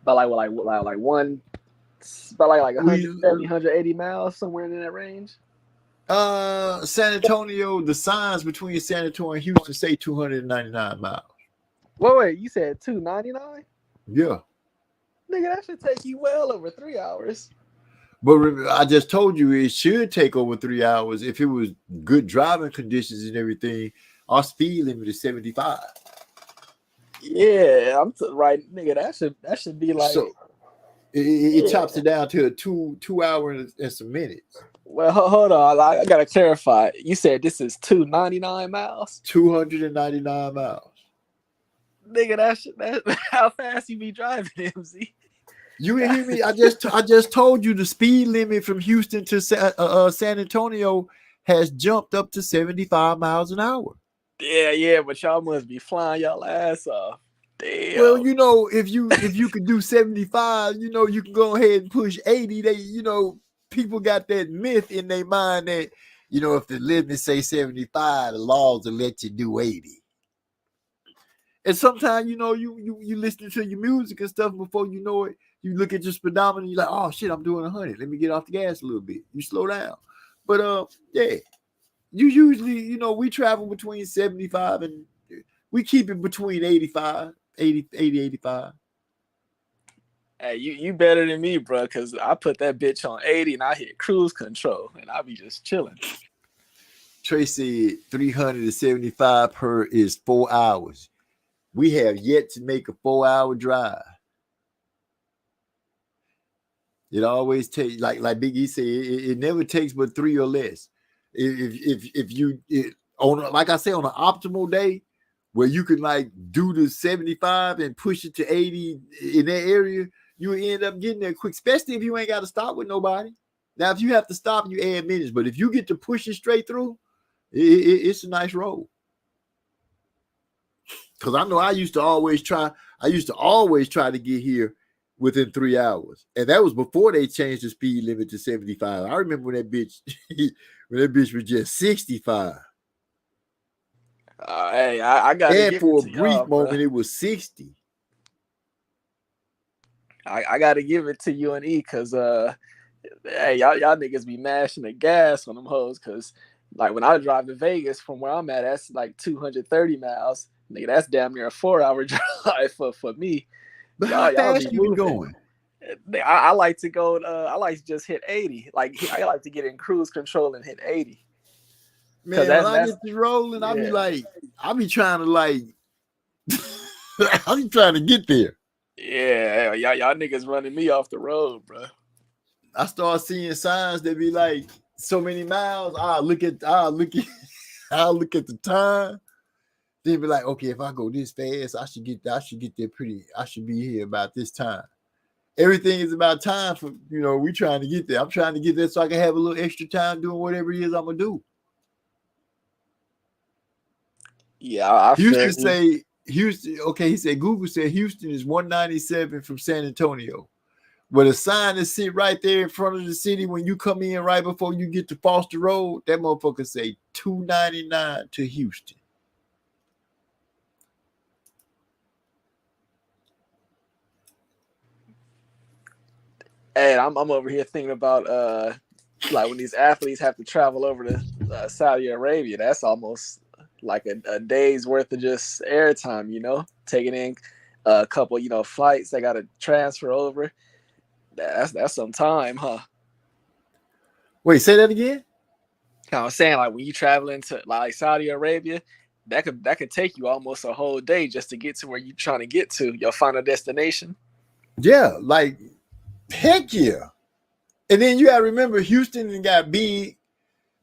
about like 170, 180 miles, somewhere in that range. San Antonio, the signs between San Antonio and Houston say 299 miles. Wait, you said 299? Yeah. Nigga, that should take you well over 3 hours. But I just told you it should take over 3 hours if it was good driving conditions and everything. Our speed limit is 75. Yeah, right, nigga. That should be like. So it chops it down to a two hour and some minutes. Well, hold on. I gotta clarify. You said this is 299 miles. 299 miles. Nigga, that how fast you be driving, MZ? You didn't hear me? I just told you the speed limit from Houston to San Antonio has jumped up to 75 miles an hour. Yeah, but y'all must be flying y'all ass off. Damn. Well, you know, if you could do 75, you know, you can go ahead and push 80. They, you know, people got that myth in their mind that, you know, if the limit say 75, the laws will let you do 80. And sometimes, you know, you listen to your music and stuff before you know it, you look at your speedometer and you're like, oh shit, I'm doing 100. Let me get off the gas a little bit. You slow down. But yeah, you usually, you know, we travel between 75 and we keep it between 85, 80, 85. Hey, you better than me, bro, because I put that bitch on 80 and I hit cruise control and I be just chilling. Trey said 375 per is 4 hours. We have yet to make a 4-hour drive. It always takes, like Big E said, it never takes but 3 or less. If you on, like I say, on an optimal day where you can like do the 75 and push it to 80 in that area, you end up getting there quick, especially if you ain't got to stop with nobody. Now, if you have to stop, you add minutes, but if you get to push it straight through, it's a nice roll. Because I know I used to always try to get here within 3 hours. And that was before they changed the speed limit to 75. I remember when that bitch was just 65. Hey, I gotta and give for it a to brief y'all, moment, bro. it was 60. I gotta give it to U and E because hey, y'all niggas be mashing the gas on them hoes because like when I drive to Vegas from where I'm at, that's like 230 miles. Nigga, that's damn near a 4-hour drive for me. But how Y'all fast be you be moving. going? I like to go. I like to just hit 80. Like I like to get in cruise control and hit 80. Man, when I get this rolling, yeah. I be trying to like, I be trying to get there. Yeah, y'all niggas running me off the road, bro. I start seeing signs that be like so many miles. I'll look at the time. Then be like, okay, if I go this fast, I should get there I should be here about this time. Everything is about time for, you know, we trying to get there. I'm trying to get there so I can have a little extra time doing whatever it is I'm gonna do. Yeah, I Houston say Houston. Okay, he said Google said Houston is 197 from San Antonio. But a sign that sit right there in front of the city when you come in right before you get to Foster Road, that motherfucker say 299 to Houston. Hey, I'm over here thinking about like when these athletes have to travel over to Saudi Arabia. That's almost like a day's worth of just airtime, you know, taking in a couple, you know, flights. They got to transfer over. That's some time, huh? Wait, say that again? I was saying, like when you traveling to like Saudi Arabia, that could take you almost a whole day just to get to where you're trying to get to your final destination. Yeah, like heck yeah. And then you gotta remember Houston got big.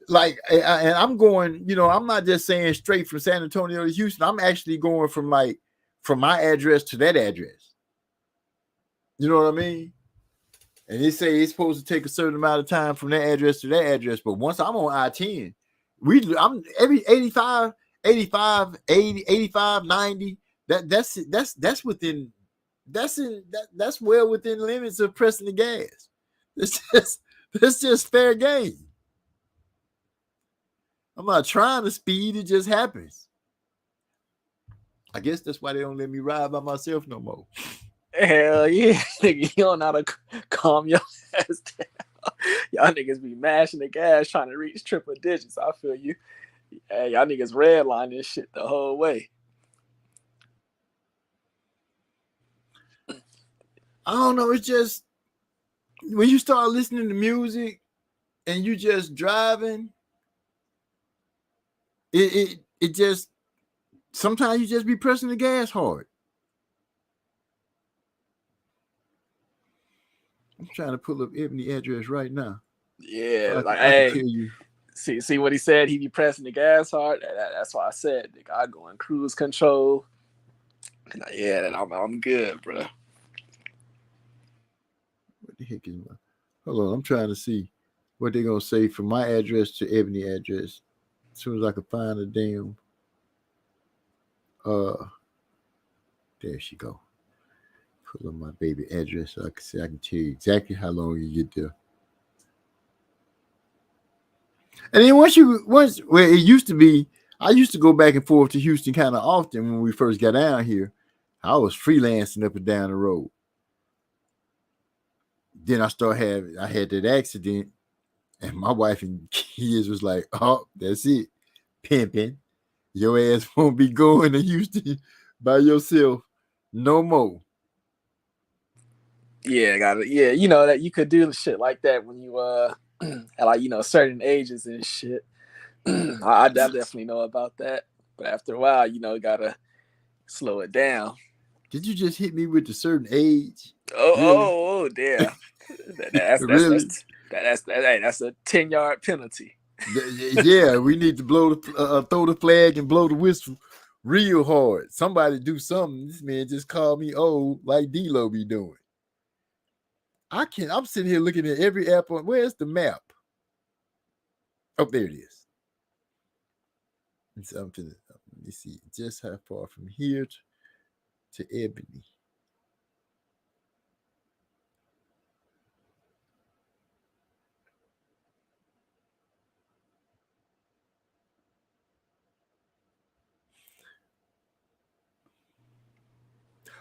Like, and I'm going, you know, I'm not just saying straight from San Antonio to Houston. I'm actually going from my address to that address. You know what I mean? And they say it's supposed to take a certain amount of time from that address to that address. But once I'm on I-10, I'm every 85, 80, 85, 90. That's within that's well within limits of pressing the gas. That's just fair game. I'm not trying to speed, it just happens. I guess that's why they don't let me ride by myself no more. Hell yeah, nigga, you don't know how to calm your ass down. Y'all niggas be mashing the gas trying to reach triple digits. I feel you. Hey, y'all niggas redline this shit the whole way. I don't know. It's just when you start listening to music and you just driving, it just sometimes you just be pressing the gas hard. I'm trying to pull up Ebony address right now. Yeah, So I can tell you. See what he said. He be pressing the gas hard. That's why I said, nigga, I go in cruise control. Yeah, I'm good, bro. What the heck is my? Hold on, I'm trying to see what they're gonna say from my address to Ebony address. As soon as I can find a damn. There she go. Pull up my baby address so I can tell you exactly how long you get there. And then once where it used to be, I used to go back and forth to Houston kind of often when we first got down here. I was freelancing up and down the road. Then I had that accident, and my wife and kids was like, "Oh, that's it, pimping. Your ass won't be going to Houston by yourself no more." Yeah, got it. Yeah, you know that you could do shit like that when you at like certain ages and shit. I definitely know about that, but after a while, gotta slow it down. Did you just hit me with a certain age? Oh, damn. That's Really? That's a 10-yard penalty. Yeah, we need to throw the flag and blow the whistle real hard. Somebody do something. This man just called me old like D-Lo be doing. I'm sitting here looking at every app on. Where's the map? Oh, there it is. Let me see just how far from here to Ebony.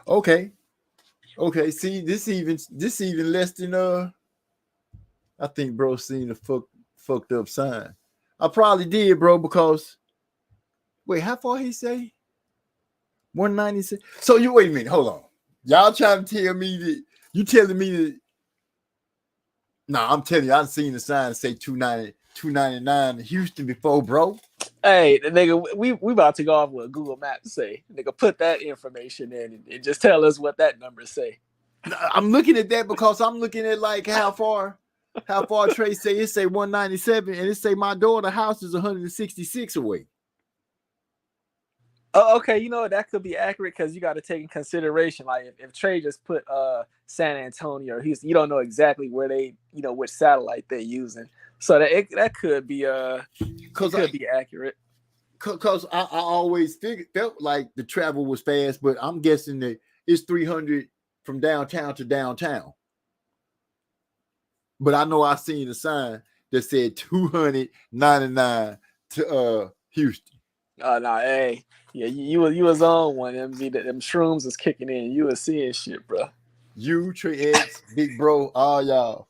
Okay. See, this even less than I think bro seen a fucked up sign. I probably did, bro, because wait, how far he say? 196. So you wait a minute, hold on. Y'all trying to tell me that you telling me that? Nah, I'm telling you, I've seen the sign say 299 in Houston before, bro. Hey, nigga, we about to go off what Google Maps say. Nigga, put that information in and just tell us what that number say. I'm looking at that because I'm looking at like how far Trey say it say 197 and it say my daughter's house is 166 away. Oh, okay, you know that could be accurate because you got to take in consideration, like if Trey just put San Antonio or Houston, you don't know exactly where they, which satellite they're using, so that could be be accurate. Because I always felt like the travel was fast, but I'm guessing that it's 300 from downtown to downtown. But I know I seen a sign that said 299 to Houston. Nah, hey. Yeah, you was on one. Them shrooms was kicking in. You was seeing shit, bro. You, Trey X, Big Bro, all y'all.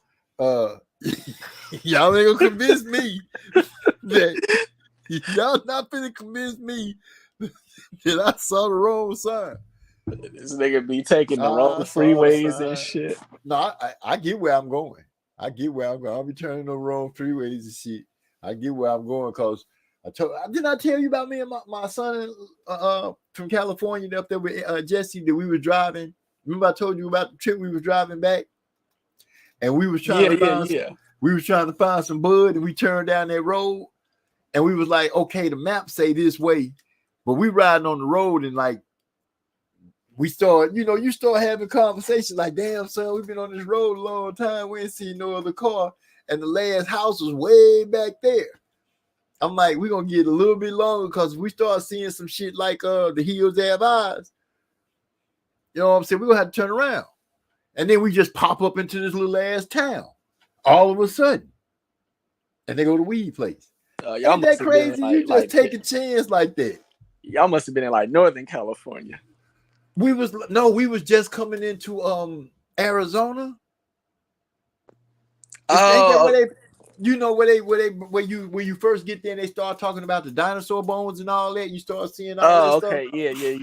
Y'all ain't gonna convince me that y'all not finna convince me that I saw the wrong sign. This nigga be taking the wrong freeways and shit. No, I get where I'm going. I'll be turning the wrong freeways and shit. I get where I'm going because didn't I tell you about me and my son from California up there with Jesse that we were driving? Remember I told you about the trip we was driving back, and we was trying to find some bud, and we turned down that road, and we was like, okay, the map say this way, but we riding on the road and like we start, you start having conversations like, damn son, we've been on this road a long time, we ain't seen no other car, and the last house was way back there. I'm like, we're going to get a little bit longer because we start seeing some shit like the hills have eyes. You know what I'm saying? We're going to have to turn around. And then we just pop up into this little ass town all of a sudden. And they go to weed place. Ain't that crazy? You just take a chance like that. Y'all must have been in like Northern California. We was just coming into Arizona. You know when you first get there and they start talking about the dinosaur bones and all that, you start seeing all that okay. stuff.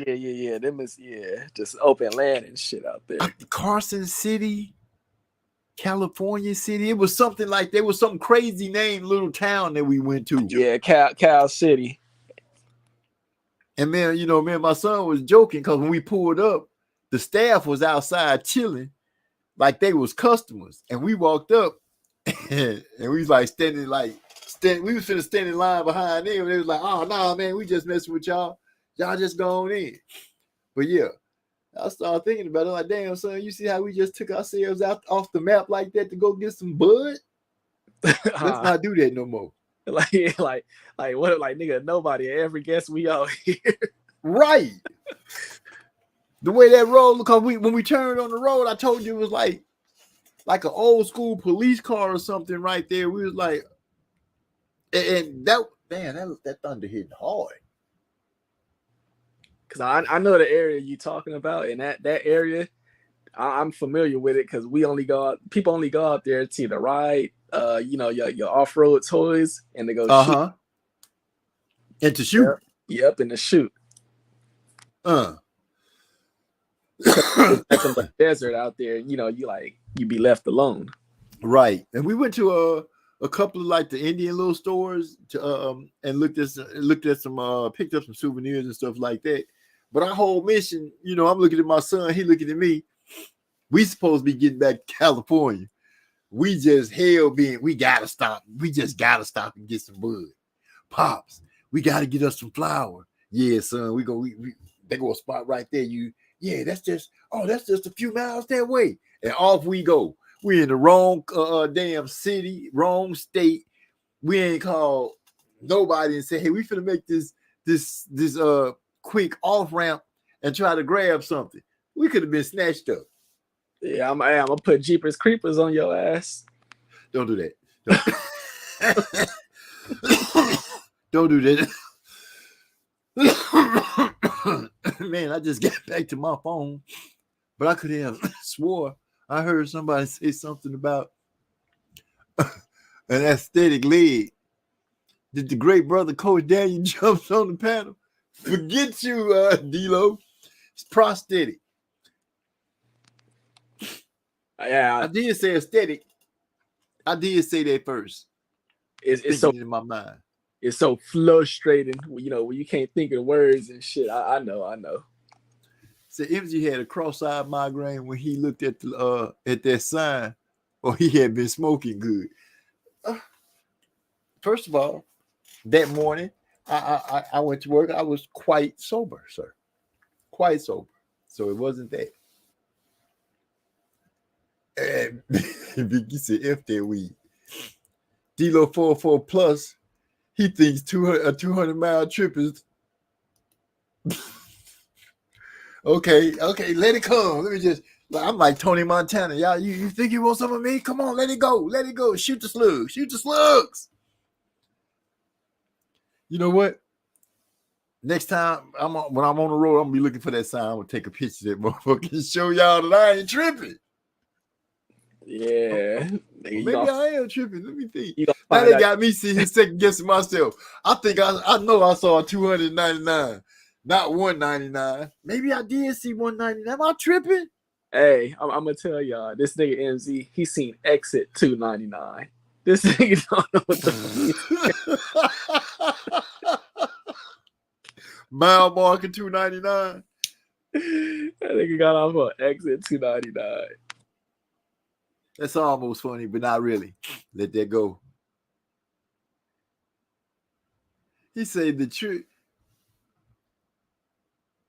Yeah. Them is just open land and shit out there. Carson City, California City. It was something like there was some crazy named little town that we went to. Yeah, Cal City. And man, me and my son was joking because when we pulled up, the staff was outside chilling like they was customers. And we walked up and we was like we was finna stand in line behind them. And they was like, oh, nah, man, we just messing with y'all. Y'all just going in. But yeah, I started thinking about it like, damn, son, you see how we just took ourselves out off the map like that to go get some bud? Let's not do that no more. Like what? Like nigga, nobody every guest we out here. Right. The way that road, because when we turned on the road, I told you it was like an old school police car or something right there. We was like, and that thunder hitting hard. Cause I know the area you talking about, and that area, I'm familiar with it because people only go out there to either ride, your off road toys, and to go shoot. And to shoot. Yep, and to shoot. It's a desert out there, you be left alone. Right. And we went to a couple of like the Indian little stores to and looked at some picked up some souvenirs and stuff like that. But our whole mission, I'm looking at my son, he looking at me. We supposed to be getting back to California. We just we gotta stop. We just gotta stop and get some bud. Pops, we gotta get us some flour. Yeah, son, they go a spot right there. That's just a few miles that way. And off we go. We in the wrong damn city, wrong state. We ain't called nobody and say, hey, we finna make this quick off ramp and try to grab something. We could have been snatched up. Yeah, I'm gonna put Jeepers Creepers on your ass. Don't do that. Don't do that. Man, I just got back to my phone, but I could have swore I heard somebody say something about an aesthetic leg. Did the great brother Coach Daniel jumps on the panel? Forget you, D-Lo. It's prosthetic. Yeah, I did say aesthetic. I did say that first. It's so in my mind. It's so frustrating, when you can't think of the words and shit. I know. So MG had a cross-eyed migraine when he looked at that sign, or he had been smoking good. First of all, that morning I went to work. I was quite sober, sir. Quite sober. So it wasn't that. And Vicky said, F that weed. D-Lo 44 plus, he thinks a 200-mile trip is okay, let it come. Let me just, I'm like Tony Montana. Y'all, you think you want some of me? Come on, let it go. Shoot the slugs. You know what? Next time when I'm on the road, I'm gonna be looking for that sign. I'm gonna take a picture of that motherfucker and show y'all that I ain't tripping. Yeah. Maybe I am tripping. Let me think. Now they got me sitting second guessing myself. I think I know I saw 299, not 199. Maybe I did see 199. Am I tripping? Hey, I'm gonna tell y'all, this nigga MZ, he seen exit 299. This nigga don't know what the fuck. Mile marker 299. That nigga got off on exit 299. That's almost funny, but not really. Let that go. He said the truth.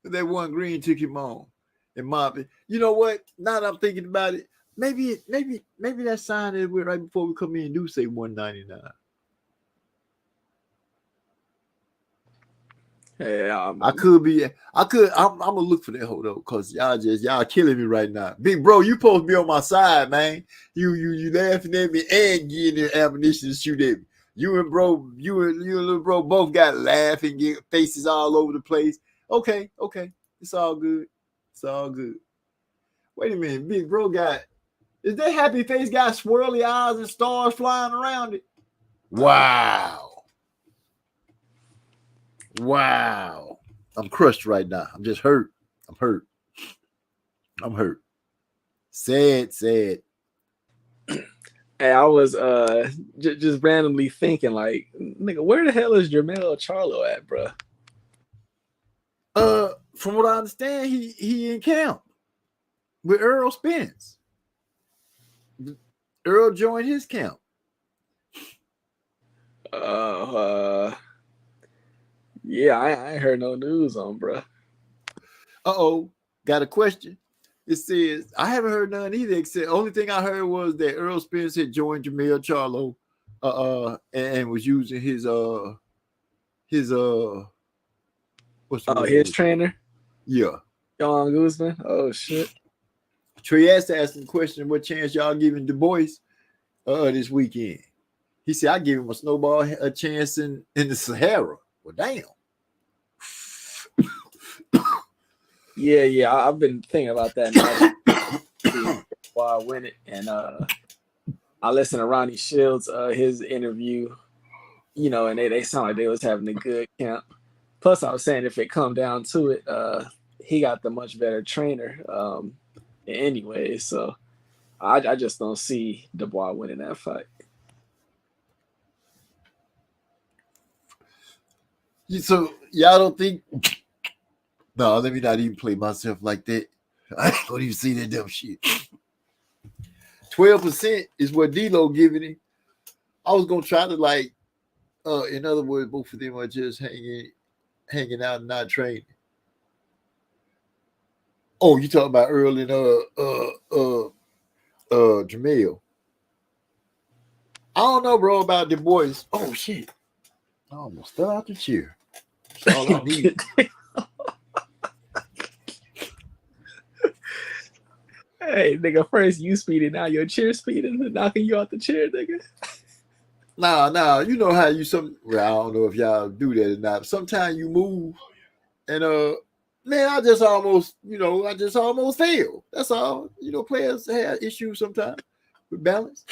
That one green took him on. And Mom, you know what? Now that I'm thinking about it, maybe that sign that we're right before we come in do say 199. Yeah, I'm gonna look for that hold up because y'all killing me right now. Big bro, you supposed to be on my side, man. You laughing at me and getting the ammunition to shoot at me. You and little bro both got laughing, get faces all over the place. Okay. It's all good. Wait a minute, big bro is that happy face got swirly eyes and stars flying around it? Wow. I'm crushed right now. I'm just hurt. I'm hurt. Sad. And I was just randomly thinking, like, nigga, where the hell is Jermell Charlo at, bro? From what I understand, he in camp with Errol Spence. Errol joined his camp. Yeah, I ain't heard no news on, bro. Got a question. It says I haven't heard none either. Except only thing I heard was that Errol Spence had joined Jermell Charlo, and was using his what's the word? His trainer. Yeah, Yohan Guzman. Oh shit. Trey asked to ask him a question. What chance y'all giving Du Bois this weekend? He said I give him a snowball a chance in the Sahara. Well, damn. Yeah. I've been thinking about that now while I win it, and I listened to Ronnie Shields, his interview, and they sound like they was having a good camp. Plus, I was saying if it come down to it, he got the much better trainer anyway. So I just don't see Dubois winning that fight. So y'all don't think? No, let me not even play myself like that. I ain't gonna even see that dumb shit. 12% is what D-Lo giving him. I was gonna try to in other words, both of them are just hanging out and not training. Oh, you talking about Earl and Jermell? I don't know, bro, about the boys. Oh shit! I almost fell out the chair. That's all I need. Hey, nigga, first you speeding, now your chair speeding and knocking you out the chair, nigga. Nah, you know how you well, I don't know if y'all do that or not. Sometimes you move and man, I just almost fail. That's all. Players have issues sometimes with balance.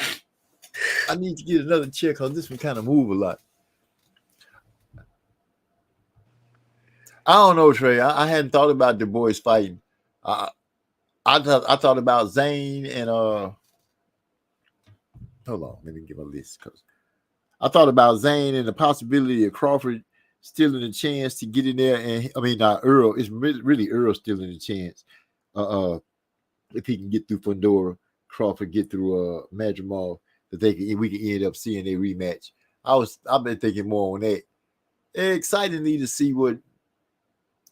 I need to get another chair because this one kind of move a lot. I don't know, Trey. I hadn't thought about the boys fighting. I thought about Zane and hold on, let me get my list because I thought about Zane and the possibility of Crawford stealing a chance to get in there, and Earl. It's really Earl stealing a chance. If he can get through Fundora, Crawford get through Madrimal, that we can end up seeing a rematch. I've been thinking more on that. Excitingly to see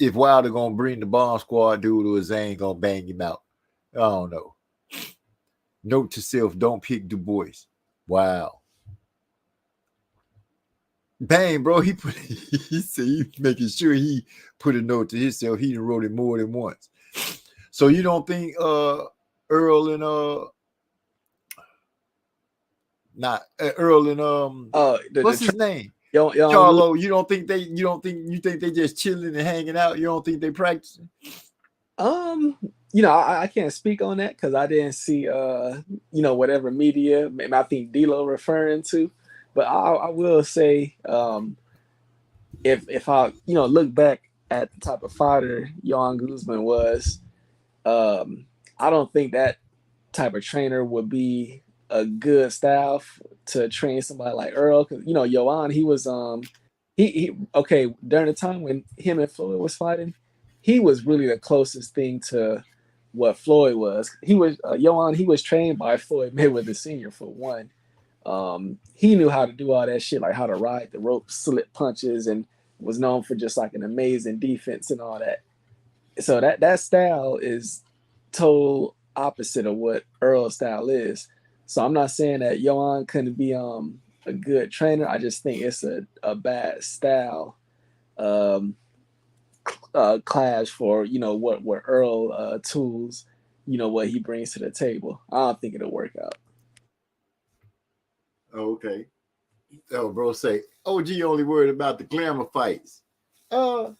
if Wilder gonna bring the bomb squad dude or Zane gonna bang him out. I don't know. Note to self: don't pick Du Bois. Wow. Bang, bro. He said he making sure he put a note to himself. He wrote it more than once. So you don't think Earl and what's his name? Charlo. You think they just chilling and hanging out? You don't think they practicing? I can't speak on that because I didn't see whatever media I think D-Lo referring to. But I will say, if I look back at the type of fighter Yohan Guzman was, I don't think that type of trainer would be a good style to train somebody like Earl. Because Yohan, he was during the time when him and Floyd was fighting, he was really the closest thing to what Floyd was. He was Yohan. He was trained by Floyd Mayweather Sr. for one. He knew how to do all that shit, like how to ride the rope, slip punches, and was known for just like an amazing defense and all that. So that style is total opposite of what Earl's style is. So I'm not saying that Yohan couldn't be a good trainer. I just think it's a bad style clash for what Earl tools, what he brings to the table. I don't think it'll work out. Okay. Oh, bro, say OG only worried about the glamour fights. Can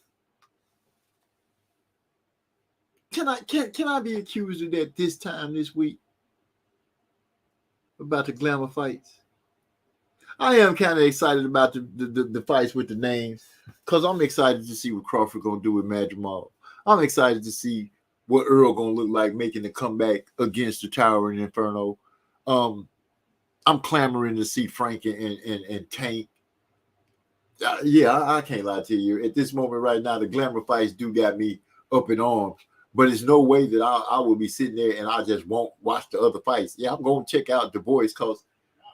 I be accused of that this time this week? About the glamour fights? I am kind of excited about the fights with the names because I'm excited to see what Crawford gonna do with Madrimal. I'm excited to see what Earl gonna look like making the comeback against the Towering Inferno. I'm clamoring to see Frank and Tank. I can't lie to you. At this moment right now, the glamour fights do got me up in arms. But it's no way that I will be sitting there and I just won't watch the other fights. Yeah, I'm going to check out Du Bois because,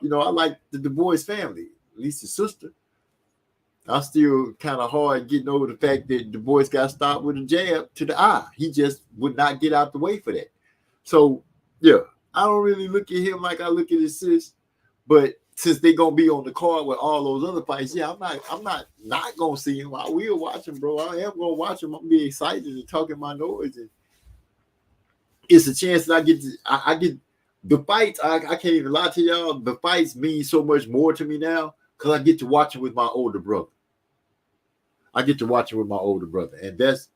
I like the Du Bois family, at least his sister. I'm still kind of hard getting over the fact that Du Bois got stopped with a jab to the eye. He just would not get out the way for that. So, yeah, I don't really look at him like I look at his sis. But since they're going to be on the card with all those other fights, yeah, I'm not going to see him. I will watch him, bro. I am going to watch him. I'm going to be excited and talking my noise. And it's a chance that I get the fights. I can't even lie to y'all. The fights mean so much more to me now because I get to watch it with my older brother. And that's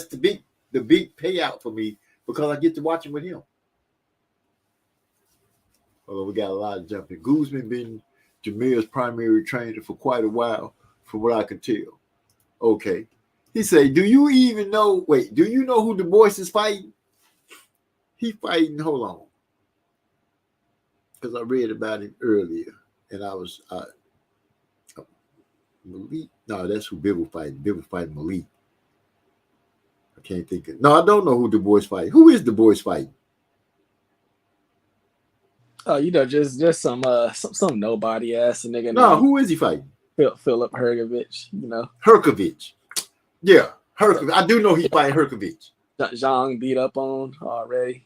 the big payout for me because I get to watch him with him. Although we got a lot of jumping. Guzman been Jameer's primary trainer for quite a while, from what I can tell. Okay. He said, do you know who Du Bois is fighting? He fighting, hold on. Because I read about him earlier. And I was, Malik? No, that's who Bibble fighting. Bibble fighting Malik. I can't think of, no, I don't know who Du Bois fighting. Who is Du Bois fighting? Oh, just some nobody ass nigga. No, who is he fighting? Philip Hergovich, Herkovich. Yeah, Herkovich. I do know he's fighting Herkovich. Zhang beat up on already.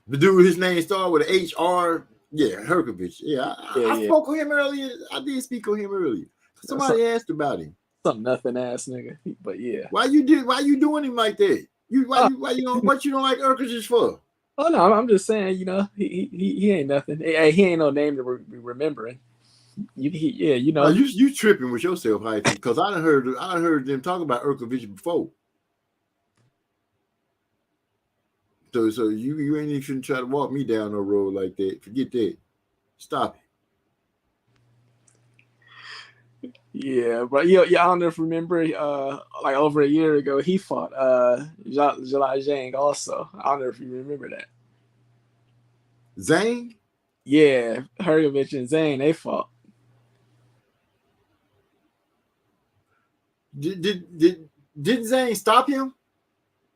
The dude, his name started with an HR. Yeah, Herkovich. Yeah, I spoke with him earlier. I did speak with him earlier. Somebody asked about him. Some nothing ass nigga. But yeah. Why you doing him like that? What you don't like Herkovich for? Oh no, I'm just saying, he ain't nothing. Hey, he ain't no name to be remembering. You tripping with yourself, Heidi, because I done heard them talk about Herkovich before. So you ain't even try to walk me down no road like that. Forget that. Stop it. Yeah, but I don't know if you remember, like over a year ago, he fought Zhang also. I don't know if you remember that. Zhang? Yeah, Hergovich and Zhang, they fought. Did Zhang stop him?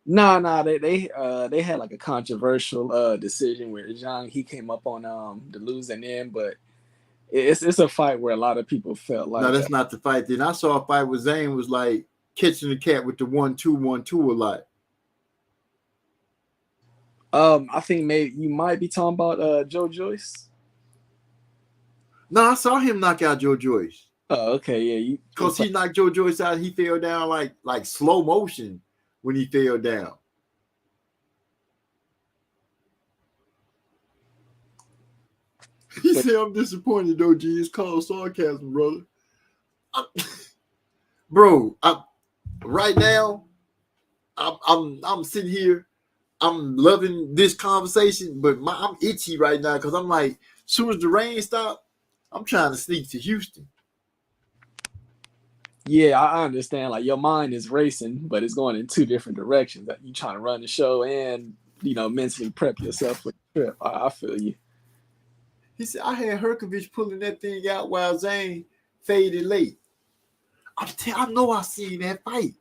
No, they had like a controversial decision where Zhang, he came up on the losing end, but it's a fight where a lot of people felt like no, that's not the fight. Then I saw a fight with Zhang was like catching the cat with the 1-2-1-2 a lot. I think maybe you might be talking about Joe Joyce. No, I saw him knock out Joe Joyce. Oh, okay, yeah. Because he knocked Joe Joyce out, he fell down like slow motion when he fell down. He said, "I'm disappointed, though, G. It's called sarcasm, brother." Right now, I'm sitting here. I'm loving this conversation, but I'm itchy right now because I'm like, as soon as the rain stops, I'm trying to sneak to Houston. Yeah, I understand. Like your mind is racing, but it's going in two different directions. That you trying to run the show and mentally prep yourself for the trip. I feel you. He said, I had Herkovich pulling that thing out while Zhang faded late. I know I seen that fight.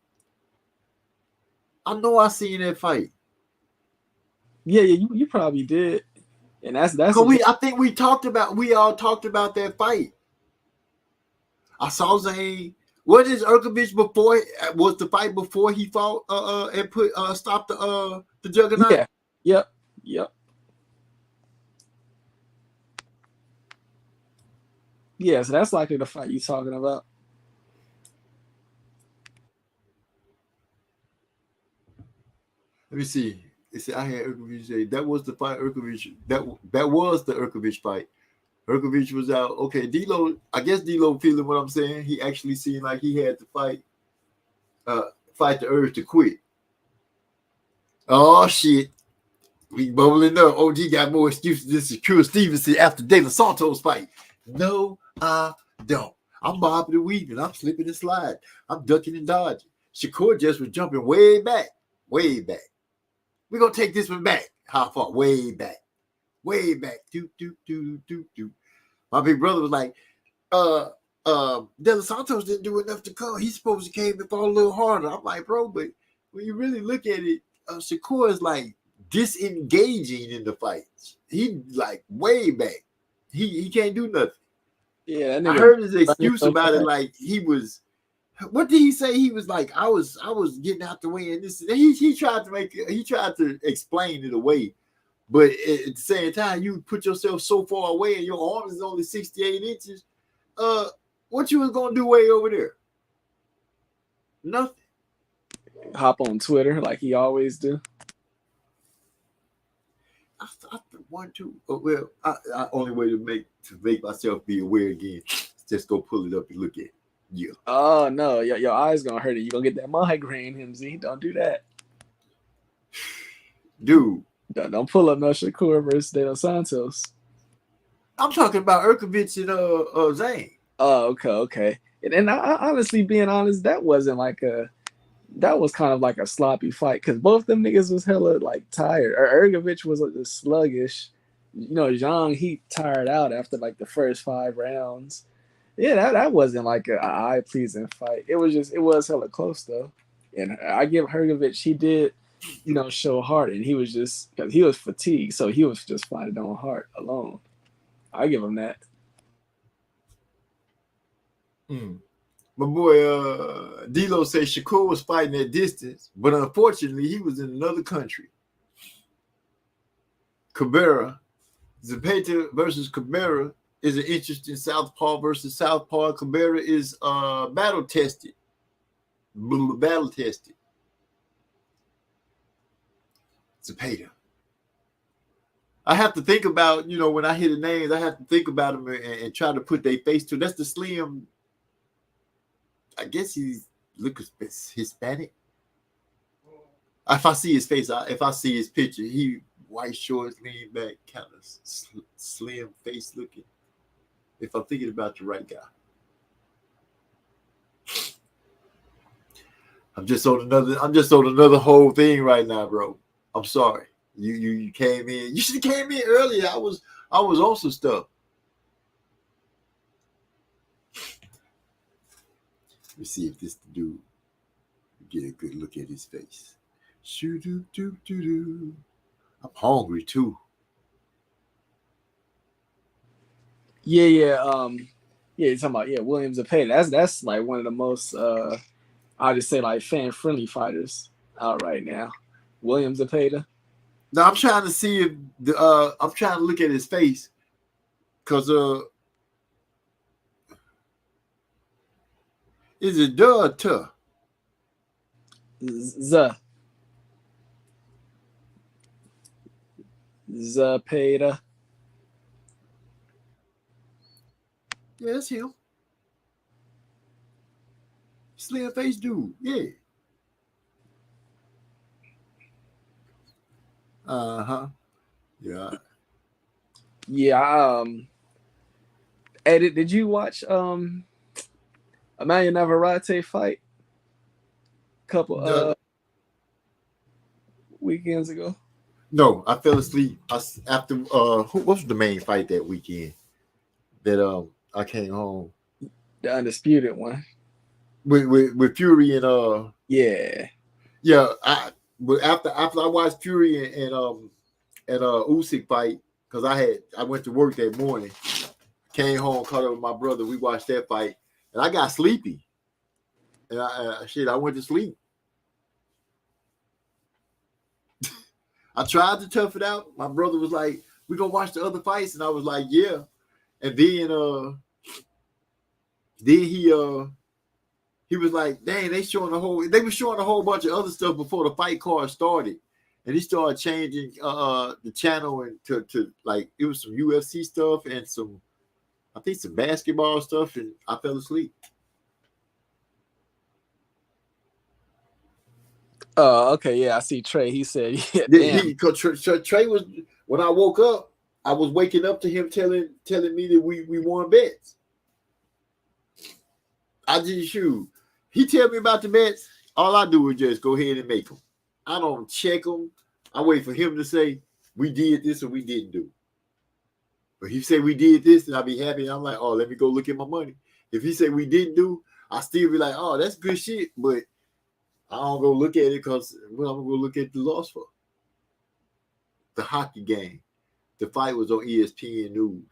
Yeah, you probably did. And that's I think we all talked about that fight. I saw Zhang. What is Herkovich before? Was the fight before he fought and stopped the Juggernaut? Yeah. Yep. Yeah, so that's likely the fight you're talking about. Let me see. I had Herkovich say that was the fight. Herkovich that was the Herkovich fight. Herkovich was out. Okay, D'Lo. I guess D'Lo feeling what I'm saying. He actually seemed like he had to fight the urge to quit. Oh shit! We bubbling up. OG got more excuses than Shakur Stevenson after De Los Santos fight. No, I don't. I'm bobbing and weaving. I'm slipping and sliding. I'm ducking and dodging. Shakur just was jumping way back. Way back. We're going to take this one back. How far? Way back. Way back. Do, do, do, do, do. My big brother was like, De Los Santos didn't do enough to come. He's supposed to came and fall a little harder. I'm like, bro, but when you really look at it, Shakur is like disengaging in the fights. He like way back. He can't do nothing. Yeah, I heard his excuse about it. Like he was, what did he say? He was like, I was getting out the way, and this. He tried to explain it away, but at the same time, you put yourself so far away, and your arm is only 68 inches. What you was gonna do way over there? Nothing. Hop on Twitter like he always do. I want to. Well, I only way to make myself be aware again. Just go pull it up and look at it. Yeah. Oh no, your eyes gonna hurt it. You gonna get that migraine, Himsy. Don't do that, dude. Don't pull up no Shakur versus De Los Santos. I'm talking about Erkovich and Zhang. Oh, okay. And I honestly, being honest, that wasn't like that was kind of like a sloppy fight because both them niggas was hella like tired. Ergovich was like sluggish. You know, Zhang, he tired out after like the first 5 rounds. Yeah, that wasn't like an eye pleasing fight. It was hella close though. And I give Ergovich, he did, you know, show heart, and he was just because he was fatigued, so he was just fighting on heart alone. I give him that. My boy D-Lo says Shakur was fighting at distance, but unfortunately he was in another country. Cabrera, Zapata versus Cabrera is an interesting Southpaw versus Southpaw. Cabrera is battle tested. Zapata. I have to think about, you know, when I hear the names, I have to think about them and try to put their face to. That's the slim. I guess he's looks Hispanic. If I see his face, if I see his picture, he white shorts, lean back, kind of slim face looking. If I'm thinking about the right guy, I'm just on another whole thing right now, bro. I'm sorry. You came in. You should have came in earlier. I was on some stuff. Let me see if this dude get a good look at his face. Shoo-doo-doo-doo-doo. I'm hungry too. Yeah. You're talking about William Zapata. That's like one of the most I'll just say like fan friendly fighters out right now. William Zapata. Now I'm trying to see if I'm trying to look at his face because is it duh or tuh? Zapata. Yeah, that's him. Slim face dude. Yeah. Uh-huh. Yeah. Yeah. Hey, did you watch Emmanuel Navarrete fight a couple weekends ago? No, I fell asleep after what was the main fight that weekend that I came home? The undisputed one. With Fury and yeah. But after I watched Fury and Usyk fight, because I went to work that morning, came home, caught up with my brother. We watched that fight, and I got sleepy, and I went to sleep. I tried to tough it out. My brother was like, "We gonna watch the other fights," and I was like, "Yeah." And then he was like, "Dang, they were showing a whole bunch of other stuff before the fight card started," and he started changing the channel and to like it was some UFC stuff and some basketball stuff, and I fell asleep. Oh, okay, yeah, I see Trey. He said, yeah, Yeah, damn. Trey was when I woke up. I was waking up to him telling me that we won bets. I just shoot. He tell me about the bets. All I do is just go ahead and make them. I don't check them. I wait for him to say we did this or we didn't do. But he said we did this, and I'll be happy. And I'm like, oh, let me go look at my money. If he said we didn't do, I still be like, oh, that's good shit. But I don't go look at it because what I'm gonna go look at the loss for. The hockey game. The fight was on ESPN News.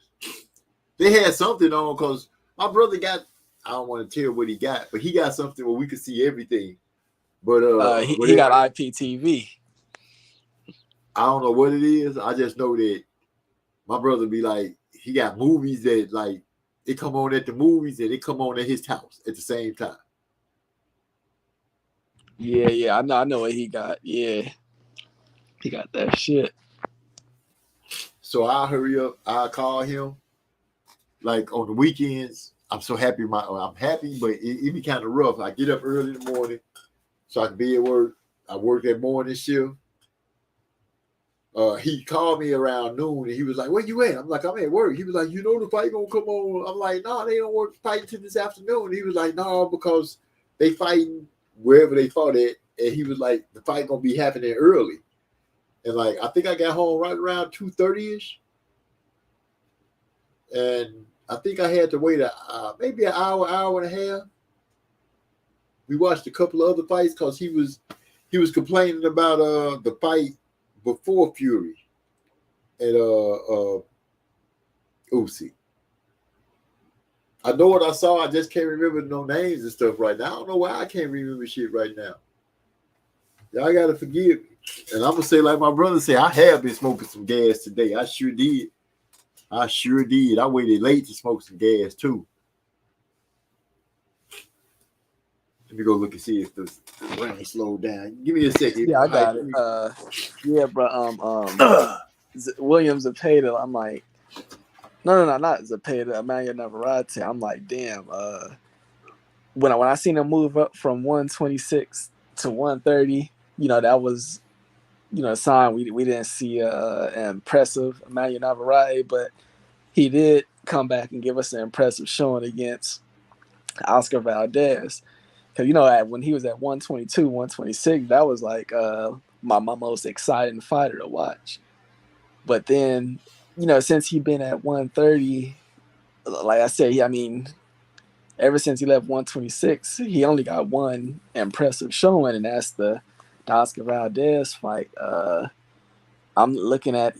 They had something on because my brother got, I don't want to tell what he got, but he got something where we could see everything. But he got IPTV. I don't know what it is. I just know that my brother be like, he got movies that like they come on at the movies and they come on at his house at the same time. Yeah, I know what he got. Yeah, he got that shit. So I'll hurry up. I'll call him. Like on the weekends, I'm so happy. I'm happy, but it be kind of rough. I get up early in the morning so I can be at work. I work that morning shift. He called me around noon and he was like, "Where you at?" I'm like, "I'm at work." He was like, "You know the fight gonna come on?" I'm like, "No, they don't work fight until this afternoon." He was like, "No, because they fighting wherever they fought at." And he was like, "The fight gonna be happening early." And like, I think I got home right around 2:30ish, and I think I had to wait maybe an hour and a half. We watched a couple of other fights because he was complaining about the fight before Fury and Usyk. I know what I saw. I just can't remember no names and stuff right now. I don't know why I can't remember shit right now. Y'all gotta forgive me. And I'm gonna say like my brother said, I have been smoking some gas today. I sure did. I waited late to smoke some gas too. Let me go look and see if the rain slowed down. Give me a second. Yeah, I got it. Yeah, bro. William Zepeda. I'm like, no, not Zepeda. Emmanuel Navarrete. I'm like, damn. When I seen him move up from 126 to 130, that was, a sign we didn't see an impressive Emmanuel Navarrete, but he did come back and give us an impressive showing against Oscar Valdez. Because, when he was at 122, 126, that was like my most exciting fighter to watch. But then, since he's been at 130, like I said, ever since he left 126, he only got one impressive showing, and that's the Oscar Valdez fight. I'm looking at,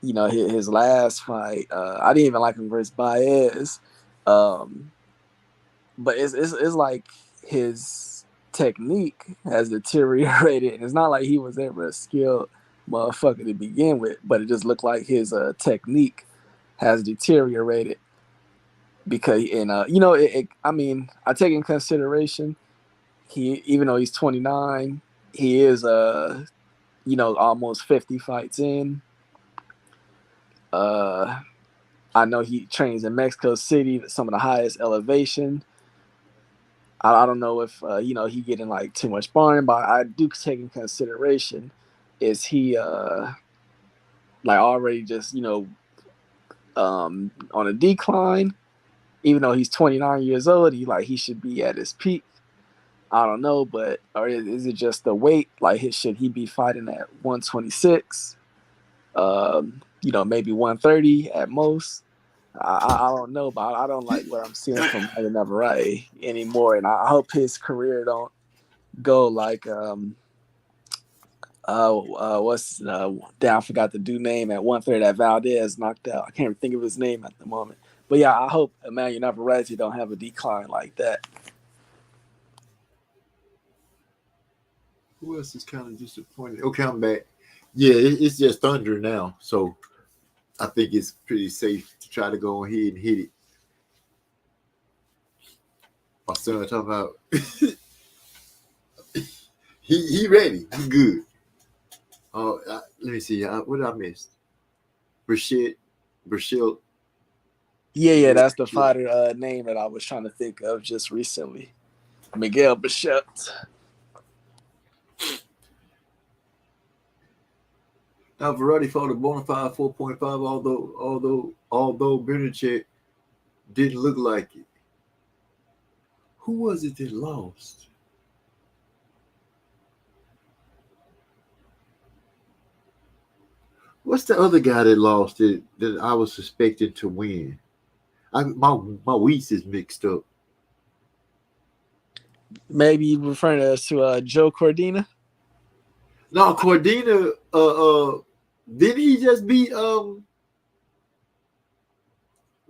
his last fight. I didn't even like him versus Baez. But it's like his technique has deteriorated, and it's not like he was ever a skilled motherfucker to begin with, but it just looked like his technique has deteriorated because, I take in consideration even though he's 29, he is almost 50 fights in. I know he trains in Mexico City, some of the highest elevation. I don't know if he getting like too much sparring, but I do take in consideration, is he like already just on a decline, even though he's 29 years old, he should be at his peak. I don't know, but or is it just the weight? Like should he be fighting at 126? Maybe 130 at most. I don't know, but I don't like what I'm seeing from Navarrete anymore, and I hope his career don't go like I forgot the dude name at 130 that Valdez knocked out. I can't think of his name at the moment, but yeah, I hope Emmanuel Navarrete don't have a decline like that. Who else is kind of disappointed? Okay, I'm back. Yeah, it's just Thunder now, so I think it's pretty safe to try to go ahead and hit it. My son talking about he ready. He good. Let me see. What did I miss? Brashil. Yeah, that's the fighter name that I was trying to think of just recently. Miguel Bichette. Alvarado fought a bona fide 4.5, although Bernacek didn't look like it. Who was it that lost? What's the other guy that lost that I was suspecting to win? My weeks is mixed up. Maybe you referring to Joe Cordina? No, Cordina. Didn't he just beat No,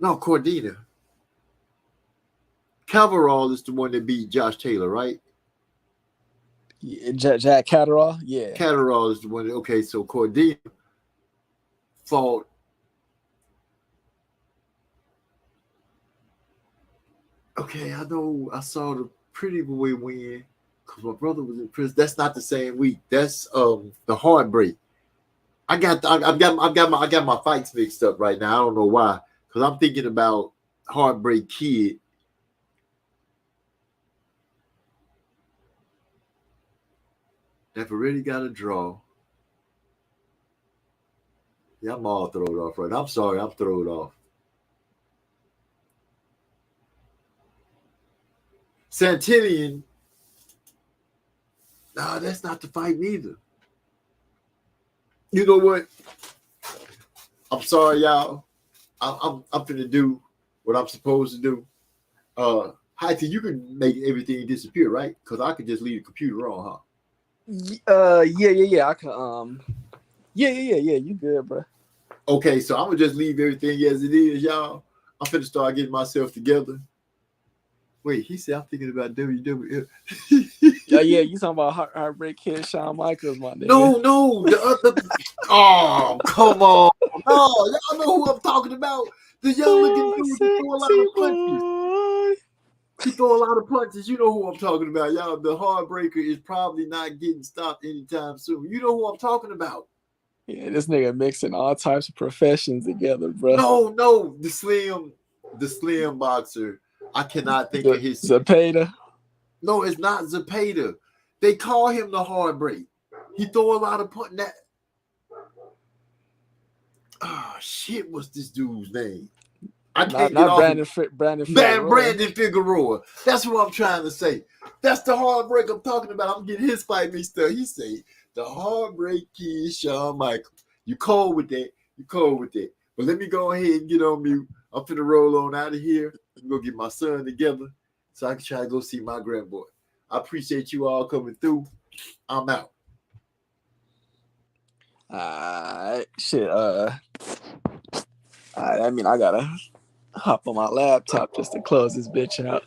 Cordina. Cavarral is the one that beat Josh Taylor, right? Yeah, Jack Catterall, yeah. Catterall is the one. Okay, so Cordina fought. Okay, I know I saw the Pretty Boy win because my brother was in prison. That's not the same week. That's the Heartbreak. I got my fights mixed up right now. I don't know why, because I'm thinking about Heartbreak Kid. They've already got a draw. Yeah, I'm all thrown off right now. I'm sorry, I'm thrown off. Santillion. Nah, that's not the fight neither. You know what? I'm sorry, y'all. I'm finna do what I'm supposed to do. Heidi, you can make everything disappear, right? Because I could just leave the computer on, huh? Yeah. I can yeah. You good, bro? Okay, so I'm gonna just leave everything as it is, y'all. I'm finna start getting myself together. Wait, he said I'm thinking about WWF. Yeah, you talking about Heartbreak Kid, Shawn Michaels, my nigga. No, the other. Oh, come on. No, y'all know who I'm talking about. The young looking dude who throw a lot of punches. He throw a lot of punches. You know who I'm talking about, y'all. The Heartbreaker is probably not getting stopped anytime soon. You know who I'm talking about. Yeah, this nigga mixing all types of professions together, bro. No, the slim boxer. I cannot think of his. Zepeda. No, it's not Zepeda. They call him the Heartbreak. He throw a lot of punch. Shit, what's this dude's name? I can't get off. Brandon Figueroa. Brandon Figueroa. That's what I'm trying to say. That's the Heartbreak I'm talking about. I'm getting his fight mixed up. He say the Heartbreak Kid, Shawn Michaels. You cold with that? But let me go ahead and get on mute. I'm finna roll on out of here. I'm gonna get my son together so I can try to go see my grandboy. I appreciate you all coming through. I'm out. Shit. I mean, I gotta hop on my laptop just to close this bitch out.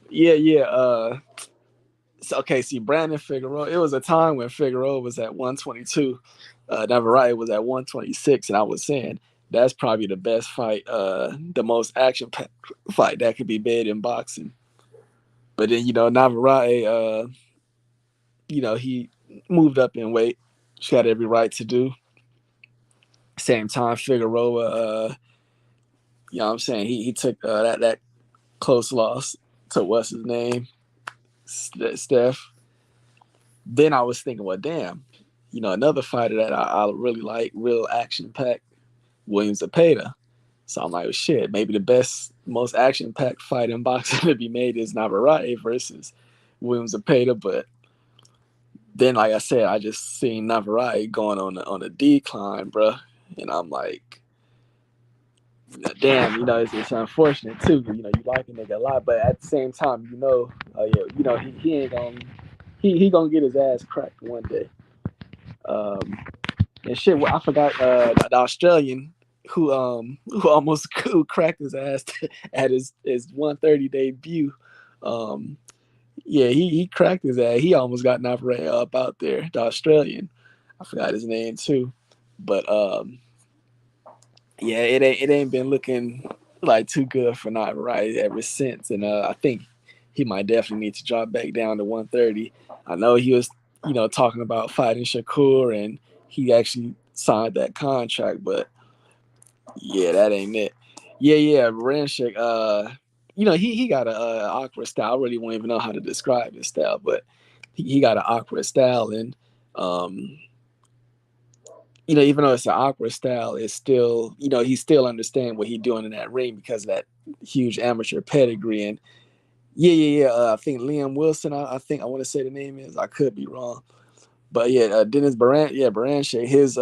Yeah. So, okay, see, Brandon Figueroa. It was a time when Figueroa was at 122. Navarrete was at 126, and I was saying that's probably the best fight, the most action fight that could be made in boxing. But then, Navarrete, he moved up in weight. She had every right to do. Same time, Figueroa, you know what I'm saying? He took that close loss to what's his name? Steph. Then I was thinking, well, damn, another fighter that I really like, real action-packed, William Zepeda. So I'm like, well, shit, maybe the best, most action-packed fight in boxing to be made is Navarrete versus William Zepeda. But then, like I said, I just seen Navarrete going on a decline, bro. And I'm like, damn, it's unfortunate too. You like a nigga a lot, but at the same time, he ain't gonna he gonna get his ass cracked one day. And shit, I forgot the Australian who almost cracked his ass at his 130 debut. He cracked his ass. He almost got Navarrete up out there. The Australian, I forgot his name too, but it ain't been looking like too good for Navarrete ever since, and I think he might definitely need to drop back down to 130. I know he was, talking about fighting Shakur, and he actually signed that contract, but yeah, that ain't it. Yeah, Ranchik, he got an awkward style. I really won't even know how to describe his style, but he got an awkward style, and even though it's an awkward style, it's still, he still understand what he's doing in that ring because of that huge amateur pedigree. And I think Liam Wilson, I think I want to say the name is, I could be wrong, but Dennis Baranche, his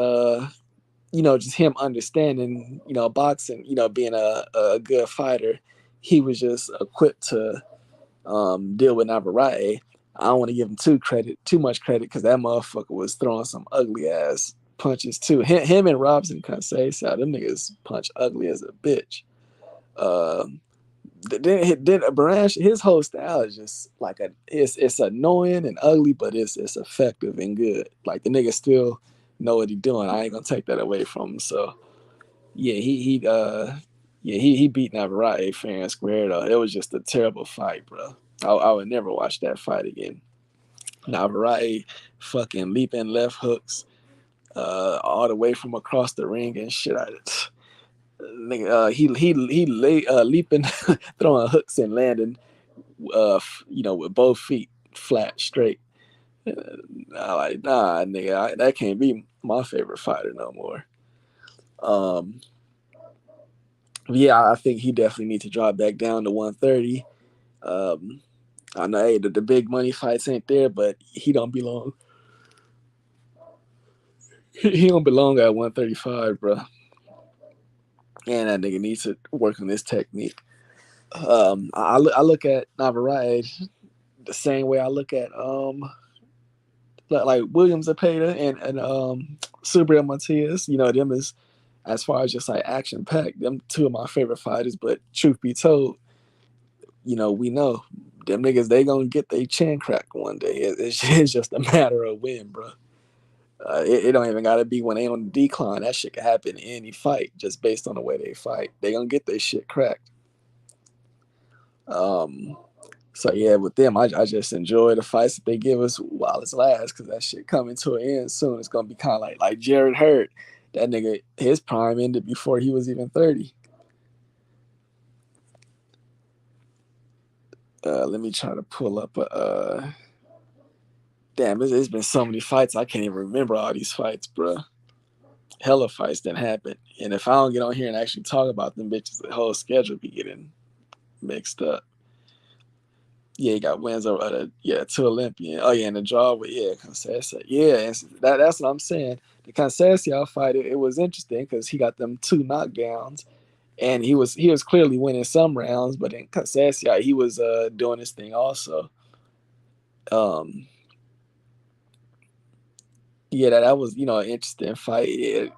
just him understanding, boxing, being a good fighter, he was just equipped to deal with Navarrete. I don't want to give him too much credit, because that motherfucker was throwing some ugly ass punches too. Him and Robson Conceição, them niggas punch ugly as a bitch. Then Branch, his whole style is just like it's annoying and ugly, but it's effective and good. Like, the nigga still know what he doing. I ain't gonna take that away from him. So he beat Navarrete fair and square though. It was just a terrible fight, bro. I would never watch that fight again. Navarrete fucking leaping left hooks all the way from across the ring and shit. He leaping, throwing hooks and landing, with both feet flat straight. I like, nah, nigga, that can't be my favorite fighter no more. I think he definitely needs to drop back down to 130. I know, hey, the big money fights ain't there, but he don't belong. He don't belong at 135, bro. And that nigga needs to work on his technique. I look at Navarrete the same way I look at like William Zepeda and Subriel Matias. Them is, as far as just like action packed, them two of my favorite fighters. But truth be told, we know them niggas, they gonna get their chin cracked one day. It's just a matter of when, bro. It don't even gotta be when they on the decline. That shit can happen in any fight, just based on the way they fight. They gonna get their shit cracked. So with them, I just enjoy the fights that they give us while it's last, because that shit coming to an end soon. It's gonna be kind of like Jared Hurd. That nigga, his prime ended before he was even 30. Let me try to pull up a. Damn, it's been so many fights, I can't even remember all these fights, bro. Hella fights that happened, and if I don't get on here and actually talk about them bitches, the whole schedule be getting mixed up. You got wins over two Olympian. Oh and the draw with Conceição. And that's what I'm saying. The Conceição fight, it was interesting because he got them 2 knockdowns, and he was clearly winning some rounds, but in Conceição, he was doing his thing also. That was an interesting fight.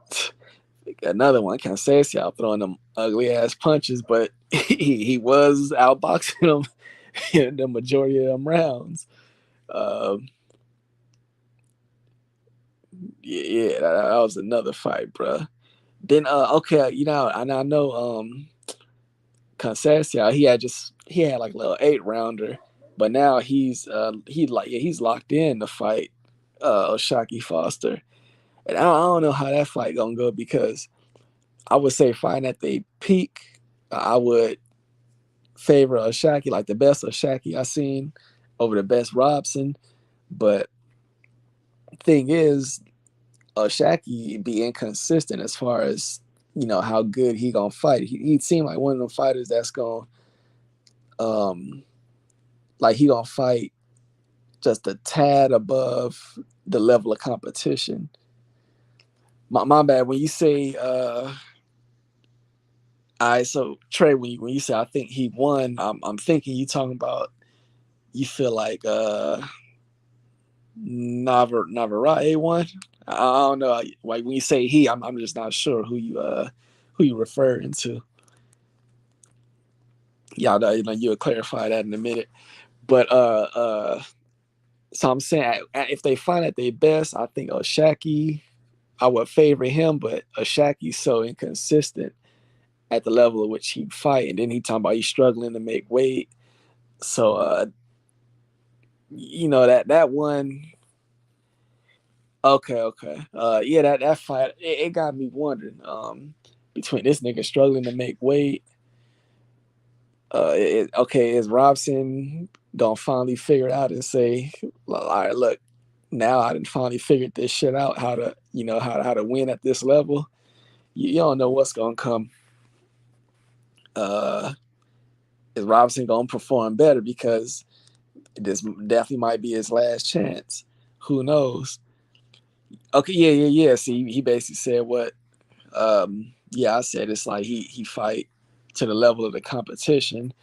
Another one, Conceição throwing them ugly ass punches, but he was outboxing them in the majority of them rounds. That was another fight, bro. Then and I know Conceição, he had like a little 8-rounder, but now he's locked in to fight Oshaki Foster. And I don't know how that fight gonna go, because I would say fighting at the peak, I would favor Oshaki, like the best Oshaki I seen over the best Robson. But thing is, Oshaki be inconsistent as far as how good he gonna fight. He seemed like one of them fighters that's gonna he gonna fight just a tad above the level of competition. My bad. When you say so Trey, when you say I think he won, I'm thinking you talking about, you feel like Navarrete won. I don't know. Like, when you say he, I'm just not sure who you referring to. You'll clarify that in a minute. But so I'm saying, if they find at their best, I think Oshaki, I would favor him, but Oshaki's so inconsistent at the level at which he fight, and then he talking about he's struggling to make weight. So that one. Okay. That fight, it got me wondering between this nigga struggling to make weight. Is Robson gonna finally figure it out and say, all right, look, now I done finally figured this shit out, how to, you know, how to win at this level. You don't know what's gonna come. Is Robinson gonna perform better because this definitely might be his last chance? Who knows? Okay, yeah. See, he basically said what? Yeah, I said it's like he fight to the level of the competition.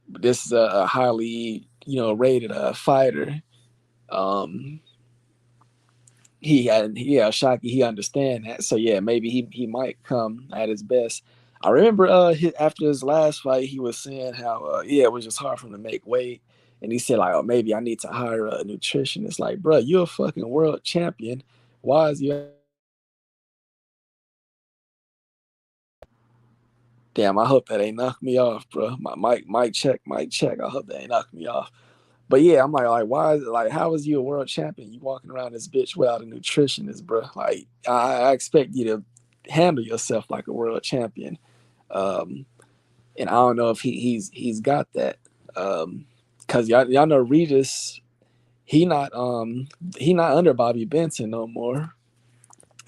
But this is a highly, you know, rated fighter. Um, Shocky, he understand that. So yeah, maybe he might come at his best. I remember after his last fight, he was saying how yeah, it was just hard for him to make weight, and he said like, oh, maybe I need to hire a nutritionist. Like, bro, you're a fucking world champion. Why is you? Damn, I hope that ain't knocked me off, bro. My mic check. I hope that ain't knocked me off. But yeah, I'm like, why is it like, how is you a world champion? You walking around this bitch without a nutritionist, bro? Like, I expect you to handle yourself like a world champion. Um, and I don't know if he's got that. Cause y'all know Regis, he not under Bobby Benson no more.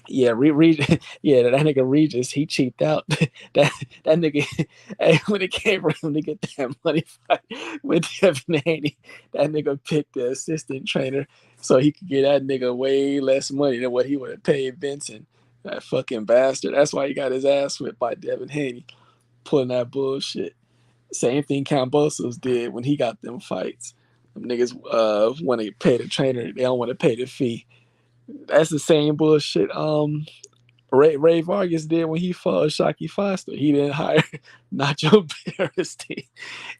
Yeah, yeah, that nigga Regis, he cheaped out. that nigga, hey, when it came for him to get that money fight with Devin Haney, that nigga picked the assistant trainer so he could get that nigga way less money than what he would have paid Vincent. That fucking bastard. That's why he got his ass whipped by Devin Haney, pulling that bullshit. Same thing Cambosos did when he got them fights. Them niggas want to pay the trainer, they don't want to pay the fee. That's the same bullshit. Ray Vargas did when he fought Shocky Foster. He didn't hire Nacho Beristain,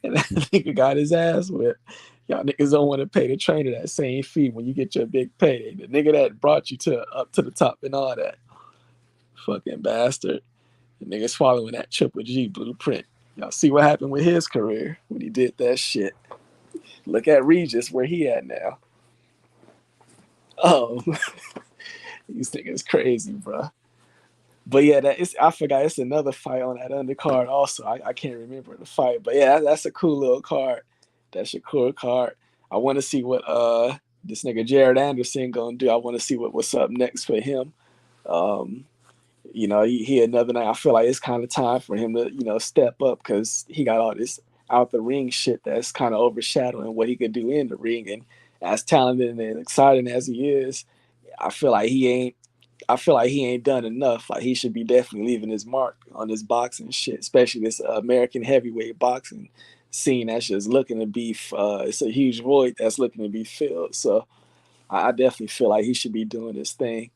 and that nigga got his ass whipped. Y'all niggas don't want to pay the trainer that same fee when you get your big payday. The nigga that brought you to up to the top and all that. Fucking bastard. The nigga's following that Triple G blueprint. Y'all see what happened with his career when he did that shit. Look at Regis, where he at now. Oh, these niggas crazy, bro. But yeah, I forgot it's another fight on that undercard also. I can't remember the fight. But yeah, that's a cool little card. That's a cool card. I want to see what this nigga Jared Anderson gonna do. I want to see what's up next for him. Um, you know, he another night. I feel like it's kind of time for him to, you know, step up because he got all this out the ring shit that's kind of overshadowing what he could do in the ring. And as talented and exciting as he is, I feel like he ain't. I feel like he ain't done enough. Like he should be definitely leaving his mark on this boxing shit, especially this American heavyweight boxing scene that's just looking to be. It's a huge void that's looking to be filled. So I definitely feel like he should be doing this thing.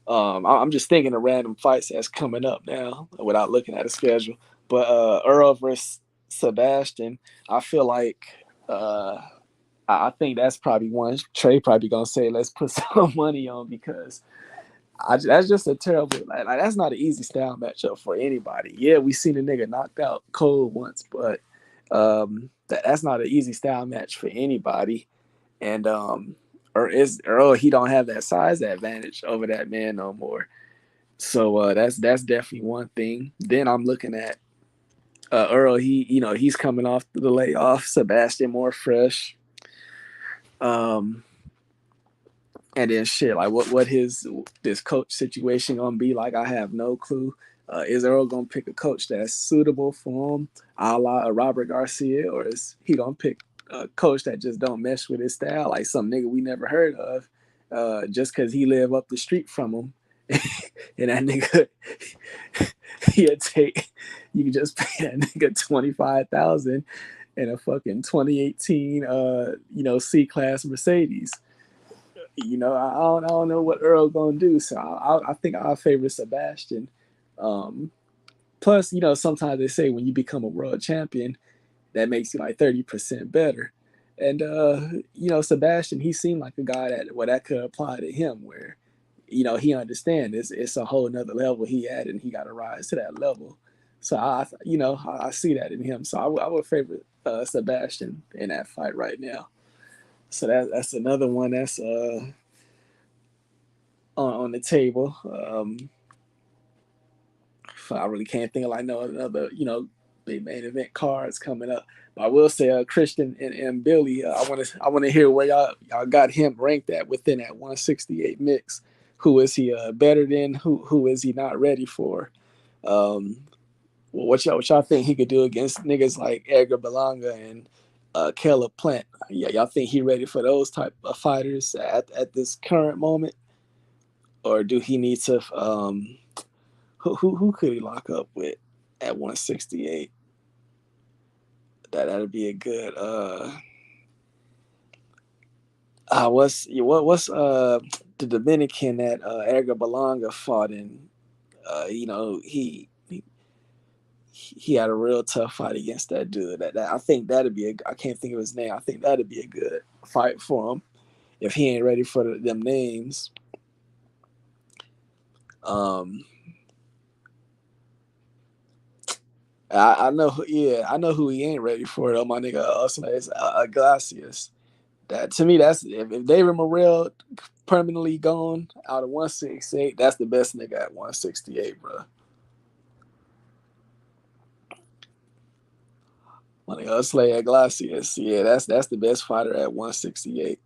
I'm just thinking of random fights that's coming up now without looking at a schedule. But Earl versus Sebastian, I feel like I think that's probably one Trey probably gonna say let's put some money on because that's just a terrible like that's not an easy style matchup for anybody. Yeah, we seen a nigga knocked out cold once, but that's not an easy style match for anybody. And Earl he don't have that size advantage over that man no more. So that's definitely one thing. Then I'm looking at Earl. He's coming off the layoff. Sebastian more fresh. And then shit, like what this coach situation gonna be like? I have no clue. Is Earl gonna pick a coach that's suitable for him, a la Robert Garcia, or is he gonna pick a coach that just don't mesh with his style, like some nigga we never heard of, just because he live up the street from him, and that nigga he'll take you can just pay that nigga 25,000 in a fucking 2018 C class Mercedes. I don't know what Earl gonna do, so I think I'll favor Sebastian. Plus, sometimes they say when you become a world champion, that makes you like 30% better. And Sebastian, he seemed like a guy that could apply to him, where he understands it's a whole nother level he at, and he got to rise to that level. So I see that in him. So I would favor Sebastian in that fight right now. So that's another one that's on the table. I really can't think of like no another big main event cards coming up. But I will say, Christian and Billy, I want to hear where y'all got him ranked at within that 168 mix. Who is he better than? Who is he not ready for? Well, what y'all think he could do against niggas like Edgar Berlanga and Caleb Plant? Yeah, y'all think he ready for those type of fighters at this current moment, or do he need to? Who could he lock up with at 168? That'd be a good. What's the Dominican that Edgar Berlanga fought in? He had a real tough fight against that dude. That I think that'd be I can't think of his name. I think that'd be a good fight for him if he ain't ready for them names. I know. I know who he ain't ready for though. My nigga is Glacius. That to me, that's if David Morrell permanently gone out of 168, that's the best nigga at 168, bro. My nigga Glacius, yeah, that's the best fighter at 168.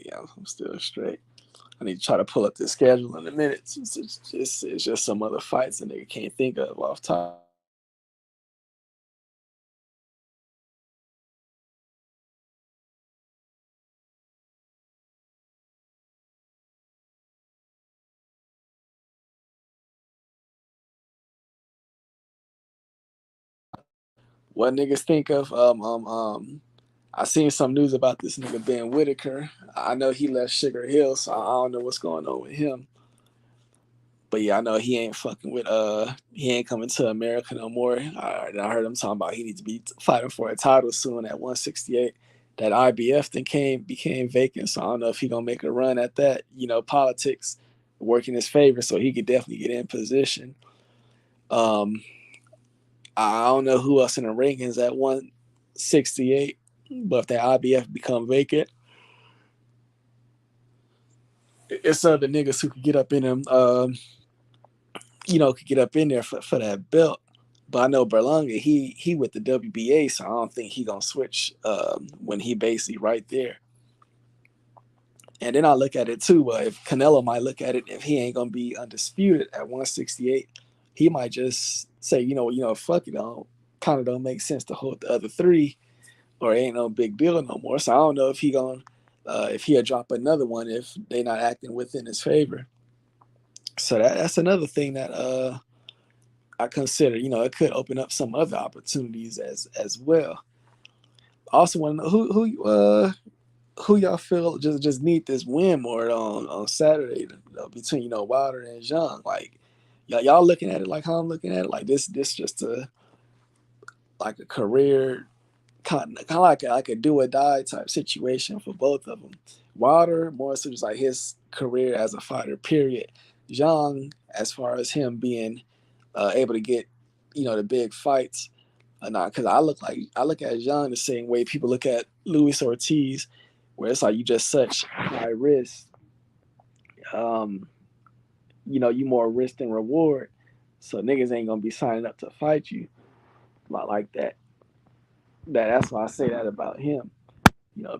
Yeah, I'm still straight. I need to try to pull up the schedule in a minute. It's just some other fights that nigga can't think of off top. What niggas think of? I seen some news about this nigga Ben Whitaker. I know he left Sugar Hill, so I don't know what's going on with him. But yeah, I know he ain't fucking with he ain't coming to America no more. I heard him talking about he needs to be fighting for a title soon at 168. That IBF thing became vacant, so I don't know if he gonna make a run at that. Politics work in his favor, so he could definitely get in position. I don't know who else in the rankings at 168, but if that IBF become vacant, it's other niggas who could get up in them. Could get up in there for that belt. But I know Berlanga, he with the WBA, so I don't think he gonna switch when he basically right there. And then I look at it too. If Canelo might look at it, if he ain't gonna be undisputed at 168, he might just say, fuck it, don't make sense to hold the other three, or it ain't no big deal no more. So I don't know if if he'll drop another one if they not acting within his favor. So that's another thing that I consider, it could open up some other opportunities as well. I also want to know who y'all feel just need this win more on Saturday between Wilder and Zhang. Like y'all looking at it like how I'm looking at it, like this just a career kind of like a do or die type situation for both of them. Wilder more so just like his career as a fighter, period. Zhang, as far as him being able to get the big fights, because I look at Zhang the same way people look at Luis Ortiz, where it's like you just such high risk. You more risk than reward, so niggas ain't gonna be signing up to fight you like that. That's why I say that about him.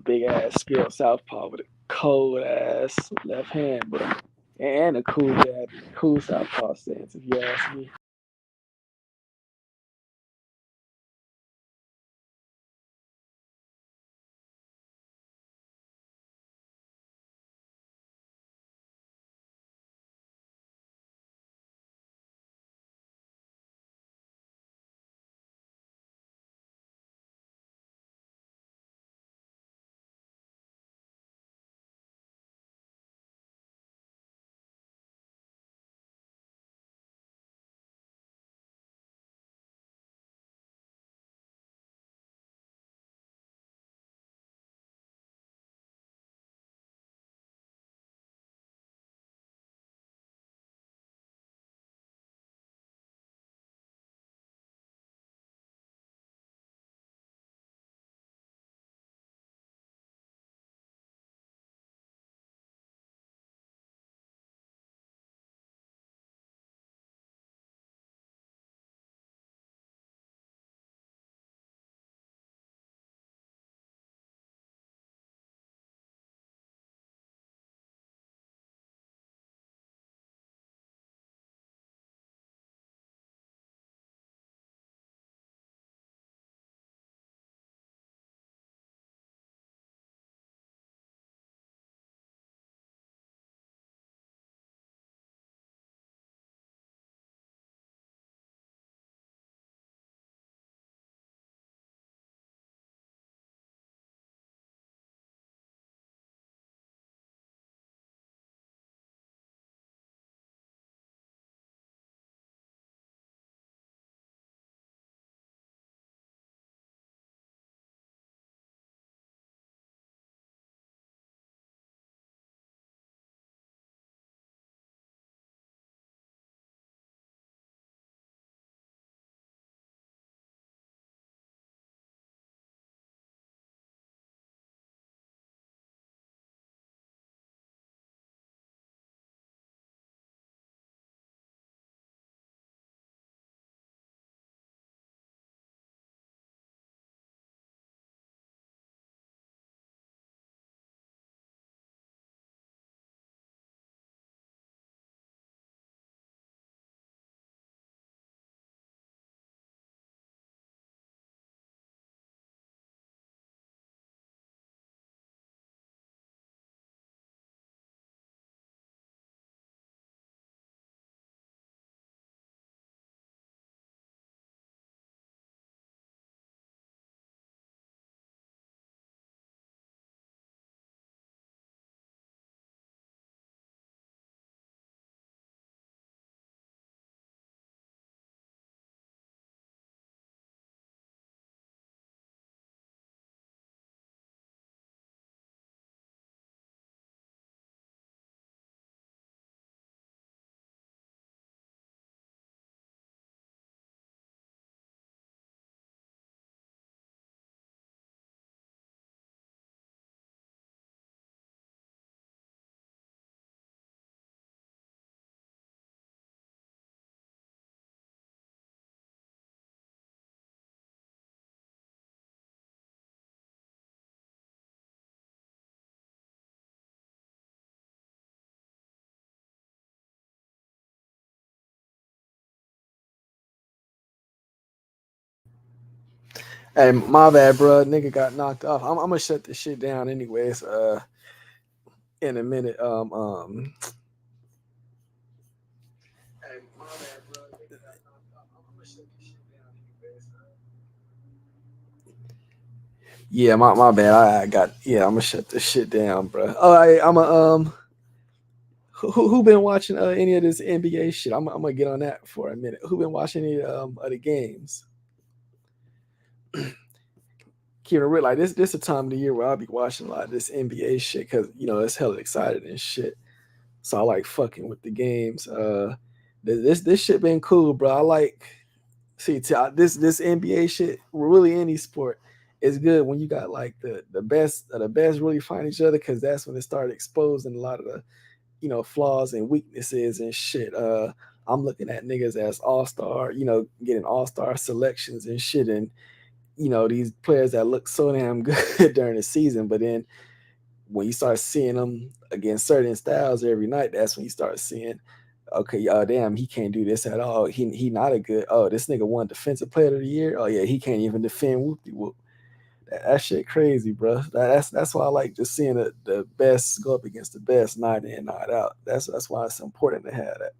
Big ass skilled southpaw with a cold ass left hand, bro, and a cool southpaw stance, if you ask me. Hey, my bad, bro. Nigga got knocked off. I'm gonna shut this shit down anyways. In a minute. Hey, my bad, bro. Nigga got knocked off. I'm gonna shut this shit down anyways. Yeah, my bad. I got. Yeah, I'm gonna shut this shit down, bro. All right, I'm a who been watching any of this NBA shit? I'm gonna get on that for a minute. Who been watching any of the games? Keeping real, like this a time of the year where I'll be watching a lot of this NBA shit because it's hella excited and shit. So I like fucking with the games. This shit been cool, bro. I like this NBA shit. Really, any sport is good when you got like the best of the best really find each other because that's when it started exposing a lot of the flaws and weaknesses and shit. I'm looking at niggas as all-star, getting all-star selections and shit, and these players that look so damn good during the season, but then when you start seeing them against certain styles every night, that's when you start seeing, okay, damn, he can't do this at all. He not a good. Oh, this nigga won defensive player of the year. Oh yeah, he can't even defend. Whoopty whoop. That shit crazy, bro. That's why I like just seeing the best go up against the best night in, night out. That's why it's important to have that.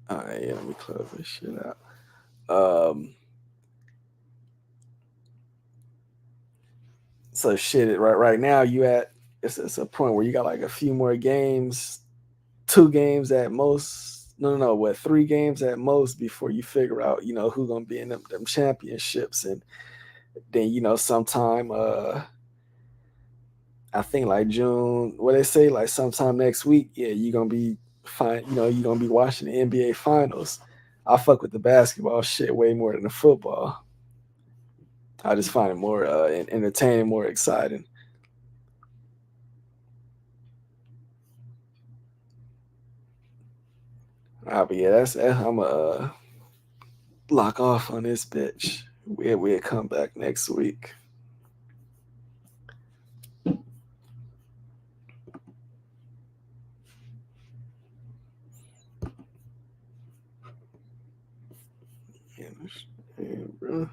All right, yeah, let me close this shit out. So shit, right now you at it's a point where you got like a few more games, 2 games at most. No, what 3 games at most before you figure out who gonna be in them championships, and then sometime I think like June, what they say, like sometime next week, yeah, you're gonna be fine. You're gonna be watching the NBA finals. I fuck with the basketball shit way more than the football. I just find it more entertaining, more exciting. But yeah, I'm a lock off on this bitch. We'll come back next week. Yeah, bro.